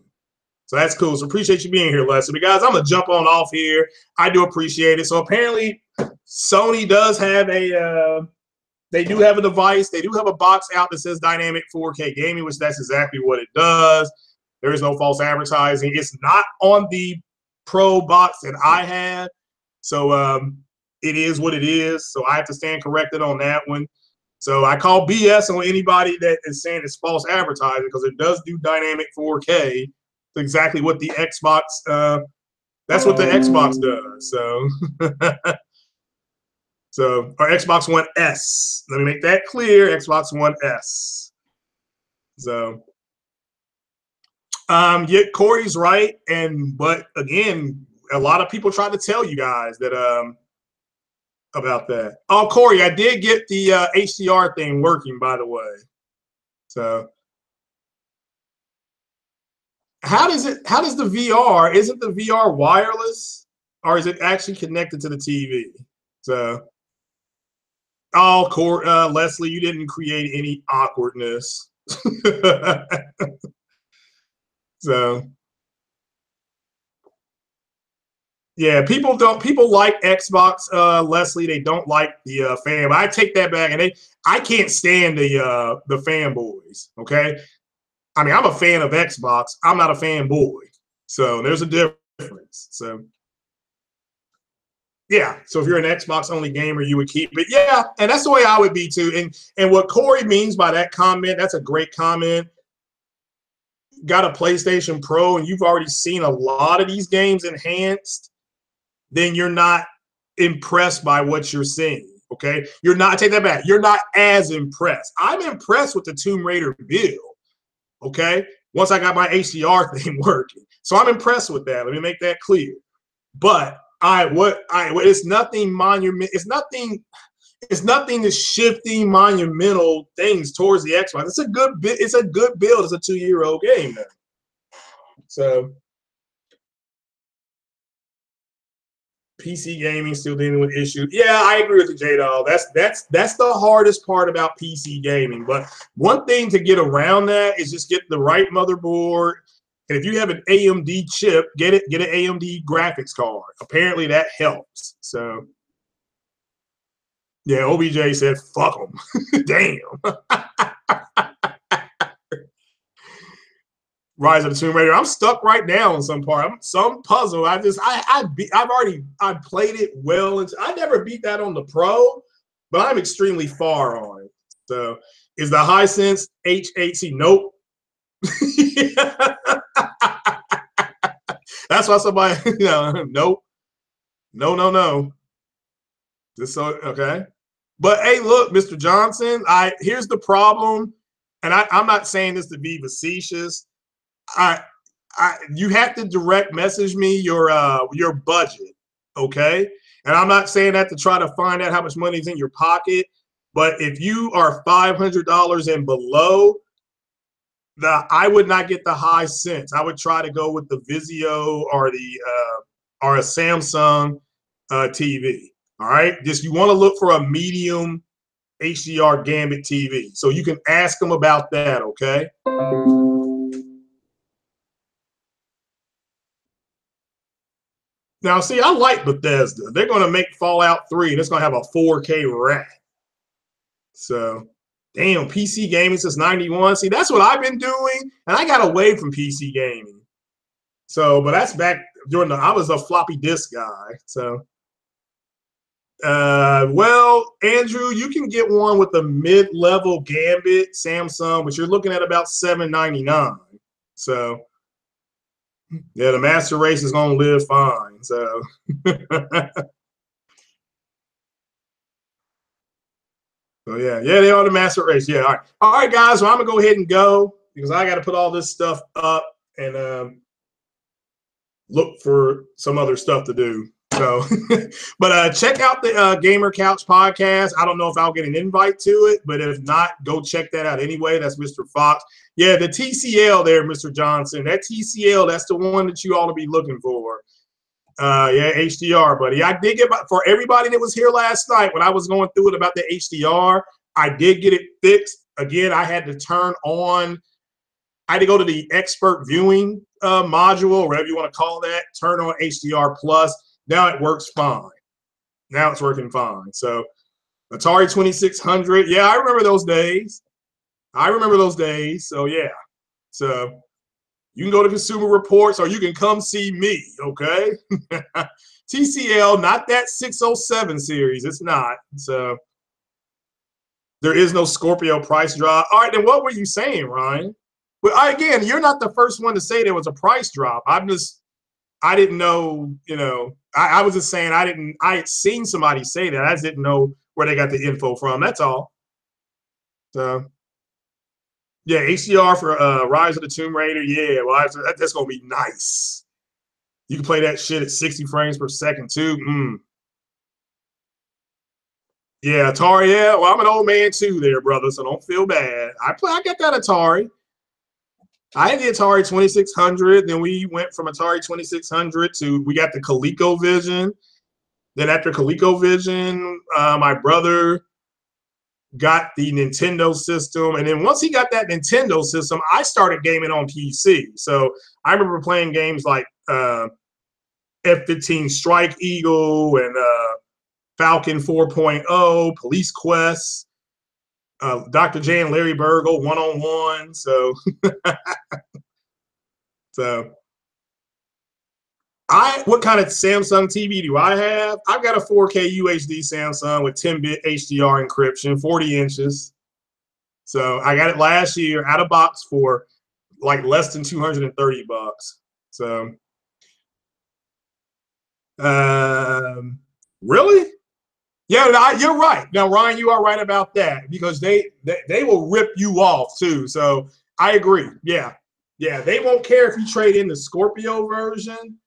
[SPEAKER 1] So that's cool. So appreciate you being here, Leslie. But guys, I'm gonna jump on off here. I do appreciate it. So apparently, Sony does have a they do have a device. They do have a box out that says Dynamic 4K Gaming, which that's exactly what it does. There is no false advertising. It's not on the Pro box that I had. So it is what it is. So I have to stand corrected on that one. So I call BS on anybody that is saying it's false advertising because it does do Dynamic 4K. It's exactly what the Xbox, that's what the Xbox does. So so, or Xbox One S. Let me make that clear. Xbox One S. So, yeah, Corey's right, but again, a lot of people try to tell you guys that about that. Oh, Corey, I did get the HDR thing working, by the way. So, how does the VR? Isn't the VR wireless, or is it actually connected to the TV? So. Oh, Leslie, you didn't create any awkwardness. So, yeah, people like Xbox, Leslie. They don't like the fan. But I take that back, and I can't stand the fanboys. Okay, I mean, I'm a fan of Xbox. I'm not a fanboy. So there's a difference. So. Yeah. So if you're an Xbox only gamer, you would keep it. Yeah, and that's the way I would be too. And what Corey means by that comment, that's a great comment. Got a PlayStation Pro and you've already seen a lot of these games enhanced, then you're not impressed by what you're seeing. Okay. You're not, take that back. You're not as impressed. I'm impressed with the Tomb Raider build. Okay. Once I got my HDR thing working. So I'm impressed with that. Let me make that clear. But it's nothing monument. It's nothing that's shifting monumental things towards the Xbox. It's a good bit. It's a good build. It's a 2-year-old game now. So PC gaming still dealing with issues. Yeah, I agree with you, J-Dog. That's the hardest part about PC gaming. But one thing to get around that is just get the right motherboard. And if you have an AMD chip, get an AMD graphics card. Apparently that helps. So yeah, OBJ said, fuck them. Damn. Rise of the Tomb Raider. I'm stuck right now on some part. Some puzzle. I've played it well. I never beat that on the Pro, but I'm extremely far on it. So is the Hisense H8C? Nope. That's why somebody, nope. No. Just so okay. But hey, look, Mr. Johnson, here's the problem, and I'm not saying this to be facetious. You have to direct message me your budget, okay? And I'm not saying that to try to find out how much money is in your pocket, but if you are $500 and below, I would not get the Hisense. I would try to go with the Vizio or a Samsung TV. All right, just you want to look for a medium HDR Gambit TV, so you can ask them about that, okay? Now, see, I like Bethesda. They're going to make Fallout 3, and it's going to have a 4K rack. So, damn, PC gaming since 91. See, that's what I've been doing, and I got away from PC gaming. So, but that's back during I was a floppy disk guy. So, well, Andrew, you can get one with a mid-level Gambit Samsung, but you're looking at about $799. So, yeah, the Master Race is going to live fine. So, so yeah, they are the Master Race. Yeah, all right, guys. Well, I'm gonna go ahead and go because I got to put all this stuff up and look for some other stuff to do. So, but check out the Gamer Couch podcast. I don't know if I'll get an invite to it, but if not, go check that out anyway. That's Mr. Fox. Yeah, the TCL there, Mr. Johnson. That TCL, that's the one that you ought to be looking for. Yeah, HDR, buddy. I did get for everybody that was here last night when I was going through it about the HDR. I did get it fixed. Again, I had to turn on. I had to go to the expert viewing module, whatever you want to call that. Turn on HDR plus. Now it works fine. Now it's working fine. So Atari 2600. Yeah, I remember those days. So yeah. So you can go to Consumer Reports or you can come see me, okay? TCL, not that 607 series. It's not. So there is no Scorpio price drop. All right, then what were you saying, Ryan? Well, again, you're not the first one to say there was a price drop. I didn't know, I was just saying I had seen somebody say that. I just didn't know where they got the info from. That's all. So yeah, HDR for Rise of the Tomb Raider. Yeah, well, that's gonna be nice. You can play that shit at 60 frames per second too. Yeah, Atari. Yeah, well, I'm an old man too, there, brother. So don't feel bad. I got that Atari. I had the Atari 2600. Then we went from Atari 2600 to we got the ColecoVision. Then after ColecoVision, my brother got the Nintendo system. And then once he got that Nintendo system, I started gaming on PC. So I remember playing games like F-15 Strike Eagle and Falcon 4.0, Police Quest, Dr. J and Larry Burgle, one-on-one. So, so What kind of Samsung TV do I have? I've got a 4K UHD Samsung with 10-bit HDR encryption, 40 inches. So I got it last year out of box for like less than $230. So, really? Yeah, you're right. Now, Ryan, you are right about that because they will rip you off too. So I agree. Yeah, yeah, they won't care if you trade in the Scorpio version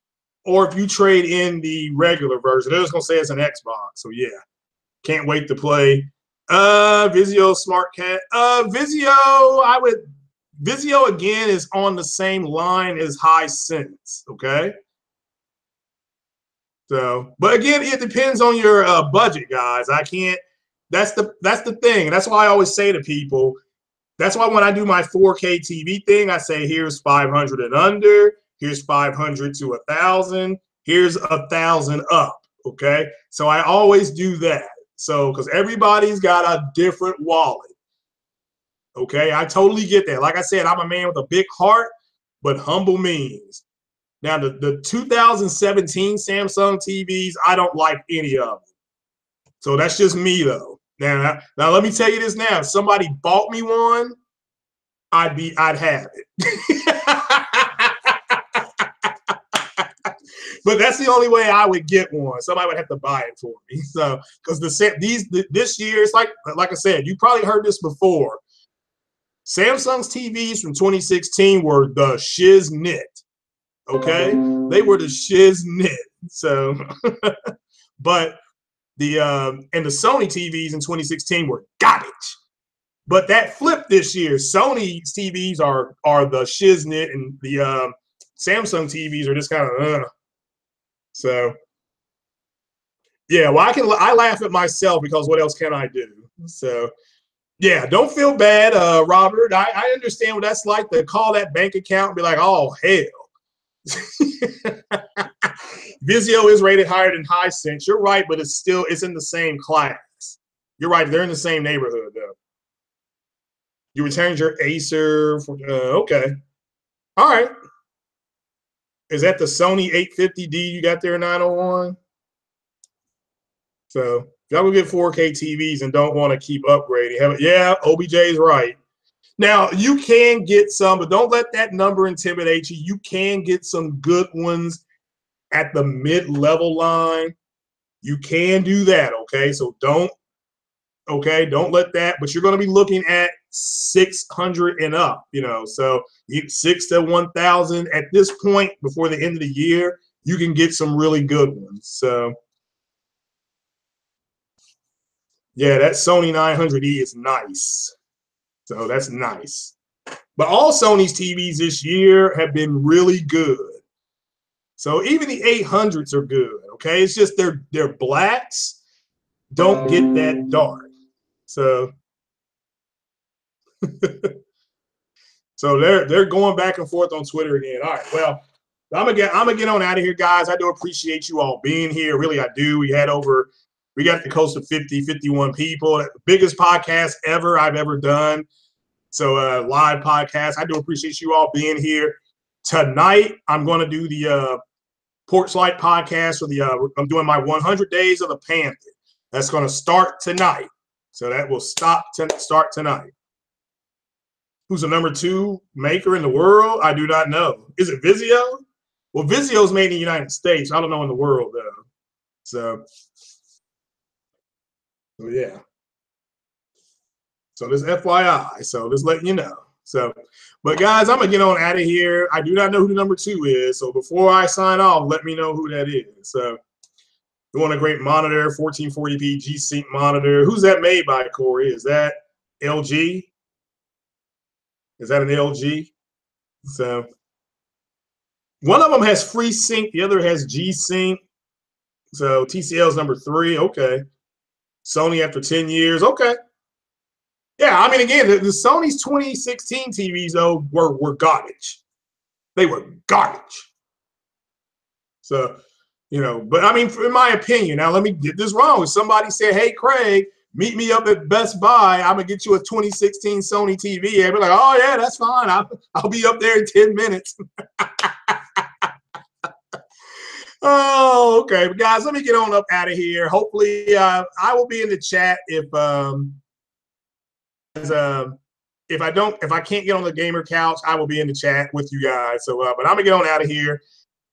[SPEAKER 1] or if you trade in the regular version. They're just gonna say it's an Xbox. So yeah, can't wait to play. Vizio Smart Cat. Vizio again is on the same line as Hisense. Okay. So, but again, it depends on your budget, guys. I can't. That's the thing. That's why I always say to people. That's why when I do my 4K TV thing, I say here's 500 and under. Here's 500 to 1,000. Here's 1,000 up. Okay. So I always do that. So because everybody's got a different wallet. Okay. I totally get that. Like I said, I'm a man with a big heart, but humble means. Now, the 2017 Samsung TVs, I don't like any of them. So that's just me, though. Now, let me tell you this now. If somebody bought me one, I'd have it. But that's the only way I would get one. Somebody would have to buy it for me. So, because this year, it's like I said, you probably heard this before. Samsung's TVs from 2016 were the shiznit. Okay, they were the shiznit. So, but the Sony TVs in 2016 were garbage. But that flipped this year. Sony's TVs are the shiznit, and the Samsung TVs are just kind of So, yeah. Well, I laugh at myself because what else can I do? So, yeah. Don't feel bad, Robert. I understand what that's like to call that bank account and be like, oh hell. Vizio is rated higher than Hisense. You're right, but it's in the same class. You're right. They're in the same neighborhood, though. You returned your Acer. Okay. All right. Is that the Sony 850D you got there, 901? So if y'all will get 4K TVs and don't want to keep upgrading, yeah, OBJ is right. Now, you can get some, but don't let that number intimidate you. You can get some good ones at the mid-level line. You can do that, okay? So don't let that, but you're going to be looking at 600 and up, so 6 to 1,000 at this point before the end of the year, you can get some really good ones. So yeah, that Sony 900E is nice. So that's nice. But all Sony's TVs this year have been really good. So even the 800s are good, okay? It's just they're blacks, don't get that dark. So so they're going back and forth on Twitter again. All right, well, I'm gonna get on out of here, guys. I do appreciate you all being here. Really, I do. We got the close to 50, 51 people. The biggest podcast ever I've ever done. So live podcast. I do appreciate you all being here. Tonight, I'm going to do the Porch Light podcast for I'm doing my 100 Days of the Panther. That's going to start tonight. So that will start tonight. Who's the number 2 maker in the world? I do not know. Is it Vizio? Well, Vizio's made in the United States. I don't know in the world, though. So yeah. So this FYI. So just letting you know. So, but guys, I'm going to get on out of here. I do not know who the number 2 is. So before I sign off, let me know who that is. So you want a great monitor, 1440p G-Sync monitor. Who's that made by, Corey? Is that LG? Is that an LG? So one of them has FreeSync. The other has G-Sync. So TCL is number 3. Okay. Sony after 10 years. Okay. Yeah, I mean, again, the Sony's 2016 TVs, though, were garbage. They were garbage. So, but I mean, in my opinion, now let me get this wrong. If somebody said, hey, Craig, meet me up at Best Buy, I'm going to get you a 2016 Sony TV. I'd be like, oh, yeah, that's fine. I'll be up there in 10 minutes. Oh, okay, but guys, let me get on up out of here. Hopefully, I will be in the chat if I can't get on the gamer couch, I will be in the chat with you guys. So, but I'm gonna get on out of here,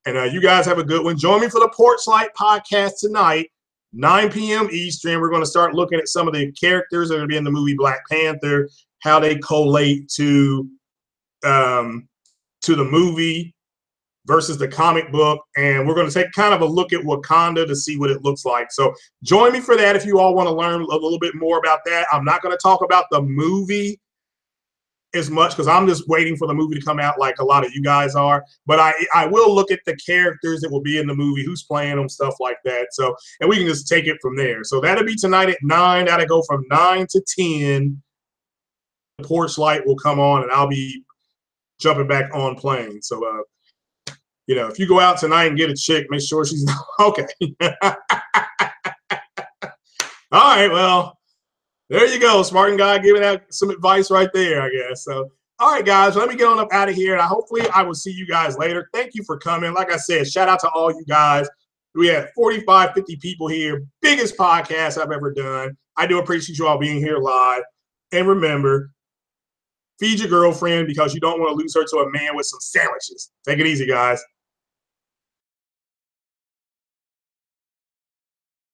[SPEAKER 1] and you guys have a good one. Join me for the Porch Light podcast tonight, 9 p.m. Eastern. We're going to start looking at some of the characters that are going to be in the movie Black Panther, how they collate to the movie versus the comic book, and we're going to take kind of a look at Wakanda to see what it looks like. So join me for that if you all want to learn a little bit more about that. I'm not going to talk about the movie as much because I'm just waiting for the movie to come out like a lot of you guys are, but I will look at the characters that will be in the movie, who's playing them, stuff like that. So, and we can just take it from there. So that'll be tonight at 9. That'll go from 9 to 10. The Porch Light will come on and I'll be jumping back on playing. So, if you go out tonight and get a chick, make sure she's okay. All right, well, there you go. Spartan guy giving out some advice right there, I guess. So, all right, guys, let me get on up out of here. And hopefully I will see you guys later. Thank you for coming. Like I said, shout out to all you guys. We had 45, 50 people here. Biggest podcast I've ever done. I do appreciate you all being here live. And remember, feed your girlfriend because you don't want to lose her to a man with some sandwiches. Take it easy, guys.